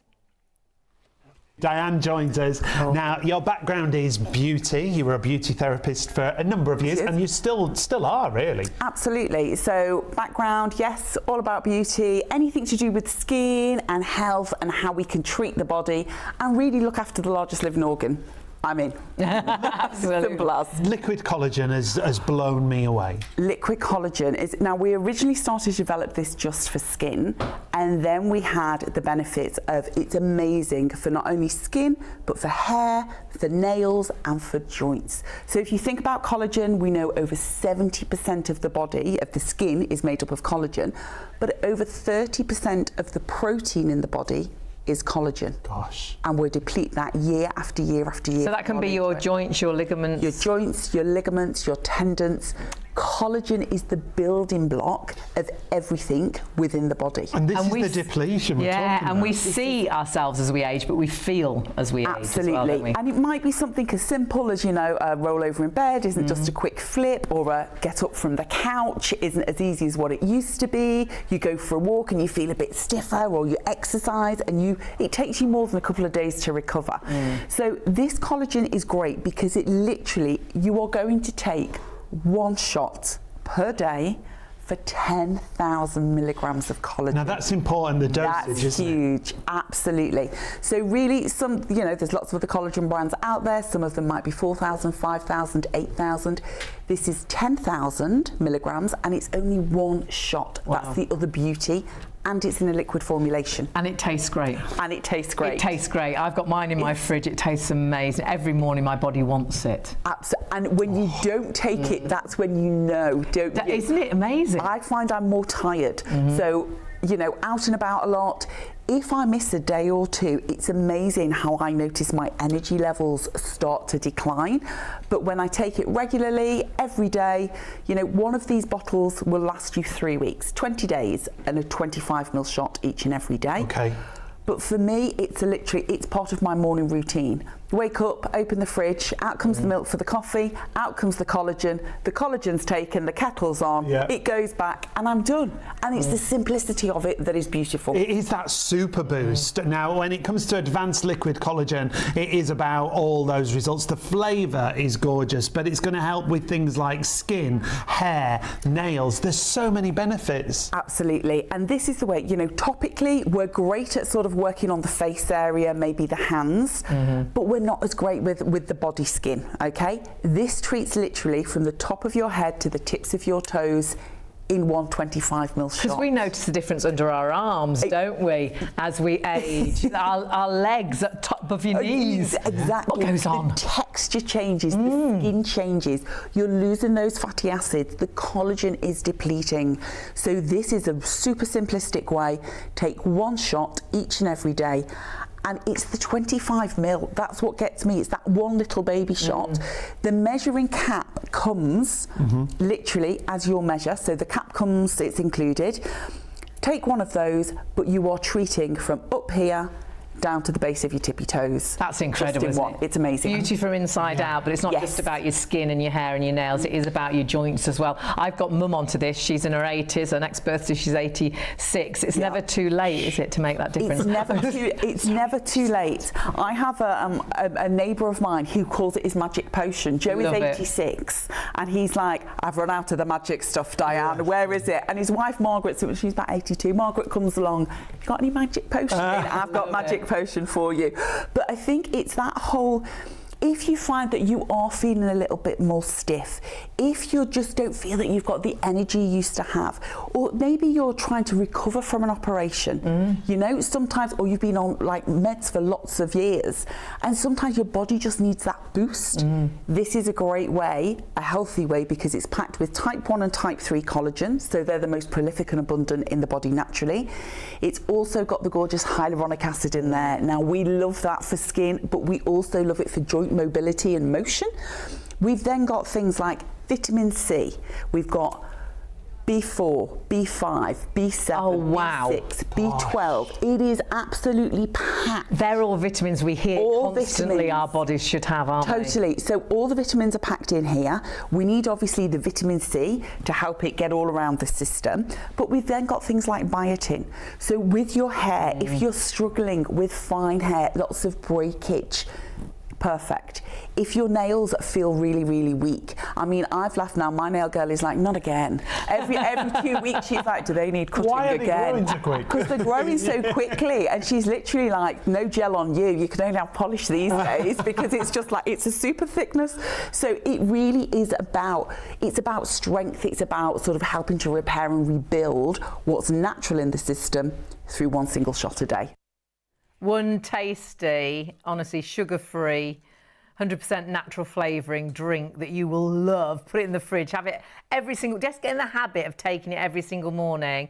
Diane joins us. Now, your background is beauty. You were a beauty therapist for a number of years, and you still are, really. Absolutely. So, background, yes, all about beauty, anything to do with skin and health and how we can treat the body and really look after the largest living organ. I mean, simple as. Liquid collagen has blown me away. Liquid collagen is, now we originally started to develop this just for skin, and then we had the benefits of it's amazing for not only skin, but for hair, for nails, and for joints. So if you think about collagen, we know over 70% of the body, of the skin, is made up of collagen, but over 30% of the protein in the body is collagen. Gosh. And we'll deplete that year after year after year. So that can be your joints, your ligaments. Your joints, your ligaments, your tendons. Collagen is the building block of everything within the body. And this is the depletion we're talking about. And we see ourselves as we age, but we feel as we age as well, don't we? And it might be something as simple as, you know, a roll over in bed isn't just a quick flip, or a get up from the couch isn't as easy as what it used to be. You go for a walk and you feel a bit stiffer, or you exercise and it takes you more than a couple of days to recover. So this collagen is great because it literally, you are going to take one shot per day for 10,000 milligrams of collagen. Now that's important, the dosage, That's huge, absolutely. So really, there's lots of other collagen brands out there. Some of them might be 4,000, 5,000, 8,000. This is 10,000 milligrams, and it's only one shot. Wow. That's the other beauty. And it's in a liquid formulation. And it tastes great. And it tastes great. It tastes great. I've got mine in my fridge. It tastes amazing. Every morning my body wants it. Absolutely. And when you don't take it, that's when you know, don't you? Isn't it amazing? I find I'm more tired. So, you know, out and about a lot, If I miss a day or two, it's amazing how I notice my energy levels start to decline. But when I take it regularly, every day, you know, one of these bottles will last you 3 weeks, 20 days, and a 25ml shot each and every day. Okay. But for me, it's part of my morning routine. Wake up, open the fridge, out comes the milk for the coffee, out comes the collagen's taken, the kettle's on, it goes back, and I'm done. And it's the simplicity of it that is beautiful. It is that super boost. Now, when it comes to advanced liquid collagen, it is about all those results. The flavour is gorgeous, but it's going to help with things like skin, hair, nails. There's so many benefits. Absolutely. And this is the way, you know, topically, we're great at sort of working on the face area, maybe the hands, but we're not as great with the body skin, okay? This treats literally from the top of your head to the tips of your toes in one 25ml shot. Because we notice the difference under our arms, don't we, as we age? our legs at top of your knees. Exactly. What goes on? The texture changes, the skin changes. You're losing those fatty acids. The collagen is depleting. So this is a super simplistic way. Take one shot each and every day. And it's the 25ml. That's what gets me. It's that one little baby shot. The measuring cap comes literally as your measure. So the cap comes, it's included. Take one of those, but you are treating from up here down to the base of your tippy toes. That's incredible, isn't it? It's amazing. Beauty from inside out, but it's not just about your skin and your hair and your nails, it is about your joints as well. I've got mum onto this, she's in her 80s, her next birthday she's 86. It's never too late, is it, to make that difference? It's never too late. I have a neighbour of mine who calls it his magic potion. Joe is 86 and he's like, I've run out of the magic stuff, Diane, where is it? And his wife Margaret, so she's about 82, Margaret comes along, you got any magic potion? I've got magic potion for you. But I think it's that whole, if you find that you are feeling a little bit more stiff, if you just don't feel that you've got the energy you used to have, or maybe you're trying to recover from an operation, you know, sometimes, or you've been on like meds for lots of years, and sometimes your body just needs that boost. This is a great way, a healthy way, because it's packed with type 1 and type 3 collagen, so they're the most prolific and abundant in the body naturally. It's also got the gorgeous hyaluronic acid in there. Now, we love that for skin, but we also love it for joint mobility and motion. We've then got things like vitamin C. We've got B4, B5, B7, B6, B12. It is absolutely packed. They're all vitamins we hear constantly our bodies should have, aren't they? Totally. So all the vitamins are packed in here. We need obviously the vitamin C to help it get all around the system. But we've then got things like biotin. So with your hair, if you're struggling with fine hair, lots of breakage, perfect. If your nails feel really, really weak, I mean, I've laughed now, my nail girl is like, not again. Every 2 weeks she's like, do they need cutting again? Why are they growing so quick? Because they're growing so quickly, and she's literally like, no gel on you, you can only have polish these days, because it's just like, it's a super thickness. So it really is about, it's about strength, it's about sort of helping to repair and rebuild what's natural in the system through one single shot a day. One tasty, honestly, sugar-free, 100% natural flavouring drink that you will love. Put it in the fridge, have it just get in the habit of taking it every single morning.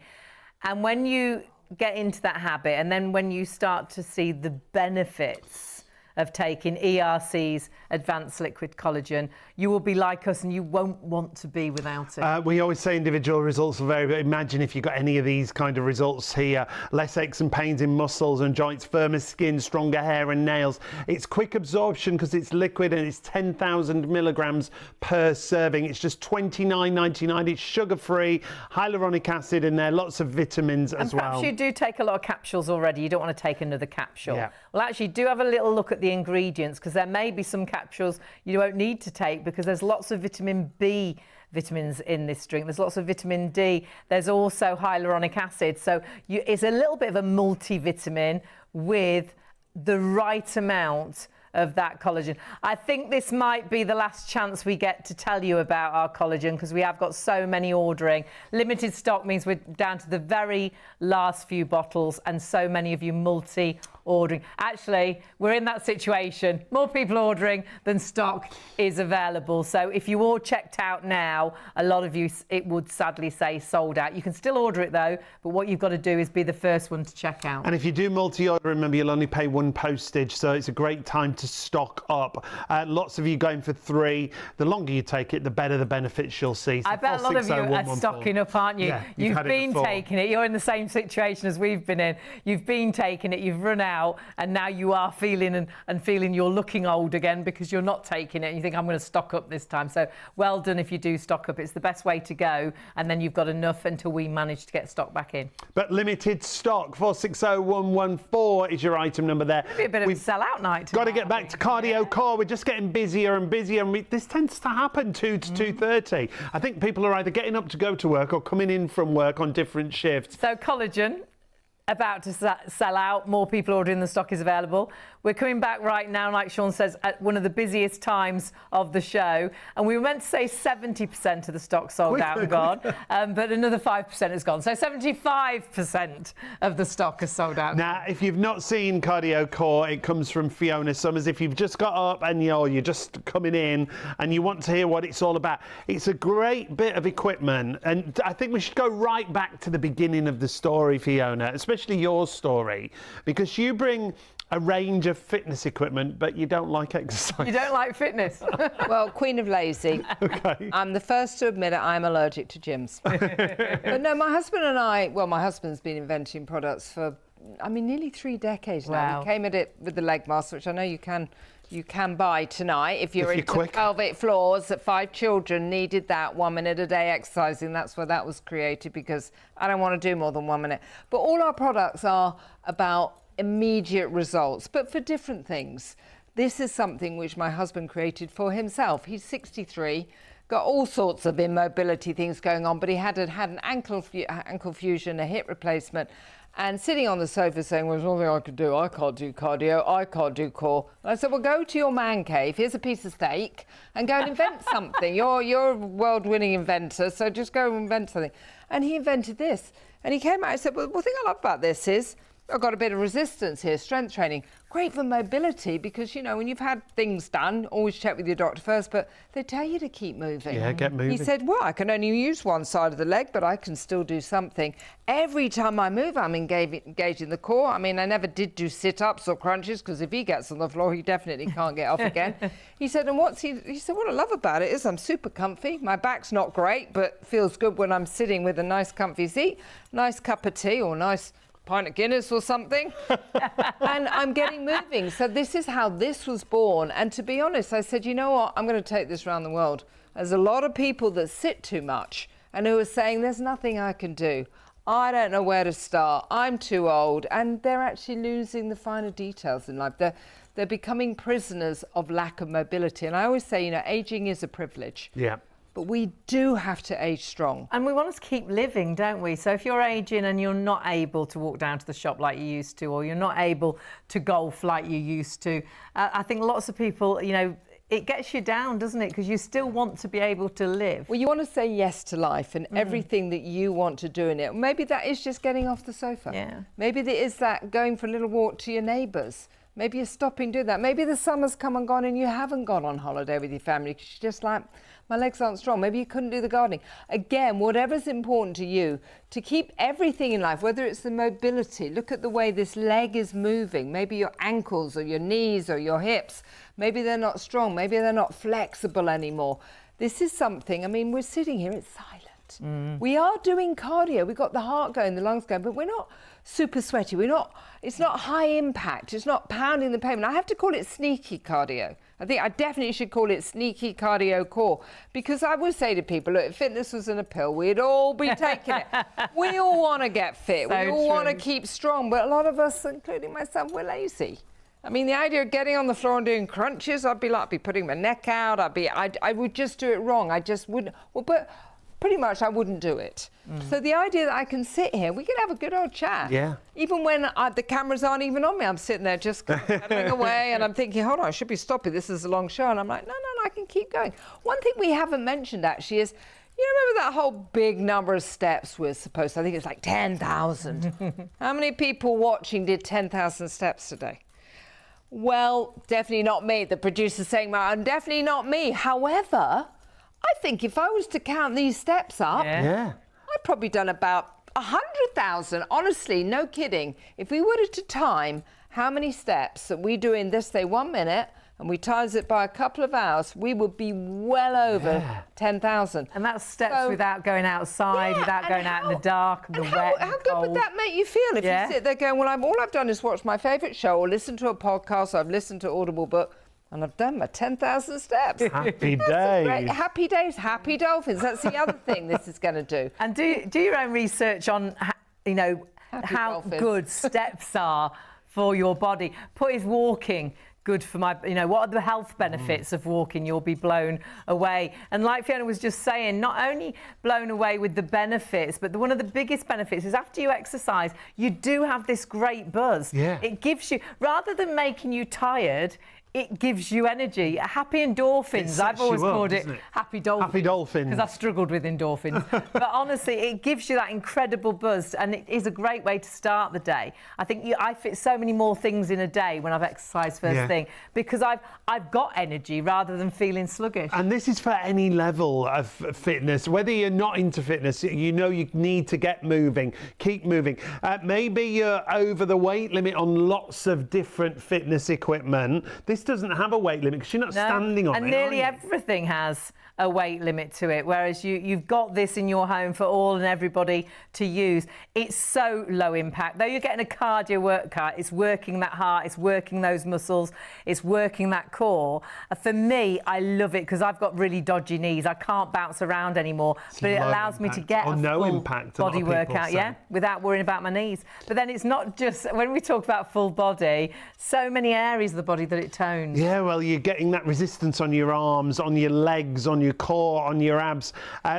And when you get into that habit, and then when you start to see the benefits of taking ERC's advanced liquid collagen, you will be like us and you won't want to be without it. We always say individual results will vary, but imagine if you got any of these kind of results here. Less aches and pains in muscles and joints, firmer skin, stronger hair and nails. It's quick absorption because it's liquid and it's 10,000 milligrams per serving. It's just $29.99. It's sugar-free, hyaluronic acid in there, lots of vitamins as well. Perhaps you do take a lot of capsules already. You don't want to take another capsule. Yeah. Well, actually, do have a little look at the ingredients, because there may be some capsules you won't need to take, because there's lots of vitamin B vitamins in this drink. There's lots of vitamin D. There's also hyaluronic acid. So it's a little bit of a multivitamin with the right amount of that collagen. I think this might be the last chance we get to tell you about our collagen, because we have got so many ordering. Limited stock means we're down to the very last few bottles, and so many of you multi ordering. Actually, we're in that situation. More people ordering than stock is available. So if you all checked out now, a lot of you, it would sadly say sold out. You can still order it though, but what you've got to do is be the first one to check out. And if you do multi-order, remember you'll only pay 1 postage, so it's a great time to stock up. Lots of you going for 3. The longer you take it, the better the benefits you'll see. So I bet a lot of you are stocking up, aren't you? Yeah, you've been taking it. You're in the same situation as we've been in. You've been taking it, you've run out, and now you are feeling and feeling you're looking old again because you're not taking it. And you think, I'm going to stock up this time. So well done if you do stock up. It's the best way to go. And then you've got enough until we manage to get stock back in. But limited stock, 460114 is your item number there. Maybe a bit of a sell-out night. Got to get back to cardio core. We're just getting busier and busier, and this tends to happen 2 to 2:30. I think people are either getting up to go to work or coming in from work on different shifts. So collagen, about to sell out. More people ordering than stock is available. We're coming back right now, like Sean says, at one of the busiest times of the show. And we were meant to say 70% of the stock sold out and gone, but another 5% has gone. So 75% of the stock has sold out. Now, if you've not seen Cardio Core, it comes from Fiona Summers. If you've just got up and you're just coming in and you want to hear what it's all about, it's a great bit of equipment. And I think we should go right back to the beginning of the story, Fiona, especially your story, because you bring a range of fitness equipment, but you don't like exercise. You don't like fitness? Well, queen of lazy. Okay. I'm the first to admit it, I'm allergic to gyms. But no, my husband and I, well, my husband's been inventing products for, I mean, nearly 3 decades now. Wow. We came at it with the leg mask, which I know you can buy tonight if you're into quick. pelvic floors. 5 children needed that 1 minute a day exercising. That's where that was created, because I don't want to do more than 1 minute. But all our products are about immediate results, but for different things. This is something which my husband created for himself. He's 63, got all sorts of immobility things going on, but he had an ankle fusion, a hip replacement, and sitting on the sofa saying, well, there's nothing I could do. I can't do cardio. I can't do core. And I said, well, go to your man cave. Here's a piece of steak and go and invent something. You're a world-winning inventor, so just go and invent something. And he invented this. And he came out and said, well, the thing I love about this is I've got a bit of resistance here, strength training. Great for mobility because, you know, when you've had things done, always check with your doctor first, but they tell you to keep moving. Yeah, get moving. He said, well, I can only use one side of the leg, but I can still do something. Every time I move, I'm engaging the core. I mean, I never did do sit-ups or crunches because if he gets on the floor, he definitely can't get off again. He said, and he said, what I love about it is I'm super comfy. My back's not great, but feels good when I'm sitting with a nice comfy seat, nice cup of tea or nice pint of Guinness or something, and I'm getting moving. So this is how this was born. And to be honest, I said, you know what, I'm going to take this around the world. There's a lot of people that sit too much and who are saying there's nothing I can do. I don't know where to start. I'm too old. And they're actually losing the finer details in life. They're becoming prisoners of lack of mobility. And I always say, you know, aging is a privilege. Yeah. But we do have to age strong. And we want to keep living, don't we? So if you're aging and you're not able to walk down to the shop like you used to, or you're not able to golf like you used to, I think lots of people, you know, it gets you down, doesn't it? Because you still want to be able to live. Well, you want to say yes to life and everything that you want to do in it. Maybe that is just getting off the sofa. Yeah. Maybe there is that going for a little walk to your neighbours. Maybe you're stopping doing that. Maybe the summer's come and gone and you haven't gone on holiday with your family because you're just like, my legs aren't strong. Maybe you couldn't do the gardening. Again, whatever's important to you, to keep everything in life, whether it's the mobility, look at the way this leg is moving. Maybe your ankles or your knees or your hips, maybe they're not strong. Maybe they're not flexible anymore. This is something, I mean, we're sitting here, it's silent. We are doing cardio. We've got the heart going, the lungs going, but we're not super sweaty. It's not high impact. It's not pounding the pavement. I have to call it sneaky cardio. I think I definitely should call it sneaky cardio core, because I would say to people, look, if fitness was in a pill, we'd all be taking it. We all want to get fit. So we all want to true. keep strong, but a lot of us, including myself, we're lazy. I mean, the idea of getting on the floor and doing crunches, I'd be putting my neck out. I would just do it wrong. I just wouldn't. Well, but pretty much I wouldn't do it. So the idea that I can sit here, we can have a good old chat. Yeah. Even when the cameras aren't even on me, I'm sitting there just pedaling away and I'm thinking, hold on, I should be stopping. This is a long show. And I'm like, no, I can keep going. One thing we haven't mentioned actually is, You remember that whole big number of steps we're supposed to, I think it's like 10,000. How many people watching did 10,000 steps today? Well, definitely not me. The producer's saying, well, definitely not me. However, I think if I was to count these steps up, I've probably done about 100,000. Honestly, no kidding. If we were to time how many steps that we do in this, say, 1 minute, and we times it by a couple of hours, we would be well over 10,000. And that's steps without going outside, without going out in the dark and the wet and How good would that make you feel if you sit there going, well, all I've done is watch my favourite show or listen to a podcast, or I've listened to Audible book, and I've done my 10,000 steps. Happy days. Happy days, happy dolphins. That's the other thing this is going to do. And do your own research on, you know, how good steps are for your body. Is walking good for my, you know, what are the health benefits of walking? You'll be blown away. And like Fiona was just saying, not only blown away with the benefits, but one of the biggest benefits is after you exercise, you do have this great buzz. Yeah. It gives you, rather than making you tired, it gives you energy. Happy endorphins. I've always called it happy dolphins. Happy dolphins. Because I struggled with endorphins. But honestly, it gives you that incredible buzz, and it is a great way to start the day. I think I fit so many more things in a day when I've exercised first thing, because I've got energy rather than feeling sluggish. And this is for any level of fitness. Whether you're not into fitness, you know you need to get moving, keep moving. Maybe you're over the weight limit on lots of different fitness equipment. This doesn't have a weight limit because you're not standing on it. And nearly everything has a weight limit to it, whereas you've got this in your home for all and everybody to use. It's so low impact. Though you're getting a cardio workout, it's working that heart, it's working those muscles, it's working that core. For me, I love it because I've got really dodgy knees. I can't bounce around anymore, but it allows me to get a full body workout, without worrying about my knees. But then it's not just, when we talk about full body, so many areas of the body that it tones. Yeah, well, you're getting that resistance on your arms, on your legs, on your core, on your abs.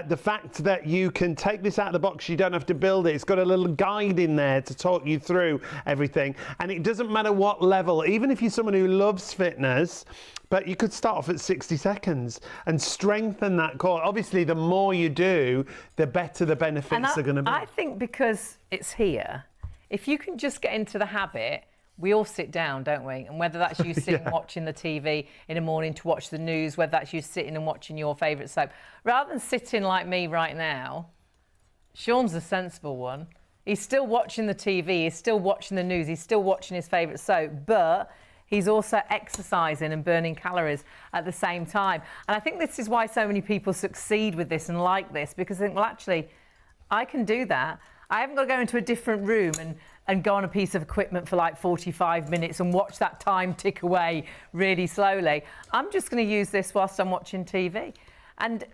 The fact that you can take this out of the box, you don't have to build it. It's got a little guide in there to talk you through everything. And it doesn't matter what level, even if you're someone who loves fitness, but you could start off at 60 seconds and strengthen that core. Obviously, the more you do, the better the benefits are going to be. I think because it's here, if you can just get into the habit, we all sit down, don't we? And whether that's you sitting watching the TV in the morning to watch the news, whether that's you sitting and watching your favourite soap, rather than sitting like me right now, Sean's the sensible one. He's still watching the TV, he's still watching the news, he's still watching his favourite soap, but he's also exercising and burning calories at the same time. And I think this is why so many people succeed with this and like this, because they think, well, actually, I can do that. I haven't got to go into a different room and go on a piece of equipment for like 45 minutes and watch that time tick away really slowly. I'm just going to use this whilst I'm watching TV. And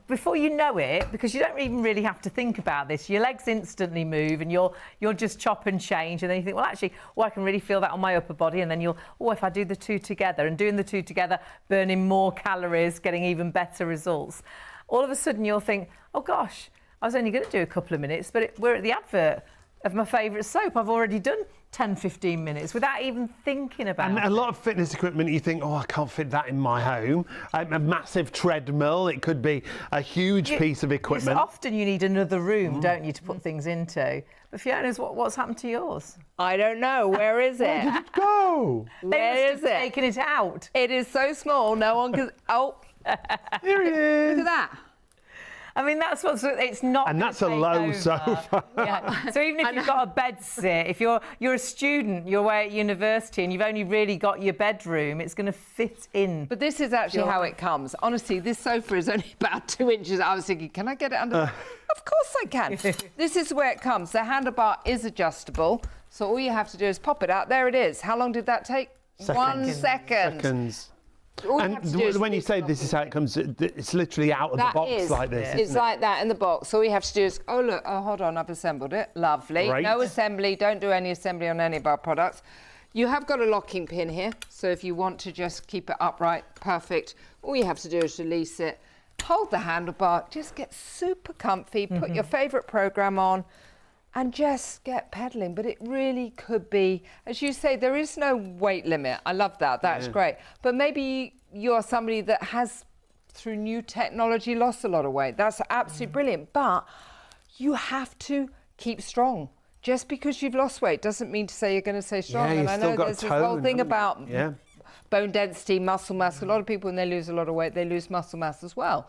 before you know it, because you don't even really have to think about this, your legs instantly move and you'll just chop and change, and then you think, well, actually, I can really feel that on my upper body, and then if I do the two together, and doing the two together, burning more calories, getting even better results. All of a sudden you'll think, oh gosh, I was only going to do a couple of minutes, but we're at the advert of my favourite soap. I've already done 10, 15 minutes without even thinking about it. And a lot of fitness equipment, you think, oh, I can't fit that in my home. A massive treadmill, it could be a huge piece of equipment. Often you need another room, don't you, to put things into. But Fiona's, what's happened to yours? I don't know. Where is it? Where did it go? Where is it? Taking it out. It is so small, no one can... Oh. Here it is. Look at that. I mean, it's not. And that's a low sofa. Yeah. So even if you've got a bed sit, if you're a student, you're away at university and you've only really got your bedroom, it's going to fit in. But this is actually how it comes. Honestly, this sofa is only about 2 inches. I was thinking, can I get it under? Of course I can. This is where it comes. The handlebar is adjustable. So all you have to do is pop it out. There it is. How long did that take? Seconds. 1 second. Seconds. And when you say this is how it comes, it's literally out of the box like this. It's like that in the box. All you have to do is, oh, look, oh, hold on, I've assembled it. Lovely. Great. No assembly. Don't do any assembly on any of our products. You have got a locking pin here. So if you want to just keep it upright, perfect. All you have to do is release it. Hold the handlebar. Just get super comfy. Put your favourite programme on. And just get pedalling. But it really could be, as you say, there is no weight limit. I love that. That's great. But maybe you're somebody that has through new technology, lost a lot of weight. That's absolutely brilliant. But you have to keep strong. Just because you've lost weight doesn't mean to say you're going to stay strong. Yeah, and I know there's this whole thing about bone density, muscle mass. A lot of people, when they lose a lot of weight, they lose muscle mass as well.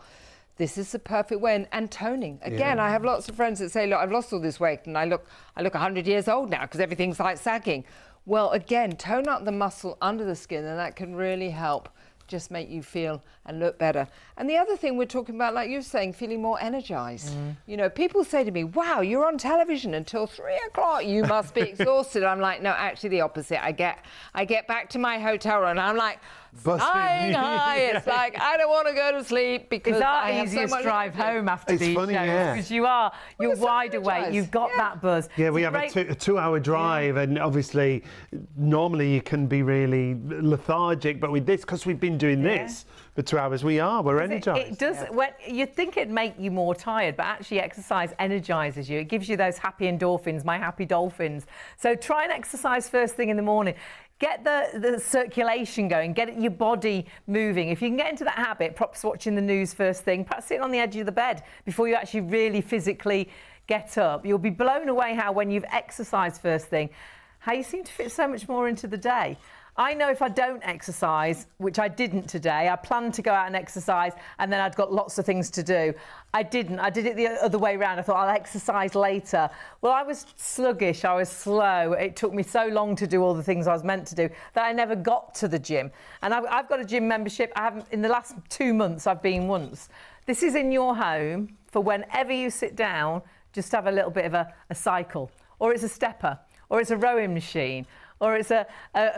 This is the perfect way. And toning. Again, I have lots of friends that say, look, I've lost all this weight and I look 100 years old now because everything's like sagging. Well, again, tone up the muscle under the skin, and that can really help just make you feel and look better. And the other thing we're talking about, like you were saying, feeling more energized. You know, people say to me, wow, you're on television until 3 o'clock, you must be exhausted. I'm like, no, actually the opposite. I get back to my hotel room and I'm like, flying high. It's like, I don't want to go to sleep because I have so much drive home after these shows, because you're wide awake, you've got that buzz. Yeah, we have a 2-hour drive, and obviously normally you can be really lethargic, but with this, because we've been doing this for 2 hours, we're energized. It does. When you think it'd make you more tired, but actually exercise energizes you. It gives you those happy endorphins, my happy dolphins. So try and exercise first thing in the morning. Get the circulation going, get your body moving. If you can get into that habit, perhaps watching the news first thing, perhaps sitting on the edge of the bed before you actually really physically get up. You'll be blown away how, when you've exercised first thing, how you seem to fit so much more into the day. I know if I don't exercise, which I didn't today, I planned to go out and exercise and then I'd got lots of things to do. I didn't. I did it the other way around. I thought I'll exercise later. Well, I was sluggish. I was slow. It took me so long to do all the things I was meant to do that I never got to the gym. And I've got a gym membership. I haven't, in the last 2 months, I've been once. This is in your home for whenever you sit down, just have a little bit of a cycle, or it's a stepper, or it's a rowing machine, or it's a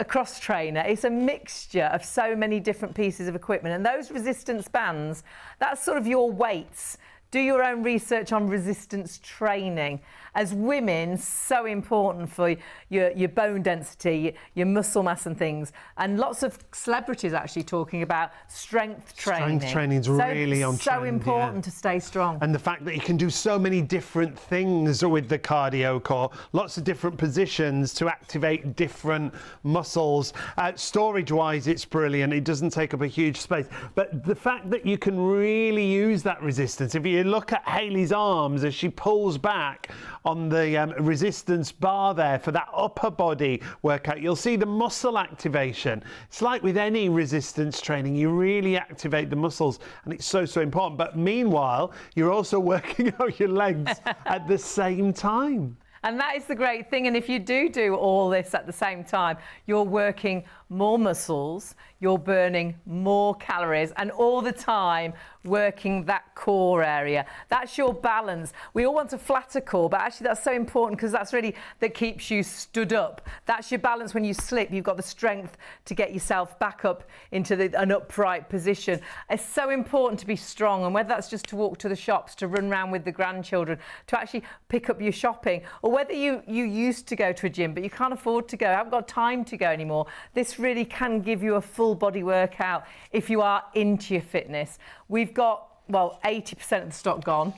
cross trainer. It's a mixture of so many different pieces of equipment. And those resistance bands, that's sort of your weights. Do your own research on resistance training. As women, so important for your bone density, your muscle mass and things. And lots of celebrities actually talking about strength training. Strength training's really on trend. So important to stay strong. And the fact that you can do so many different things with the cardio core, lots of different positions to activate different muscles. Storage-wise, it's brilliant. It doesn't take up a huge space. But the fact that you can really use that resistance, if you look at Hayley's arms as she pulls back on the resistance bar there for that upper body workout, you'll see the muscle activation. It's like with any resistance training, you really activate the muscles, and it's so important. But meanwhile, you're also working out your legs at the same time. And that is the great thing. And if you do all this at the same time, you're working more muscles, you're burning more calories, and all the time working that core area. That's your balance. We all want a flatter core, but actually that's so important, because that's really that keeps you stood up. That's your balance. When you slip, you've got the strength to get yourself back up into an upright position. It's so important to be strong, and whether that's just to walk to the shops, to run around with the grandchildren, to actually pick up your shopping, or whether you used to go to a gym but you can't afford to go, haven't got time to go anymore, this really can give you a full body workout if you are into your fitness. We've got, well, 80% of the stock gone.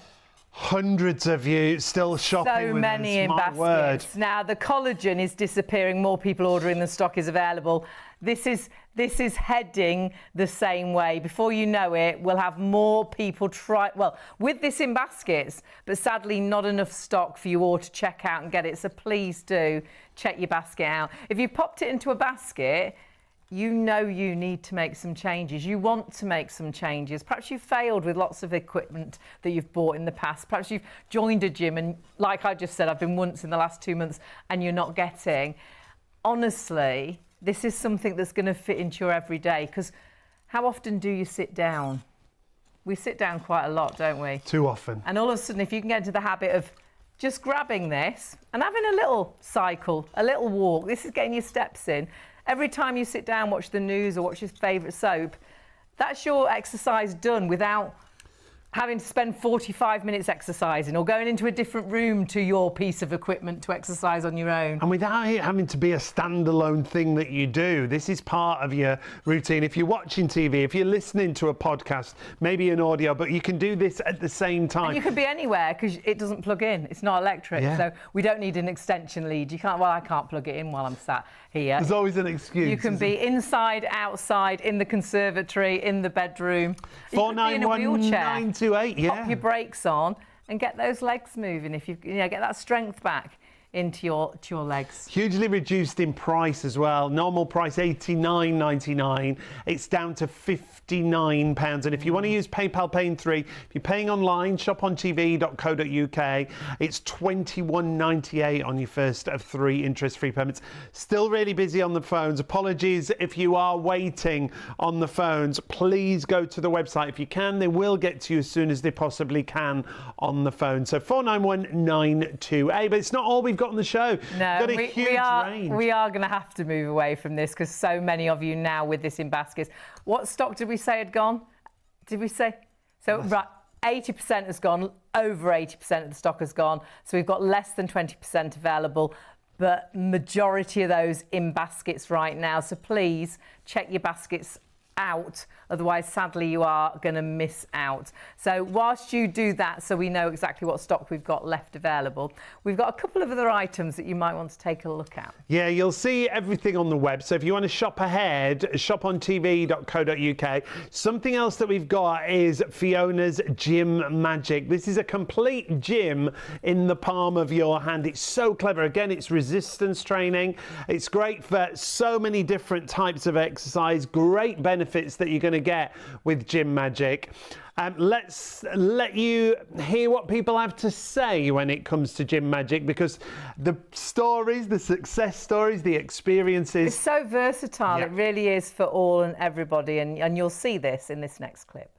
Hundreds of you still shopping. So many in baskets. Now the collagen is disappearing. More people ordering than stock is available. This is heading the same way. Before you know it, we'll have more people with this in baskets, but sadly not enough stock for you all to check out and get it. So please do check your basket out. If you popped it into a basket, you know you need to make some changes. You want to make some changes. Perhaps you've failed with lots of equipment that you've bought in the past. Perhaps you've joined a gym and, like I just said, I've been once in the last 2 months and you're not getting. Honestly, this is something that's going to fit into your everyday, because how often do you sit down? We sit down quite a lot, don't we? Too often. And all of a sudden, if you can get into the habit of just grabbing this and having a little cycle, a little walk, this is getting your steps in. Every time you sit down, watch the news or watch your favourite soap, that's your exercise done without having to spend 45 minutes exercising or going into a different room to your piece of equipment to exercise on your own. And without it having to be a standalone thing that you do, this is part of your routine. If you're watching TV, if you're listening to a podcast, maybe an audio, but you can do this at the same time. And you could be anywhere because it doesn't plug in. It's not electric, so we don't need an extension lead. You can't. Well, I can't plug it in while I'm sat here. There's always an excuse. You can be inside, outside, in the conservatory, in the bedroom. 491928, yeah. Pop your brakes on and get those legs moving. If you get that strength back into your legs. Hugely reduced in price as well. Normal price $89.99. It's down to £59. And if you want to use PayPal Pay in 3, if you're paying online, shopontv.co.uk. It's $21.98 on your first of 3 interest-free payments. Still really busy on the phones. Apologies if you are waiting on the phones. Please go to the website if you can. They will get to you as soon as they possibly can on the phone. So 491928. But it's not all we've got on the show. No, got a huge range. We are going to have to move away from this because so many of you now with this in baskets. What stock did we say had gone? Did we say? So, right, 80% has gone, over 80% of the stock has gone. So we've got less than 20% available, but majority of those in baskets right now. So please check your baskets out, otherwise sadly you are going to miss out. So whilst you do that, so we know exactly what stock we've got left available, we've got a couple of other items that you might want to take a look at. Yeah, you'll see everything on the web. So if you want to shop ahead, shopontv.co.uk. Something else that we've got is Fiona's Gym Magic. This is a complete gym in the palm of your hand. It's so clever. Again, it's resistance training. It's great for so many different types of exercise. Great benefits that you're going to get with Gym Magic. Let's let you hear what people have to say when it comes to Gym Magic, because the stories, the success stories, the experiences. It's so versatile. Yeah. It really is for all and everybody, and you'll see this in this next clip.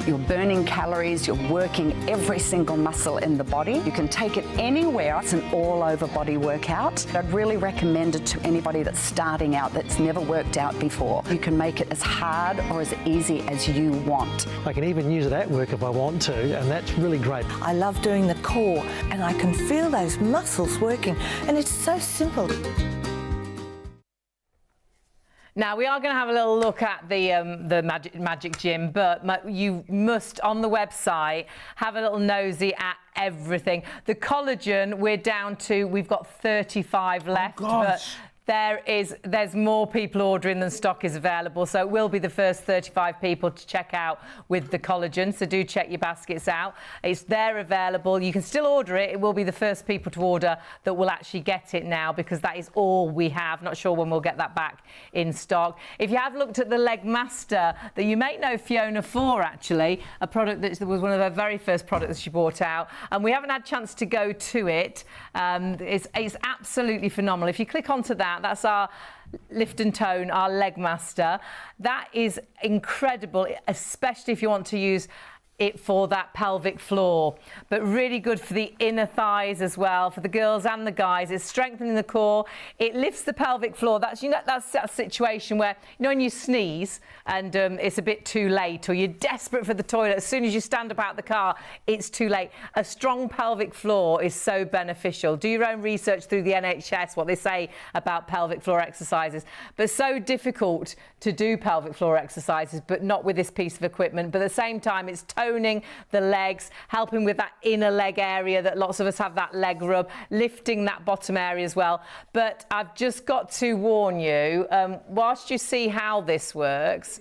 You're burning calories, you're working every single muscle in the body. You can take it anywhere. It's an all-over body workout. I'd really recommend it to anybody that's starting out, that's never worked out before. You can make it as hard or as easy as you want. I can even use it at work if I want to, and that's really great. I love doing the core, and I can feel those muscles working, and it's so simple. Now, we are going to have a little look at the Magic Gym, but you must, on the website, have a little nosy at everything. The collagen, we've got 35 left. Oh, gosh. But there's more people ordering than stock is available, so it will be the first 35 people to check out with the collagen, so do check your baskets out. It's there available. You can still order it. It will be the first people to order that will actually get it now, because that is all we have. Not sure when we'll get that back in stock. If you have looked at the Leg Master that you may know Fiona for, actually, a product that was one of her very first products she brought out, and we haven't had a chance to go to it. It's absolutely phenomenal. If you click onto that, that's our lift and tone, our Leg Master. That is incredible, especially if you want to use it for that pelvic floor, but really good for the inner thighs as well, for the girls and the guys. It's strengthening the core. It lifts the pelvic floor. That's that situation where, when you sneeze and it's a bit too late, or you're desperate for the toilet, as soon as you stand up out the car, it's too late. A strong pelvic floor is so beneficial. Do your own research through the NHS, what they say about pelvic floor exercises. But so difficult to do pelvic floor exercises, but not with this piece of equipment. But at the same time, it's toning the legs, helping with that inner leg area that lots of us have, that leg rub, lifting that bottom area as well. But I've just got to warn you, whilst you see how this works,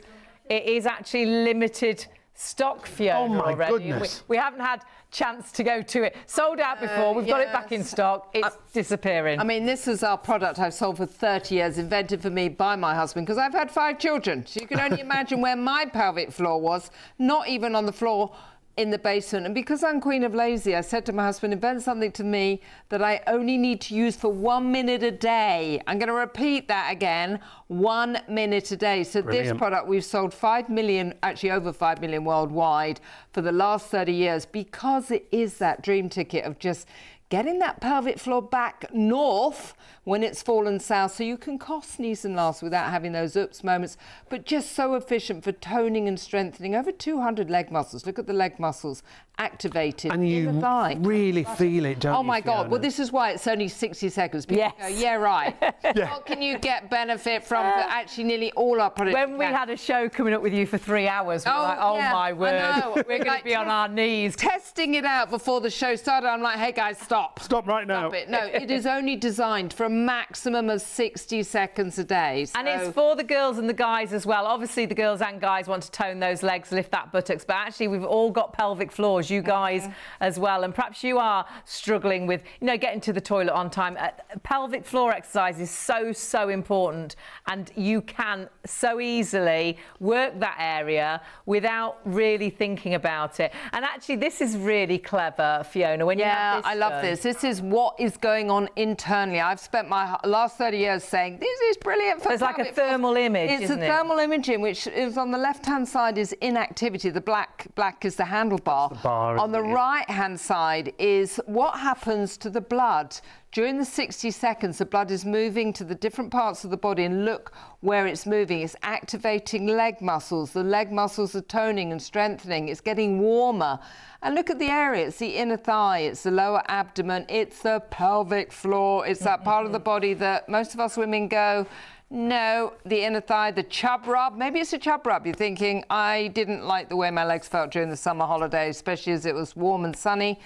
it is actually limited stock, Fiona. Oh my already. goodness. We haven't had chance to go to it. Sold out before. We've got it back in stock. It's disappearing. I mean, this is our product I've sold for 30 years, invented for me by my husband, because I've had 5 children. So you can only imagine where my pelvic floor was, not even on the floor in the basement. And because I'm Queen of Lazy, I said to my husband, invent something to me that I only need to use for 1 minute a day. I'm going to repeat that again, 1 minute a day. So Brilliant. This product, we've sold 5 million, actually over 5 million worldwide for the last 30 years, because it is that dream ticket of just getting that pelvic floor back north when it's fallen south, so you can cough, sneeze and laugh without having those oops moments, but just so efficient for toning and strengthening. Over 200 leg muscles. Look at the leg muscles activated And in the thigh. really feel it, don't you? Oh my God, Fiona? well this is why it's only 60 seconds. People Yes. go, yeah, right. What can you get benefit from actually nearly all our products? When we had a show coming up with you for 3 hours, we were like, oh yeah, my I word, know. we're going Like, to be on our knees. testing it out before the show started. I'm like, hey guys, stop. Stop right now. Stop it. No, it is only designed for a maximum of 60 seconds a day. And it's for the girls and the guys as well. Obviously, the girls and guys want to tone those legs, lift that buttocks, but actually we've all got pelvic floors, you guys as well. And perhaps you are struggling with, getting to the toilet on time. Pelvic floor exercise is so important, and you can so easily work that area without really thinking about it. And actually, this is really clever, Fiona, when you have this I love done. this. This is what is going on internally. I've spent my last 30 years saying this is brilliant for It's like a pelvic floor. thermal image, It's isn't a it? thermal imaging, which is on the left-hand side is inactivity. The black is the handlebar. That's the bar, On the isn't it? right-hand side is what happens to the blood. During the 60 seconds, the blood is moving to the different parts of the body, and look where it's moving. It's activating leg muscles. The leg muscles are toning and strengthening. It's getting warmer. And look at the area. It's the inner thigh. It's the lower abdomen. It's the pelvic floor. It's that part of the body that most of us women go, no, the inner thigh, the chub rub. Maybe it's a chub rub. You're thinking, I didn't like the way my legs felt during the summer holidays, especially as it was warm and sunny.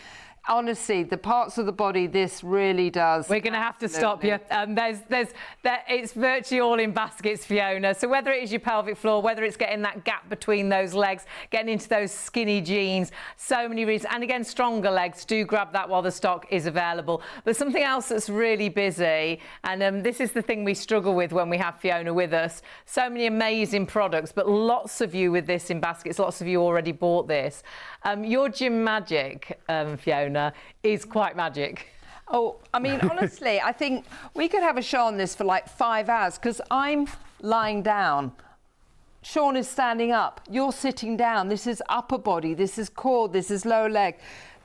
Honestly, the parts of the body this really does. We're going to have to stop you. It's virtually all in baskets, Fiona. So whether it is your pelvic floor, whether it's getting that gap between those legs, getting into those skinny jeans, so many reasons. And again, stronger legs, do grab that while the stock is available. But something else that's really busy, and this is the thing we struggle with when we have Fiona with us. So many amazing products, but lots of you with this in baskets, lots of you already bought this. Your gym magic, Fiona, is quite magic. Oh, I mean, honestly, I think we could have a show on this for like 5 hours, because I'm lying down. Sean is standing up. You're sitting down. This is upper body. This is core. This is lower leg.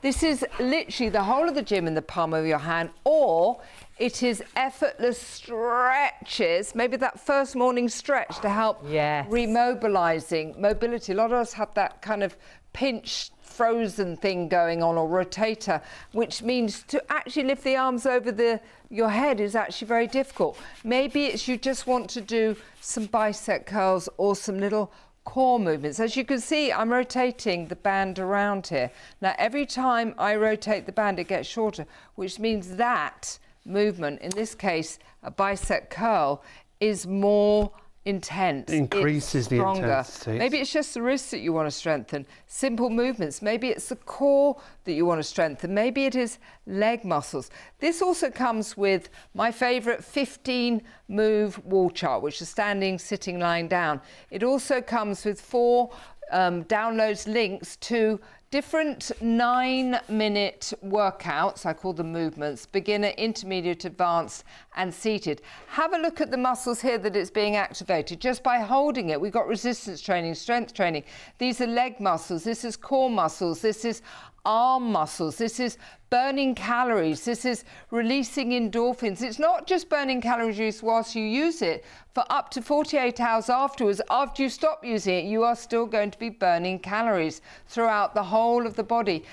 This is literally the whole of the gym in the palm of your hand, or it is effortless stretches, maybe that first morning stretch to help remobilizing mobility. A lot of us have that kind of pinched frozen thing going on, or rotator, which means to actually lift the arms over your head is actually very difficult. Maybe it's you just want to do some bicep curls or some little core movements. As you can see, I'm rotating the band around here. Now, every time I rotate the band, it gets shorter, which means that movement, in this case, a bicep curl, is more intense. Increases the intensity. Maybe it's just the wrists that you want to strengthen. Simple movements. Maybe it's the core that you want to strengthen. Maybe it is leg muscles. This also comes with my favorite 15-move wall chart, which is standing, sitting, lying down. It also comes with 4 downloads links to different 9-minute workouts. I call them movements: beginner, intermediate, advanced and seated. Have a look at the muscles here that it's being activated just by holding it. We've got resistance training, strength training. These are leg muscles. This is core muscles. This is arm muscles. This is burning calories. This is releasing endorphins. It's not just burning calories whilst you use it. For up to 48 hours afterwards, after you stop using it, you are still going to be burning calories throughout the whole of the body.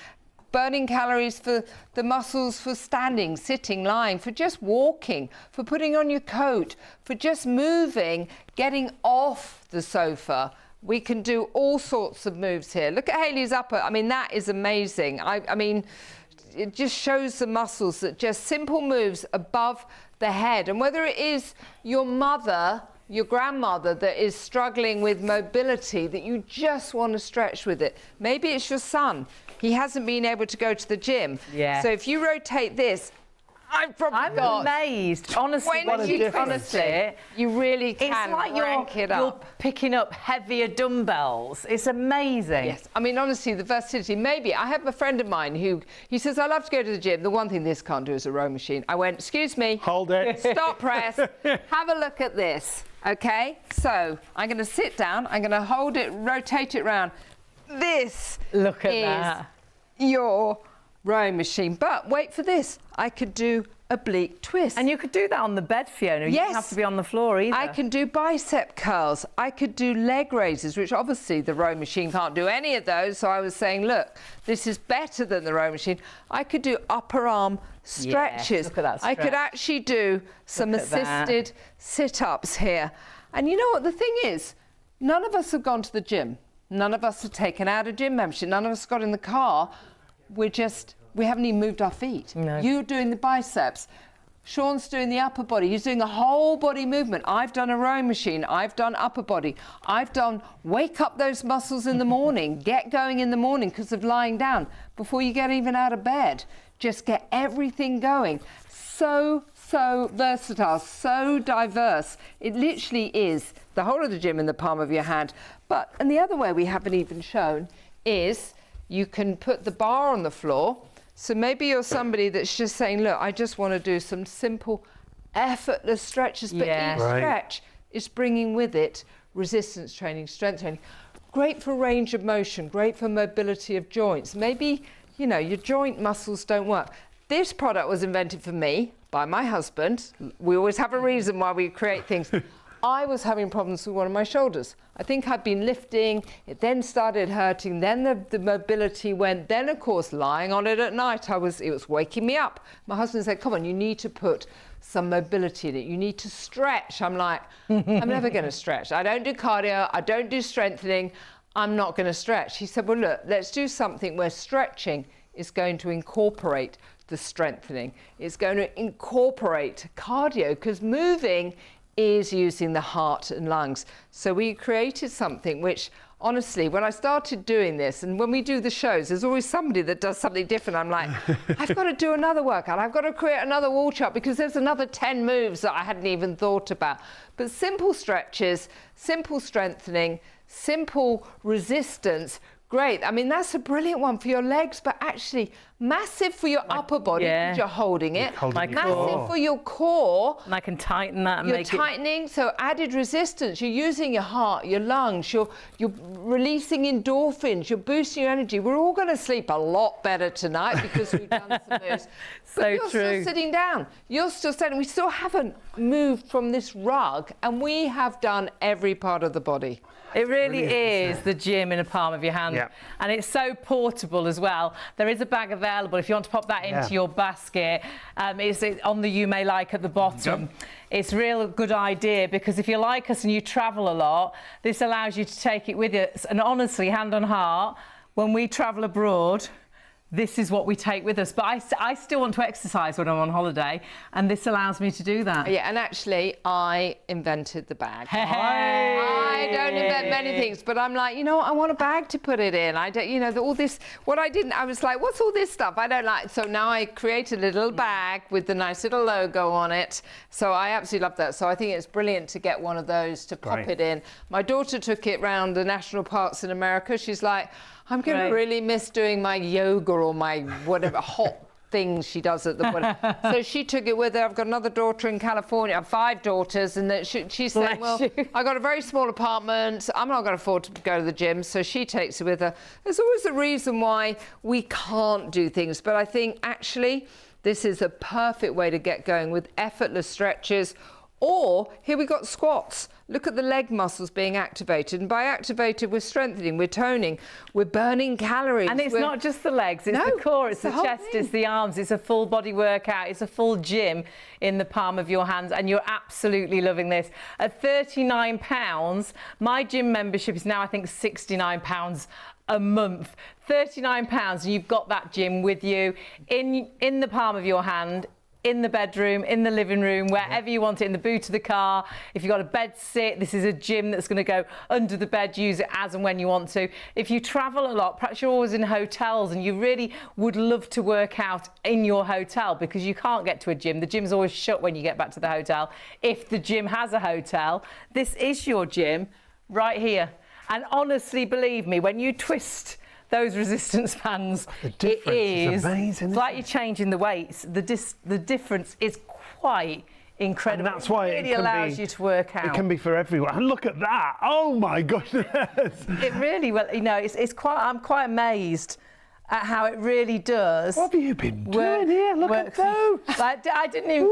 Burning calories for the muscles for standing, sitting, lying, for just walking, for putting on your coat, for just moving, getting off the sofa. We can do all sorts of moves here. Look at Hayley's upper. I mean, that is amazing. I mean, it just shows the muscles, that just simple moves above the head. And whether it is your mother, your grandmother that is struggling with mobility, that you just want to stretch with it. Maybe it's your son. He hasn't been able to go to the gym. Yeah. So if you rotate this, I'm amazed. Honestly, you really can it's like rank it you're up. picking up heavier dumbbells. It's amazing. Yes, I mean, honestly, the versatility. Maybe I have a friend of mine he says, I love to go to the gym. The one thing this can't do is a row machine. I went, excuse me. Hold it. Stop press. Have a look at this. Okay, so I'm going to sit down. I'm going to hold it, rotate it round. This Look at is that. your rowing machine. But wait for this, I could do oblique twist. And you could do that on the bed, Fiona. You don't have to be on the floor either. I can do bicep curls. I could do leg raises, which obviously the rowing machine can't do any of those. So I was saying, look, this is better than the rowing machine. I could do upper arm stretches. Yes, look at that I could stretch. actually do some assisted sit-ups here. And you know what the thing is? None of us have gone to the gym. None of us have taken out a gym membership. None of us got in the car. We haven't even moved our feet. No. You're doing the biceps. Sean's doing the upper body. He's doing a whole body movement. I've done a rowing machine. I've done upper body. I've done wake up those muscles in the morning. Get going in the morning because of lying down before you get even out of bed. Just get everything going. So versatile, so diverse. It literally is the whole of the gym in the palm of your hand. And the other way we haven't even shown is you can put the bar on the floor. So maybe you're somebody that's just saying, look, I just want to do some simple, effortless stretches. But each stretch is bringing with it resistance training, strength training. Great for range of motion, great for mobility of joints. Maybe, you know, your joint muscles don't work. This product was invented for me by my husband. We always have a reason why we create things. I was having problems with one of my shoulders. I think I'd been lifting, it then started hurting, then the mobility went, then of course lying on it at night, it was waking me up. My husband said, come on, you need to put some mobility in it, you need to stretch. I'm like, I'm never going to stretch. I don't do cardio, I don't do strengthening, I'm not going to stretch. He said, well look, let's do something where stretching is going to incorporate the strengthening. It's going to incorporate cardio, because moving is using the heart and lungs. So we created something which, honestly, when I started doing this, and when we do the shows, there's always somebody that does something different. I'm like, I've got to do another workout. I've got to create another wall chart because there's another 10 moves that I hadn't even thought about. But simple stretches, simple strengthening, simple resistance, great. I mean, that's a brilliant one for your legs, but actually massive for your upper body because you're holding it. Massive for your core. And I can tighten that and you're make tightening, so added resistance. You're using your heart, your lungs, you're releasing endorphins, you're boosting your energy. We're all going to sleep a lot better tonight because we've done some moves. So but you're true. still sitting down. You're still standing. We still haven't moved from this rug, and we have done every part of the body. It really is the gym in the palm of your hand. Yep. And it's so portable as well. There is a bag available if you want to pop that into your basket. It's on the You May Like at the bottom. Yep. It's a real good idea because if you're like us and you travel a lot, this allows you to take it with you. And honestly, hand on heart, when we travel abroad, this is what we take with us. But I still want to exercise when I'm on holiday, and this allows me to do that. Yeah, and actually, I invented the bag. Hey. I don't invent many things, but I'm like, you know what, I want a bag to put it in. I don't, you know, all this, what I didn't, I was like, what's all this stuff? I don't like, so now I created a little bag with the nice little logo on it. So I absolutely love that. So I think it's brilliant to get one of those to pop it in. My daughter took it round the national parks in America. She's like, I'm going to really miss doing my yoga or my whatever hot things she does at the so she took it with her. I've got another daughter in California. I have 5 daughters, and that she's saying, well, I got a very small apartment. I'm not going to afford to go to the gym, so she takes it with her. There's always a reason why we can't do things, but I think actually this is a perfect way to get going with effortless stretches. Or here we got squats. Look at the leg muscles being activated. And by activated, we're strengthening, we're toning, we're burning calories. And it's not just the legs, it's the core, it's the chest, it's the arms, it's a full body workout, it's a full gym in the palm of your hands. And you're absolutely loving this. At £39, my gym membership is now, I think, £69 a month. £39 and you've got that gym with you in the palm of your hand, in the bedroom, in the living room, wherever you want it, in the boot of the car. If you've got a bed sit, this is a gym that's going to go under the bed. Use it as and when you want to. If you travel a lot, perhaps you're always in hotels and you really would love to work out in your hotel because you can't get to a gym. The gym's always shut when you get back to the hotel. If the gym has a hotel, this is your gym right here. And honestly, believe me, when you twist those resistance bands, it is amazing. It's like you're changing the weights. The difference is quite incredible. And that's why it really allows you to work out. It can be for everyone. And look at that! Oh my goodness! It really, well, you know, it's quite. I'm quite amazed at how it really does. What have you been doing here? Look at those. I didn't even.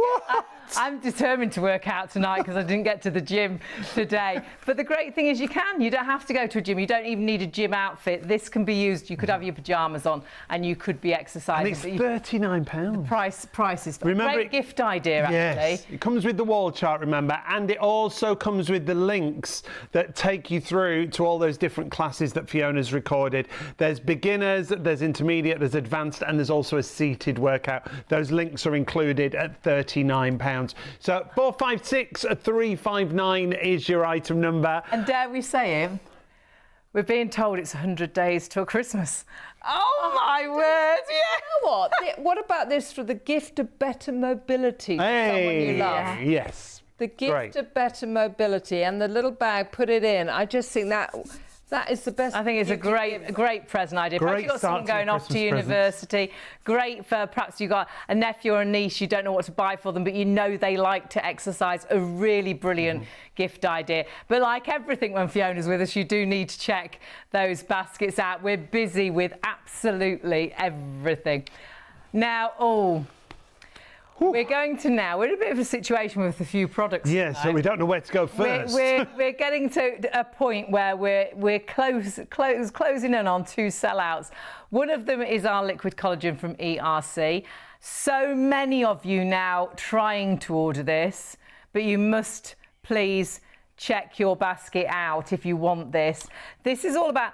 I'm determined to work out tonight because I didn't get to the gym today. But the great thing is you can. You don't have to go to a gym. You don't even need a gym outfit. This can be used. You could have your pyjamas on and you could be exercising. And it's £39. Price is remember great gift idea, actually. Yes, it comes with the wall chart, remember, and it also comes with the links that take you through to all those different classes that Fiona's recorded. There's beginners, there's intermediate, there's advanced, and there's also a seated workout. Those links are included at £39. So 456 359 is your item number. And dare we say it, we're being told it's 100 days till Christmas. Oh my word, yeah. You know what? What about this for the gift of better mobility to someone you love? Yes. The gift Great. of better mobility and the little bag, put it in. I just think that is the best. I think it's a great present idea. Perhaps Great you've got someone start to going your off to Christmas university. Great for perhaps you've got a nephew or a niece, you don't know what to buy for them, but you know they like to exercise. A really brilliant gift idea. But like everything when Fiona's with us, you do need to check those baskets out. We're busy with absolutely everything. Now, we're in a bit of a situation with a few products. Yes, so we don't know where to go first. We're getting to a point where we're closing in on 2 sellouts. One of them is our liquid collagen from ERC. So many of you now trying to order this, but you must please check your basket out if you want this. This is all about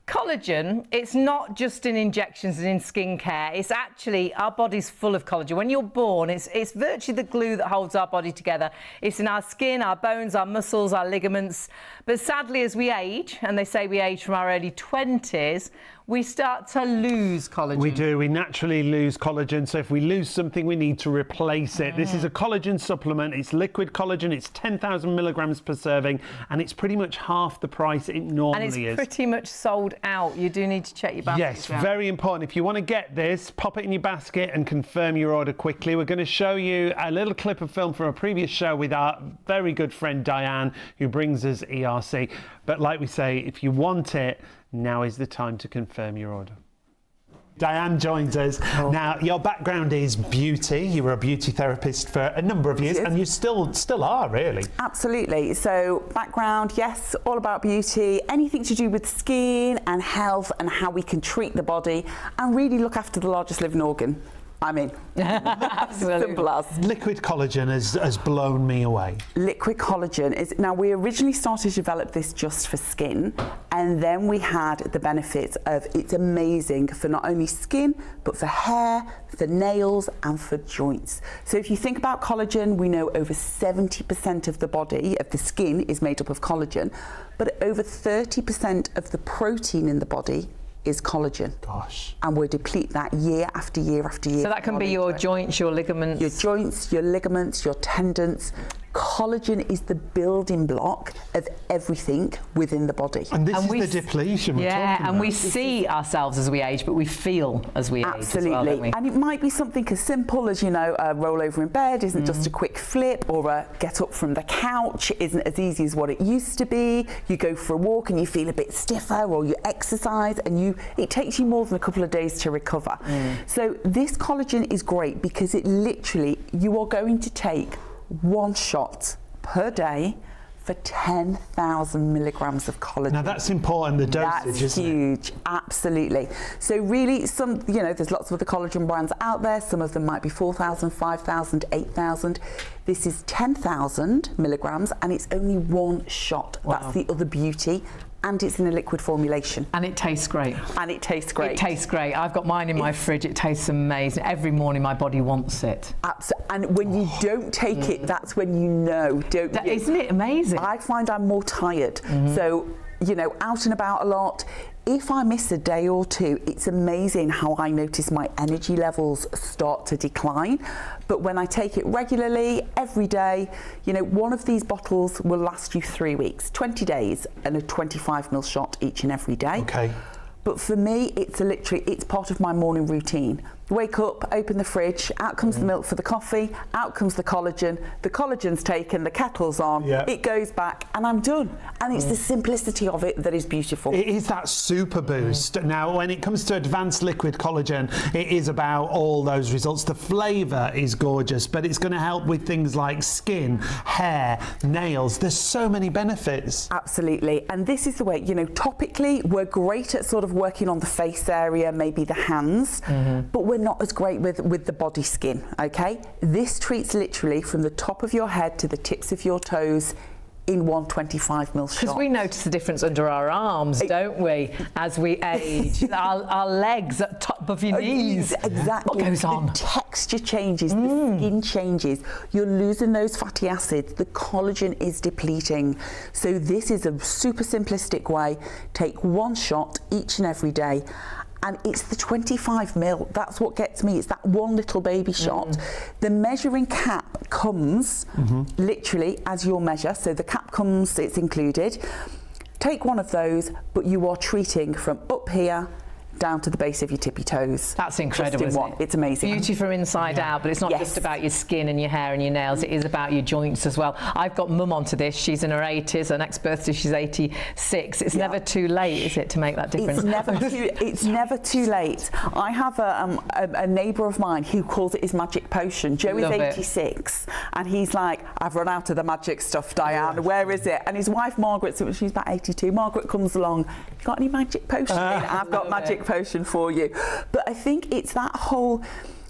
collagen. It's not just in injections and in skincare. It's actually, our body's full of collagen. When you're born, it's virtually the glue that holds our body together. It's in our skin, our bones, our muscles, our ligaments. But sadly, as we age, and they say we age from our early 20s, we start to lose collagen. We do. We naturally lose collagen. So if we lose something, we need to replace it. This is a collagen supplement. It's liquid collagen. It's 10,000 milligrams per serving, and it's pretty much half the price it normally is. And it's pretty much sold out. You do need to check your basket. Yes, very important. If you want to get this, pop it in your basket and confirm your order quickly. We're going to show you a little clip of film from a previous show with our very good friend Diane, who brings us ERC. But like we say, if you want it, now is the time to confirm your order. Diane joins us. Now, your background is beauty. You were a beauty therapist for a number of years, and you still are, really. Absolutely. So, background, yes, all about beauty, anything to do with skin and health and how we can treat the body and really look after the largest living organ. I mean, simple as. Liquid collagen has blown me away. Liquid collagen is, now we originally started to develop this just for skin, and then we had the benefits of it's amazing for not only skin, but for hair, for nails, and for joints. So if you think about collagen, we know over 70% of the body, of the skin, is made up of collagen, but over 30% of the protein in the body is collagen. Gosh. And we'll deplete that year after year after year. So that can be your joints, your ligaments. Your joints, your ligaments, your tendons. Collagen is the building block of everything within the body. And this is the depletion we're talking about. And we see ourselves as we age, but we feel as we age as well, don't we? And it might be something as simple as, you know, a roll over in bed isn't just a quick flip, or a get up from the couch isn't as easy as what it used to be. You go for a walk and you feel a bit stiffer, or you exercise and it takes you more than a couple of days to recover. So this collagen is great because it literally, you are going to take 1 shot per day for 10,000 milligrams of collagen. Now that's important, the dosage, That's huge, absolutely. So really, there's lots of other collagen brands out there. Some of them might be 4,000, 5,000, 8,000. This is 10,000 milligrams, and it's only 1 shot. Wow. That's the other beauty. And it's in a liquid formulation. And it tastes great. And it tastes great. It tastes great. I've got mine in my fridge. It tastes amazing. Every morning my body wants it. And when you don't take it, that's when you know, don't you? Isn't it amazing? I find I'm more tired. So, out and about a lot. If I miss a day or two, it's amazing how I notice my energy levels start to decline. But when I take it regularly, every day, one of these bottles will last you 3 weeks, 20 days, and a 25ml shot each and every day. Okay. But for me, it's part of my morning routine. You wake up, open the fridge, out comes the milk for the coffee, out comes the collagen's taken, the kettle's on, it goes back, and I'm done. And it's the simplicity of it that is beautiful. It is that super boost. Now, when it comes to advanced liquid collagen, it is about all those results. The flavour is gorgeous, but it's going to help with things like skin, hair, nails. There's so many benefits. Absolutely. And this is the way, you know, topically, we're great at sort of working on the face area, maybe the hands, but we're not as great with the body skin, okay? This treats literally from the top of your head to the tips of your toes in 125 ml shot. Because we notice the difference under our arms, don't we, as we age? our legs at top of your knees. Exactly. What goes on? The texture changes, the skin changes. You're losing those fatty acids. The collagen is depleting. So this is a super simplistic way. Take one shot each and every day. And it's the 25 ml. That's what gets me. It's that one little baby shot. The measuring cap comes literally as your measure. So the cap comes, it's included. Take one of those, but you are treating from up here down to the base of your tippy toes. That's incredible, isn't it? It's amazing. Beauty from inside out, but it's not just about your skin and your hair and your nails, it is about your joints as well. I've got mum onto this, she's in her 80s, her next birthday she's 86. It's never too late, is it, to make that difference? It's never too late. I have a neighbour of mine who calls it his magic potion. Joe is 86 and he's like, I've run out of the magic stuff, Diane, where is it? And his wife Margaret, so she's about 82, Margaret comes along, you got any magic potion? I've got magic potion for you. But I think it's that whole,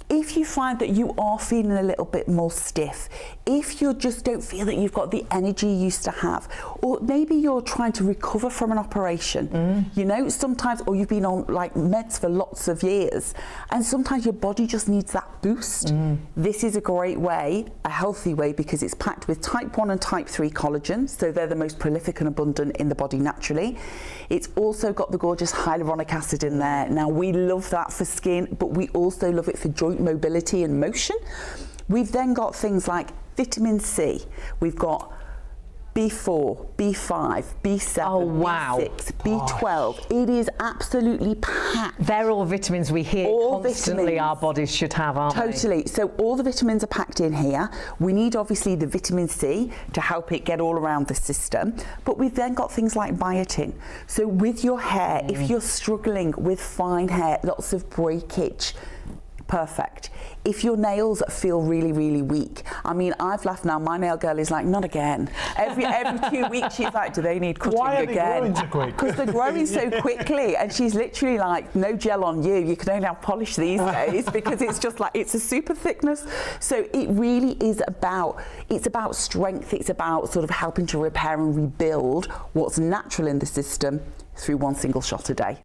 if you find that you are feeling a little bit more stiff, if you just don't feel that you've got the energy you used to have, or maybe you're trying to recover from an operation, you know, sometimes, or you've been on like meds for lots of years, and sometimes your body just needs that boost. This is a great way, a healthy way, because it's packed with type 1 and type 3 collagen, so they're the most prolific and abundant in the body naturally. It's also got the gorgeous hyaluronic acid in there. Now, we love that for skin, but we also love it for joint mobility and motion. We've then got things like vitamin C. We've got B4, B5, B7, B6, B12. It is absolutely packed. They're all vitamins we hear constantly our bodies should have, aren't they? Totally. So all the vitamins are packed in here. We need obviously the vitamin C to help it get all around the system. But we've then got things like biotin. So with your hair, if you're struggling with fine hair, lots of breakage, perfect. If your nails feel really, really weak, I mean, I've laughed now, my nail girl is like, not again. Every 2 weeks she's like, do they need cutting again? Why are they growing so quick? Because they're growing so quickly, and she's literally like, no gel on you, you can only have polish these days, because it's just like, it's a super thickness. So it really is about, it's about strength, it's about sort of helping to repair and rebuild what's natural in the system through one single shot a day.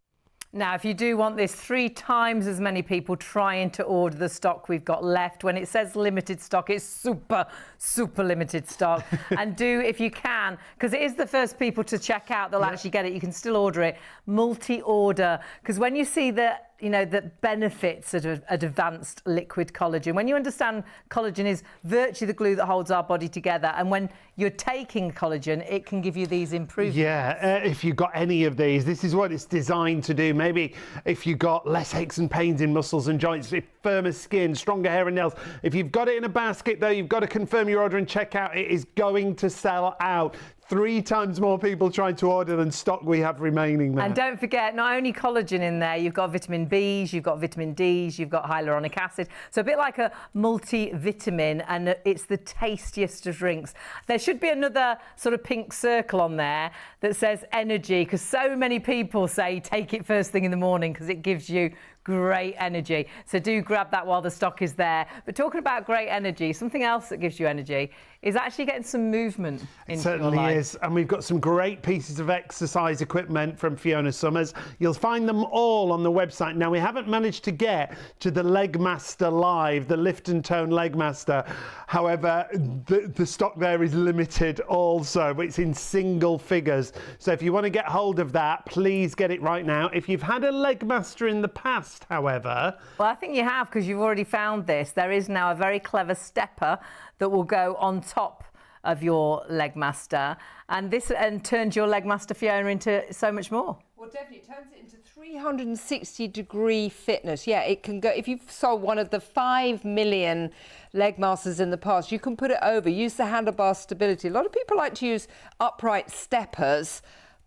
Now, if you do want this, 3 times as many people trying to order the stock we've got left. When it says limited stock, it's super, super limited stock. And do, if you can, because it is the first people to check out, they'll actually get it. You can still order it, multi-order. Because when you see the, you know, the benefits of advanced liquid collagen, when you understand collagen is virtually the glue that holds our body together, and when you're taking collagen, it can give you these improvements. Yeah, if you've got any of these, this is what it's designed to do. Maybe if you've got less aches and pains in muscles and joints, firmer skin, stronger hair and nails. If you've got it in a basket, though, you've got to confirm your order and check out. It is going to sell out. 3 times more people trying to order than stock we have remaining there. And don't forget, not only collagen in there, you've got vitamin Bs, you've got vitamin Ds, you've got hyaluronic acid. So a bit like a multivitamin, and it's the tastiest of drinks. There should be another sort of pink circle on there that says energy, because so many people say take it first thing in the morning because it gives you great energy. So do grab that while the stock is there. But talking about great energy, something else that gives you energy is actually getting some movement into your life. Certainly is. And we've got some great pieces of exercise equipment from Fiona Summers. You'll find them all on the website. Now, we haven't managed to get to the Legmaster Live, the Lift and Tone Legmaster. However, the stock there is limited also, but it's in single figures. So if you want to get hold of that, please get it right now. If you've had a Legmaster in the past, however... Well, I think you have, because you've already found this. There is now a very clever stepper that will go on top of your Legmaster, and this turns your Legmaster, Fiona, into so much more. Well, definitely, it turns it into 360-degree fitness. Yeah, it can go, if you've sold one of the 5 million leg masters in the past, you can put it over, use the handlebar stability. A lot of people like to use upright steppers,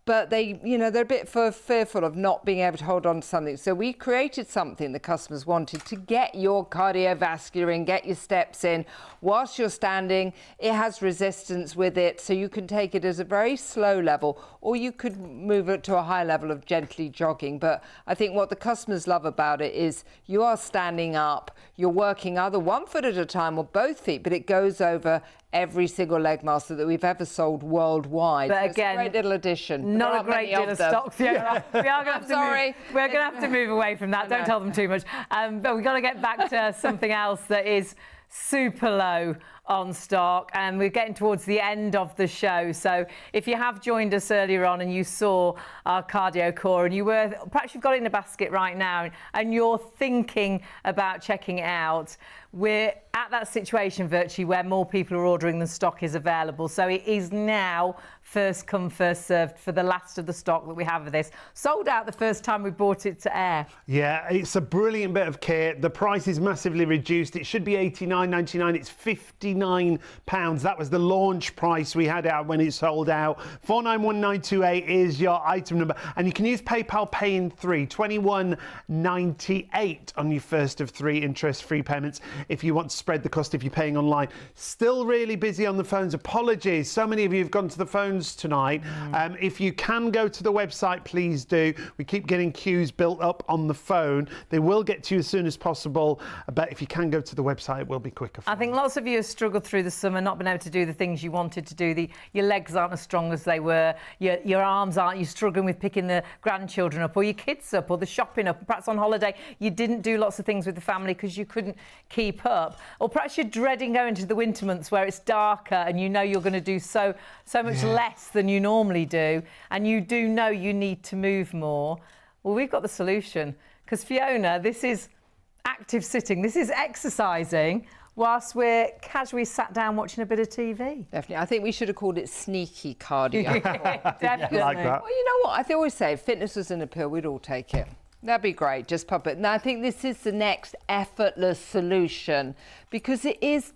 but they, they're a bit fearful of not being able to hold on to something. So we created something the customers wanted to get your cardiovascular in, get your steps in whilst you're standing. It has resistance with it, so you can take it as a very slow level, or you could move it to a high level of gently jogging. But I think what the customers love about it is you are standing up, you're working either one foot at a time or both feet, but it goes over every single leg master that we've ever sold worldwide. But so again, it's a great little addition. Not a great deal of stock. Yeah. We are going to have to move away from that. Don't tell them too much. But we've got to get back to something else that is super low on stock, and we're getting towards the end of the show. So if you have joined us earlier on and you saw our cardio core and perhaps you've got it in a basket right now and you're thinking about checking it out, we're at that situation virtually where more people are ordering than stock is available. So it is now first come, first served for the last of the stock that we have of this. Sold out the first time we brought it to air. Yeah, it's a brilliant bit of kit. The price is massively reduced. It should be £89.99. It's £59. That was the launch price we had out when it sold out. 491928 is your item number. And you can use PayPal Pay in 3, £21.98 on your first of 3 interest-free payments if you want to spread the cost if you're paying online. Still really busy on the phones. Apologies. So many of you have gone to the phones tonight. If you can go to the website, please do. We keep getting queues built up on the phone. They will get to you as soon as possible, but if you can go to the website, it will be quicker. I think lots of you have struggled through the summer, not been able to do the things you wanted to do. Your legs aren't as strong as they were. Your arms aren't. You're struggling with picking the grandchildren up or your kids up or the shopping up. Perhaps on holiday, you didn't do lots of things with the family because you couldn't keep up. Or perhaps you're dreading going to the winter months where it's darker and you know you're going to do so much less than you normally do, and you do know you need to move more. Well, we've got the solution, because Fiona, this is active sitting, this is exercising whilst we're casually sat down watching a bit of TV. Definitely. I think we should have called it sneaky cardio. Definitely. Yeah, like that. Well, you know what? I always say if fitness was an appeal, we'd all take it. That'd be great. Just pop it. Now, I think this is the next effortless solution because it is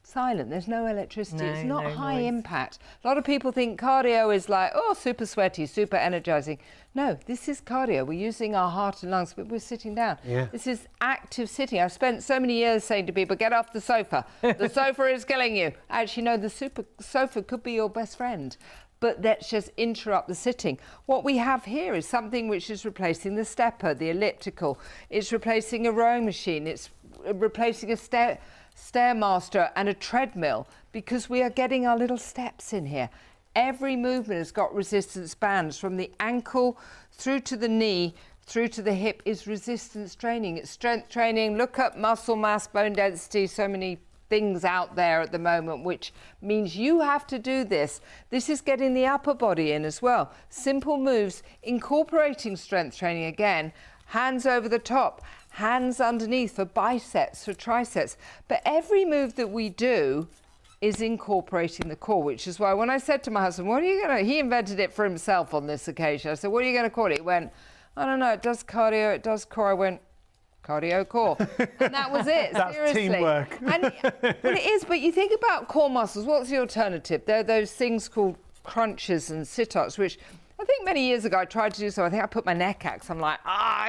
silent. There's no electricity. It's not high impact. A lot of people think cardio is like, oh, super sweaty, super energizing. No, this is cardio. We're using our heart and lungs, but we're sitting down. Yeah. This is active sitting. I've spent so many years saying to people, get off the sofa. The sofa is killing you. Actually, no, the sofa could be your best friend. But let's just interrupt the sitting. What we have here is something which is replacing the stepper, the elliptical. It's replacing a rowing machine. It's replacing a Stairmaster and a treadmill, because we are getting our little steps in here. Every movement has got resistance bands from the ankle through to the knee, through to the hip is resistance training. It's strength training. Look up muscle mass, bone density, so many things out there at the moment, which means you have to do this. This is getting the upper body in as well. Simple moves, incorporating strength training again, hands over the top, hands underneath for biceps, for triceps. But every move that we do is incorporating the core, which is why when I said to my husband, what are you going to, he invented it for himself on this occasion. I said, what are you going to call it? He went, I don't know, it does cardio, it does core. I went, cardio core. And that was it. That's seriously. Teamwork. And, but it is, but you think about core muscles, what's the alternative? There are those things called crunches and sit-ups, which I think many years ago I tried to do so. I think I put my neck out because I'm like,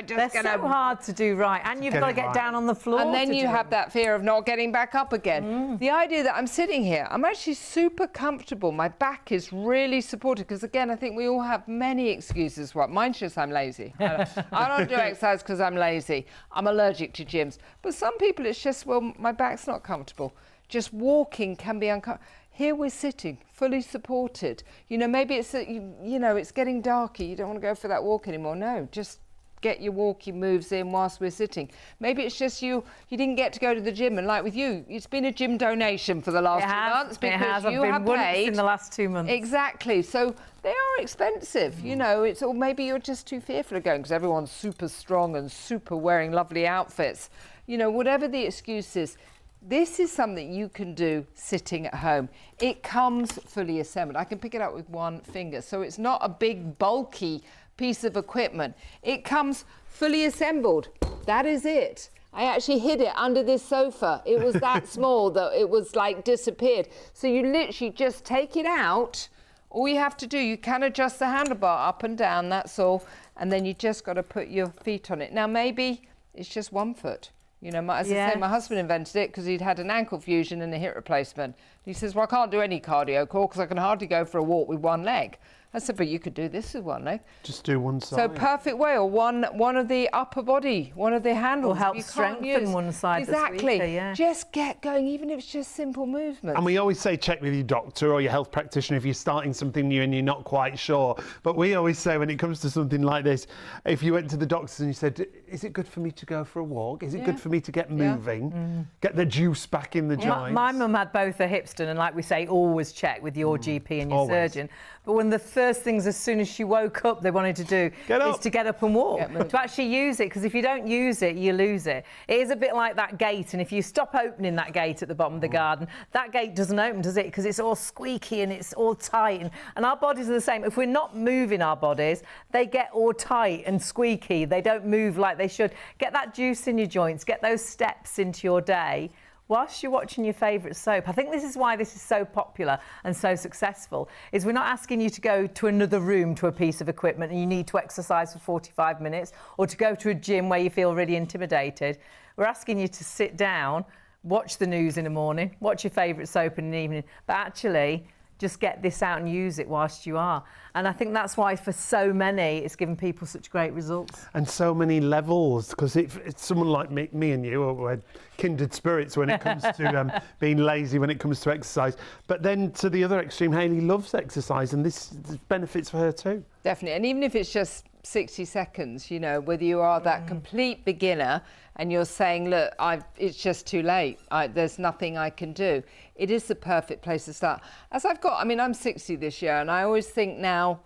They're so hard to do right. And you've got to get down on the floor. And then you have that fear of not getting back up again. The idea that I'm sitting here, I'm actually super comfortable. My back is really supported because, again, I think we all have many excuses. Mine's just I'm lazy. I don't do exercise because I'm lazy. I'm allergic to gyms. But some people, it's just, well, my back's not comfortable. Just walking can be uncomfortable. Here we're sitting, fully supported. You know, maybe it's, it's getting darker. You don't want to go for that walk anymore. No, just get your walking moves in whilst we're sitting. Maybe it's just you didn't get to go to the gym, and like with you, it's been a gym donation for the last 2 months because you have paid in the last 2 months. Exactly. So they are expensive. You know, it's, or maybe you're just too fearful of going because everyone's super strong and super wearing lovely outfits. You know, whatever the excuse is, this is something you can do sitting at home. It comes fully assembled. I can pick it up with one finger. So it's not a big, bulky piece of equipment. It comes fully assembled. That is it. I actually hid it under this sofa. It was that small that it was like disappeared. So you literally just take it out. All you have to do, you can adjust the handlebar up and down, that's all. And then you just got to put your feet on it. Now, maybe it's just 1 foot. You know, as I say, my husband invented it because he'd had an ankle fusion and a hip replacement. He says, well, I can't do any cardio core because I can hardly go for a walk with one leg. I said, but you could do this with one leg. Just do one side. So perfect way, or one of the upper body, one of the handles. Or help strengthen one side. Exactly. That's weaker, Just get going, even if it's just simple movements. And we always say check with your doctor or your health practitioner if you're starting something new and you're not quite sure. But we always say when it comes to something like this, if you went to the doctor and you said, is it good for me to go for a walk? Is it good for me to get moving? Get the juice back in the joints? My mum had both her hips done, and like we say, always check with your GP and your surgeon. But one of the first things as soon as she woke up they wanted to do is to get up and walk, to actually use it, because if you don't use it, you lose it. It is a bit like that gate, and if you stop opening that gate at the bottom of the garden, that gate doesn't open, does it? Because it's all squeaky and it's all tight. And our bodies are the same. If we're not moving our bodies, they get all tight and squeaky. They don't move like they should. Get that juice in your joints, get those steps into your day whilst you're watching your favourite soap. I think this is why this is so popular and so successful, is we're not asking you to go to another room to a piece of equipment and you need to exercise for 45 minutes, or to go to a gym where you feel really intimidated. We're asking you to sit down, watch the news in the morning, watch your favourite soap in the evening, but actually just get this out and use it whilst you are. And I think that's why for so many it's given people such great results. And so many levels, because it's someone like me and you, we're kindred spirits when it comes to being lazy, when it comes to exercise. But then to the other extreme, Hayley loves exercise, and this benefits for her too. Definitely, and even if it's just 60 seconds, you know, whether you are that complete beginner and you're saying, look, it's just too late, there's nothing I can do, it is the perfect place to start. As I'm 60 this year, and I always think now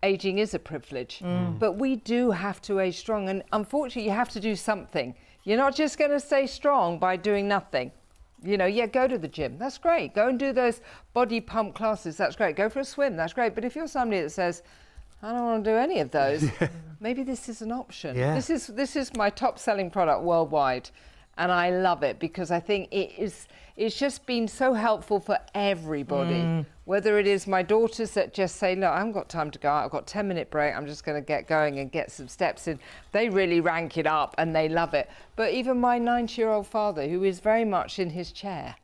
aging is a privilege, but we do have to age strong, and unfortunately you have to do something. You're not just going to stay strong by doing nothing. You know, go to the gym, that's great. Go and do those body pump classes, that's great. Go for a swim, that's great. But if you're somebody that says, I don't want to do any of those, maybe this is an option. This is my top selling product worldwide, and I love it because I think it's just been so helpful for everybody. Whether it is my daughters that just say, look, I haven't got time to go out, I've got a 10-minute break, I'm just going to get going and get some steps in. They really rank it up and they love it. But even my 90-year-old father, who is very much in his chair,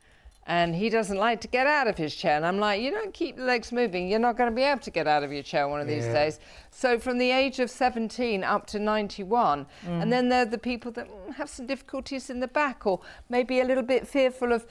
and he doesn't like to get out of his chair. And I'm like, you don't keep the legs moving, you're not going to be able to get out of your chair one of these days. So from the age of 17 up to 91, and then there are the people that have some difficulties in the back, or maybe a little bit fearful of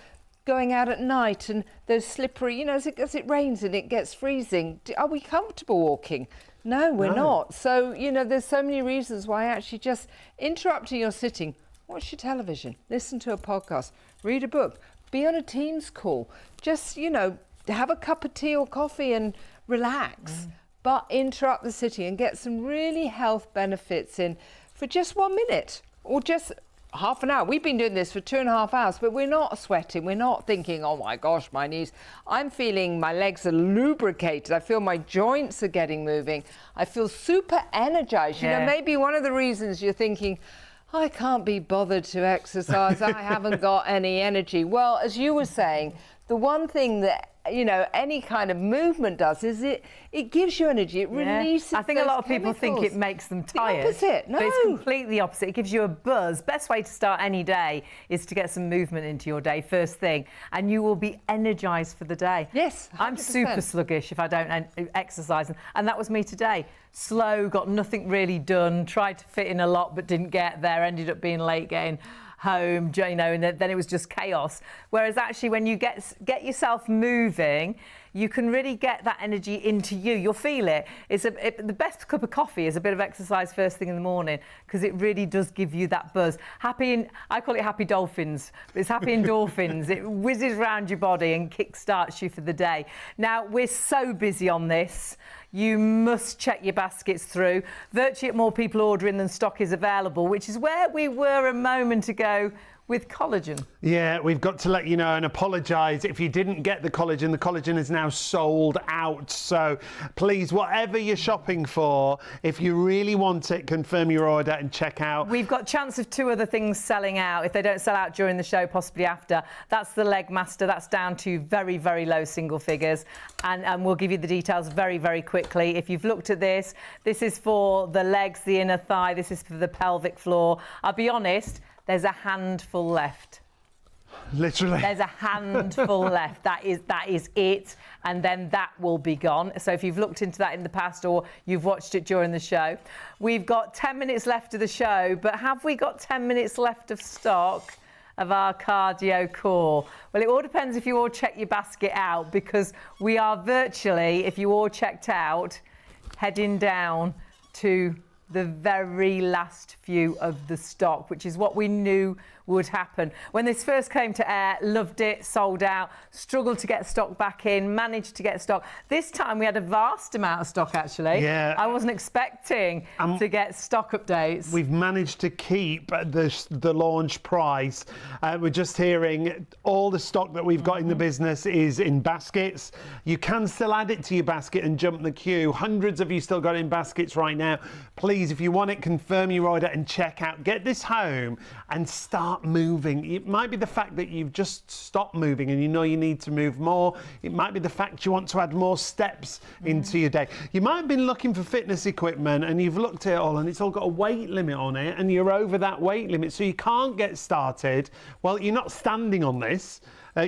going out at night, and those slippery, you know, as it rains and it gets freezing. Are we comfortable walking? No, we're not. So, you know, there's so many reasons why actually just interrupting your sitting, watch your television, listen to a podcast, read a book, be on a Teams call, just, you know, have a cup of tea or coffee and relax, but interrupt the sitting and get some really health benefits in for just 1 minute or just half an hour. We've been doing this for 2.5 hours, but we're not sweating. We're not thinking, oh my gosh, my knees. I'm feeling my legs are lubricated. I feel my joints are getting moving. I feel super energized. You know, maybe one of the reasons you're thinking, I can't be bothered to exercise, I haven't got any energy. Well, as you were saying, the one thing that, you know, any kind of movement does is it gives you energy, it releases I think a lot of people think it makes them tired. The opposite, no. But it's completely the opposite. It gives you a buzz. Best way to start any day is to get some movement into your day first thing, and you will be energised for the day. Yes, 100%. I'm super sluggish if I don't exercise, and that was me today. Slow, got nothing really done, tried to fit in a lot but didn't get there, ended up being late getting home, you know, and then it was just chaos. Whereas actually when you get yourself moving, you can really get that energy into you. You'll feel it. The best cup of coffee is a bit of exercise first thing in the morning, because it really does give you that buzz. I call it happy dolphins, but it's happy endorphins. It whizzes around your body and kick-starts you for the day. Now, we're so busy on this. You must check your baskets through. Virtually more people ordering than stock is available, which is where we were a moment ago with collagen. Yeah, we've got to let you know and apologise if you didn't get the collagen. The collagen is now sold out. So please, whatever you're shopping for, if you really want it, confirm your order and check out. We've got chance of 2 other things selling out. If they don't sell out during the show, possibly after. That's the Leg Master. That's down to very, very low single figures. And we'll give you the details very, very quickly. If you've looked at this, this is for the legs, the inner thigh. This is for the pelvic floor. I'll be honest, there's a handful left. Literally. There's a handful left. That is it. And then that will be gone. So if you've looked into that in the past or you've watched it during the show, we've got 10 minutes left of the show, but have we got 10 minutes left of stock of our cardio core? Well, it all depends if you all check your basket out, because we are virtually, if you all checked out, heading down to the very last few of the stock, which is what we knew would happen. When this first came to air, loved it, sold out, struggled to get stock back in, managed to get stock. This time we had a vast amount of stock, actually. Yeah. I wasn't expecting to get stock updates. We've managed to keep the launch price. We're just hearing all the stock that we've got in the business is in baskets. You can still add it to your basket and jump the queue. Hundreds of you still got it in baskets right now. Please, if you want it, confirm your order and check out. Get this home and start moving. It might be the fact that you've just stopped moving and you know you need to move more. It might be the fact you want to add more steps into your day. You might have been looking for fitness equipment and you've looked at it all and it's all got a weight limit on it and you're over that weight limit, so you can't get started. Well, you're not standing on this.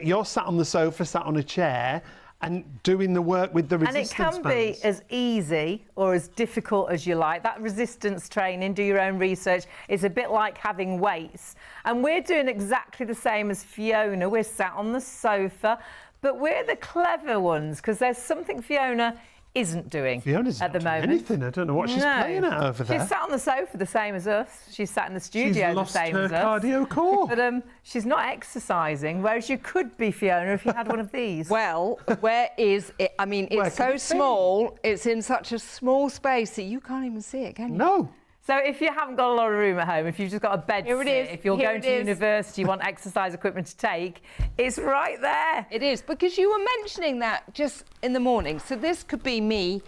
You're sat on the sofa, sat on a chair, and doing the work with the resistance bands. And it can be as easy or as difficult as you like. That resistance training, do your own research, is a bit like having weights. And we're doing exactly the same as Fiona. We're sat on the sofa, but we're the clever ones, because there's something Fiona isn't doing Fiona's at the not doing moment. anything. I don't know what she's playing at over there. She's sat on the sofa the same as us. She's sat in the studio the same as us. She's lost her cardio core. But she's not exercising, whereas you could be, Fiona, if you had one of these. Well, where is it? I mean, it's so small. It's in such a small space that you can't even see it, can you? No. So if you haven't got a lot of room at home, if you've just got a bed Here it sit, is. if you're Here going it to is. university, you want exercise equipment to take, it's right there. It is, because you were mentioning that just in the morning. So this could be me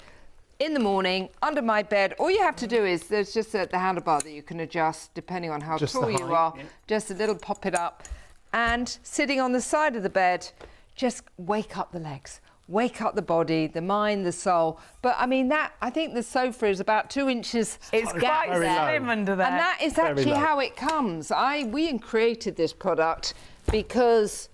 in the morning under my bed. All you have to do is, there's just the handlebar that you can adjust depending on how Just tall the you height, are. yeah. Just a little pop it up. And sitting on the side of the bed, just wake up the legs. Wake up the body, the mind, the soul. But I mean, I think the sofa is about 2 inches. It's gap quite there. slim under there. And that is Very actually low. how it comes. We created this product because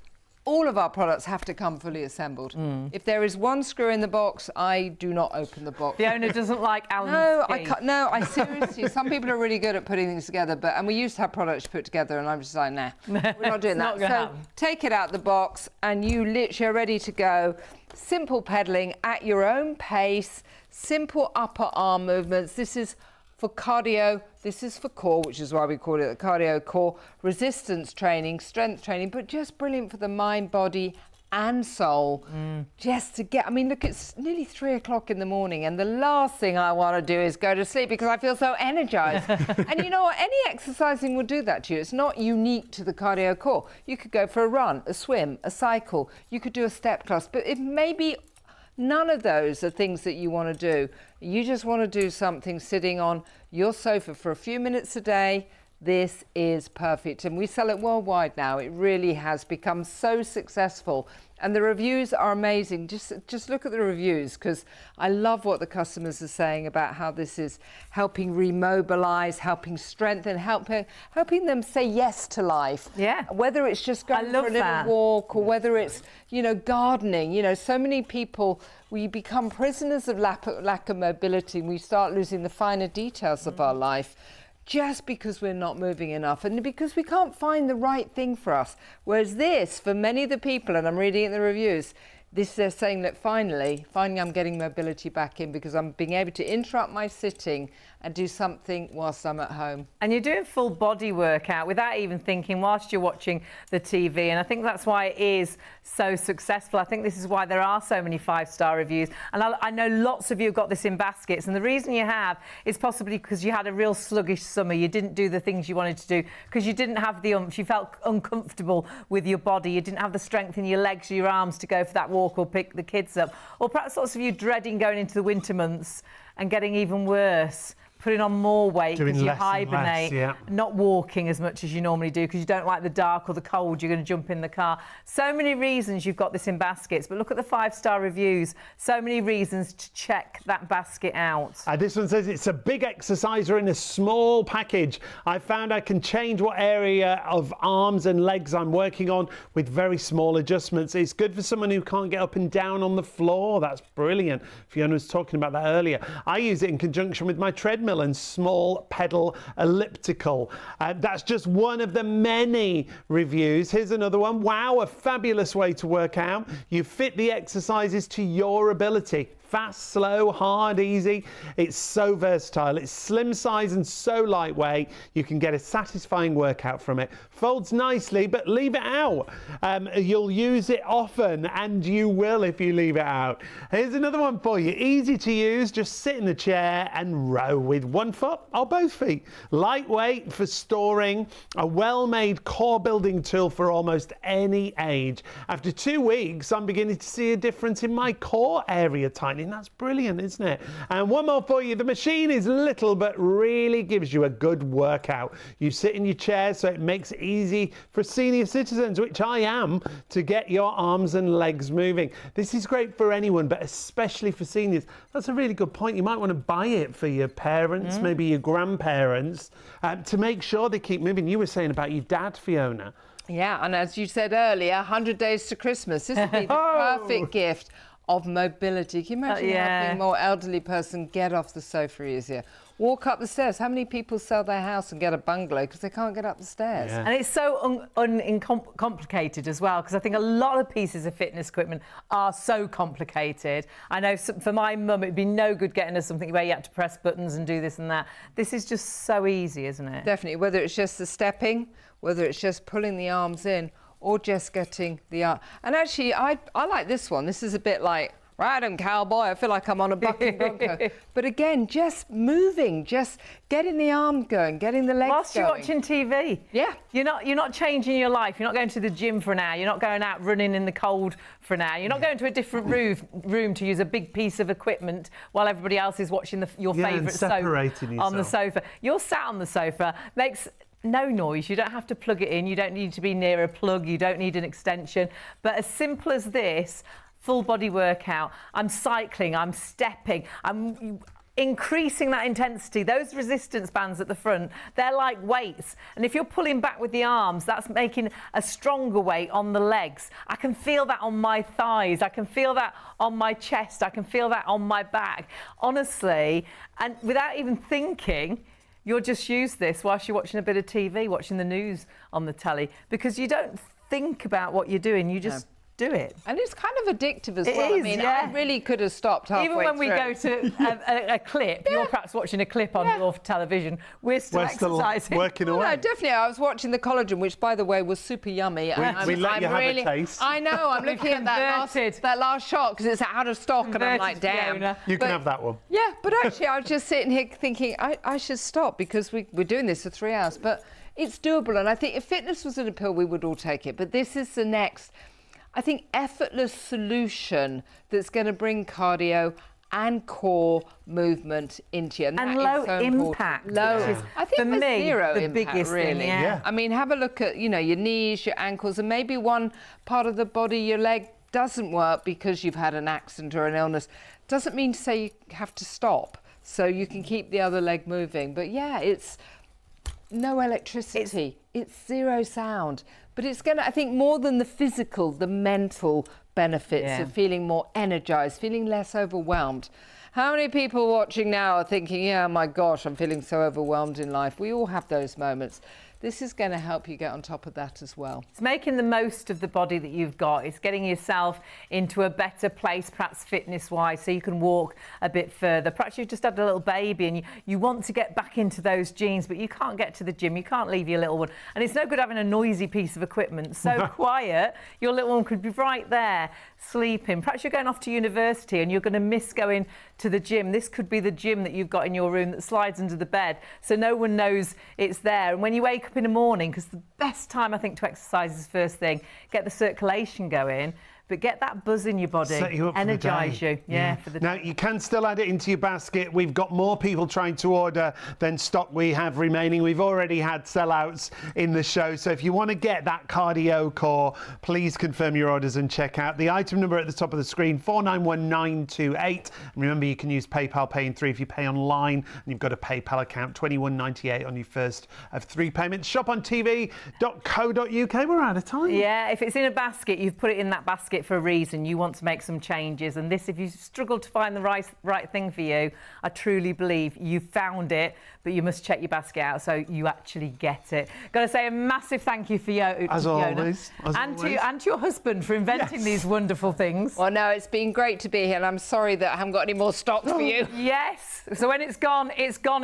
all of our products have to come fully assembled. If there is one screw in the box, I do not open the box. Fiona doesn't like Alan's No, I tea. can't. No, I seriously. Some people are really good at putting things together, and we used to have products to put together, and I'm just like, nah, we're not doing Not that. gonna So happen. take it out the box, and you literally are ready to go. Simple pedaling at your own pace. Simple upper arm movements. This is for cardio. This is for core, which is why we call it the cardio core. Resistance training, strength training, but just brilliant for the mind, body, and soul. Just to get, I mean, look, it's nearly 3 o'clock in the morning, and the last thing I want to do is go to sleep because I feel so energized. And you know what? Any exercising will do that to you. It's not unique to the cardio core. You could go for a run, a swim, a cycle. You could do a step class, but if maybe none of those are things that you want to do. You just want to do something sitting on your sofa for a few minutes a day. This is perfect, and we sell it worldwide now. It really has become so successful, and the reviews are amazing. Just look at the reviews, because I love what the customers are saying about how this is helping remobilize, helping strengthen, helping them say yes to life. Yeah. Whether it's just going for a love little that. walk, or whether it's, you know, gardening. You know, so many people, we become prisoners of lack of mobility, and we start losing the finer details of our life, just because we're not moving enough and because we can't find the right thing for us. Whereas this, for many of the people, and I'm reading in the reviews, they're saying that finally I'm getting mobility back in because I'm being able to interrupt my sitting and do something whilst I'm at home. And you're doing full body workout without even thinking whilst you're watching the TV. And I think that's why it is so successful. I think this is why there are so many 5-star reviews. And I know lots of you have got this in baskets. And the reason you have is possibly because you had a real sluggish summer. You didn't do the things you wanted to do because you didn't have the oomph. You felt uncomfortable with your body. You didn't have the strength in your legs or your arms to go for that walk or pick the kids up. Or perhaps lots of you dreading going into the winter months and getting even worse, putting on more weight because you hibernate, not walking as much as you normally do because you don't like the dark or the cold, you're going to jump in the car. So many reasons you've got this in baskets, but look at the 5-star reviews. So many reasons to check that basket out. This one says it's a big exerciser in a small package. I found I can change what area of arms and legs I'm working on with very small adjustments. It's good for someone who can't get up and down on the floor. That's brilliant. Fiona was talking about that earlier. I use it in conjunction with my treadmill and small pedal elliptical. That's just one of the many reviews. Here's another one. Wow, a fabulous way to work out. You fit the exercises to your ability. Fast, slow, hard, easy. It's so versatile. It's slim size and so lightweight. You can get a satisfying workout from it. Folds nicely, but leave it out. You'll use it often, and you will if you leave it out. Here's another one for you. Easy to use. Just sit in the chair and row with one foot or both feet. Lightweight for storing. A well-made core building tool for almost any age. After 2 weeks, I'm beginning to see a difference in my core area tightening. That's brilliant, isn't it? And one more for you. The machine is little but really gives you a good workout. You sit in your chair, so it makes it easy for senior citizens, which I am, to get your arms and legs moving. This is great for anyone, but especially for seniors. That's a really good point. You might want to buy it for your parents, maybe your grandparents, to make sure they keep moving. You were saying about your dad, Fiona. Yeah, and as you said earlier, 100 days to Christmas. This would be the perfect gift of mobility. Can you imagine helping a more elderly person get off the sofa easier? Walk up the stairs. How many people sell their house and get a bungalow because they can't get up the stairs? And it's so complicated as well, because I think a lot of pieces of fitness equipment are so complicated. I know for my mum, it'd be no good getting her something where you had to press buttons and do this and that. This is just so easy, isn't it? Definitely, whether it's just the stepping, whether it's just pulling the arms in, or just getting the arm. And actually, I like this one. This is a bit like, ride 'em, cowboy. I feel like I'm on a bucking bronco. But again, just moving, just getting the arm going, getting the legs whilst going. Whilst you're watching TV. Yeah. You're not changing your life. You're not going to the gym for an hour. You're not going out running in the cold for an hour. You're not going to a different room to use a big piece of equipment while everybody else is watching your favourite soap on the sofa. You're sat on the sofa. Makes no noise. You don't have to plug it in. You don't need to be near a plug. You don't need an extension. But as simple as this, full body workout. I'm cycling, I'm stepping, I'm increasing that intensity. Those resistance bands at the front, they're like weights. And if you're pulling back with the arms, that's making a stronger weight on the legs. I can feel that on my thighs. I can feel that on my chest. I can feel that on my back. Honestly, and without even thinking, you'll just use this whilst you're watching a bit of TV, watching the news on the telly, because you don't think about what you're doing, you just do it. And it's kind of addictive as well. I mean, I really could have stopped halfway Even when we go to a clip, you're perhaps watching a clip on your television, we're still exercising. Working away. No, definitely. I was watching the collagen, which, by the way, was super yummy. We let you have a taste. I know. I'm looking at that last shot because it's out of stock, and I'm like, damn. Fiona. You can have that one. Yeah, but actually, I was just sitting here thinking I should stop because we're doing this for 3 hours. But it's doable, and I think if fitness was in a pill, we would all take it. But this is the next, I think, effortless solution that's going to bring cardio and core movement into you. And low impact. I think for me, zero the impact, biggest really. thing, I mean, have a look at, your knees, your ankles, and maybe one part of the body, your leg, doesn't work because you've had an accident or an illness. Doesn't mean to say you have to stop, so you can keep the other leg moving. But yeah, it's no electricity. It's zero sound. But it's going to, I think, more than the physical, the mental benefits of feeling more energized, feeling less overwhelmed. How many people watching now are thinking, yeah, my gosh, I'm feeling so overwhelmed in life? We all have those moments. this is going to help you get on top of that as well. It's making the most of the body that you've got. It's getting yourself into a better place, perhaps fitness-wise, so you can walk a bit further. Perhaps you've just had a little baby and you want to get back into those jeans, but you can't get to the gym. You can't leave your little one. And it's no good having a noisy piece of equipment so quiet. Your little one could be right there sleeping. Perhaps you're going off to university and you're going to miss going to the gym. This could be the gym that you've got in your room that slides under the bed, so no one knows it's there. And when you wake up in the morning, because the best time I think to exercise is first thing, get the circulation going, but get that buzz in your body, set you up for energise the day. you. Yeah, for the Now, day. you can still add it into your basket. We've got more people trying to order than stock we have remaining. We've already had sellouts in the show. So if you want to get that cardio core, please confirm your orders and check out. The item number at the top of the screen, 491928. And remember, you can use PayPal Pay in 3 if you pay online. And you've got a PayPal account, $21.98 on your first of 3 payments. Shop on TV.co.uk. We're out of time. Yeah, if it's in a basket, you've put it in that basket for a reason. You want to make some changes, and this, if you struggle to find the right thing for you, I truly believe you've found it, but you must check your basket out so you actually get it. Got to say a massive thank you for Fiona, always, and to your husband for inventing these wonderful things. Well, no, it's been great to be here, and I'm sorry that I haven't got any more stock for you. Yes, so when it's gone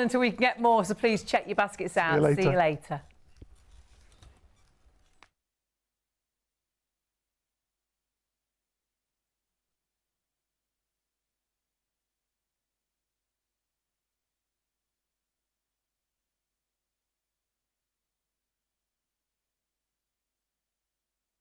until we can get more, so please check your baskets out. See you later. See you later.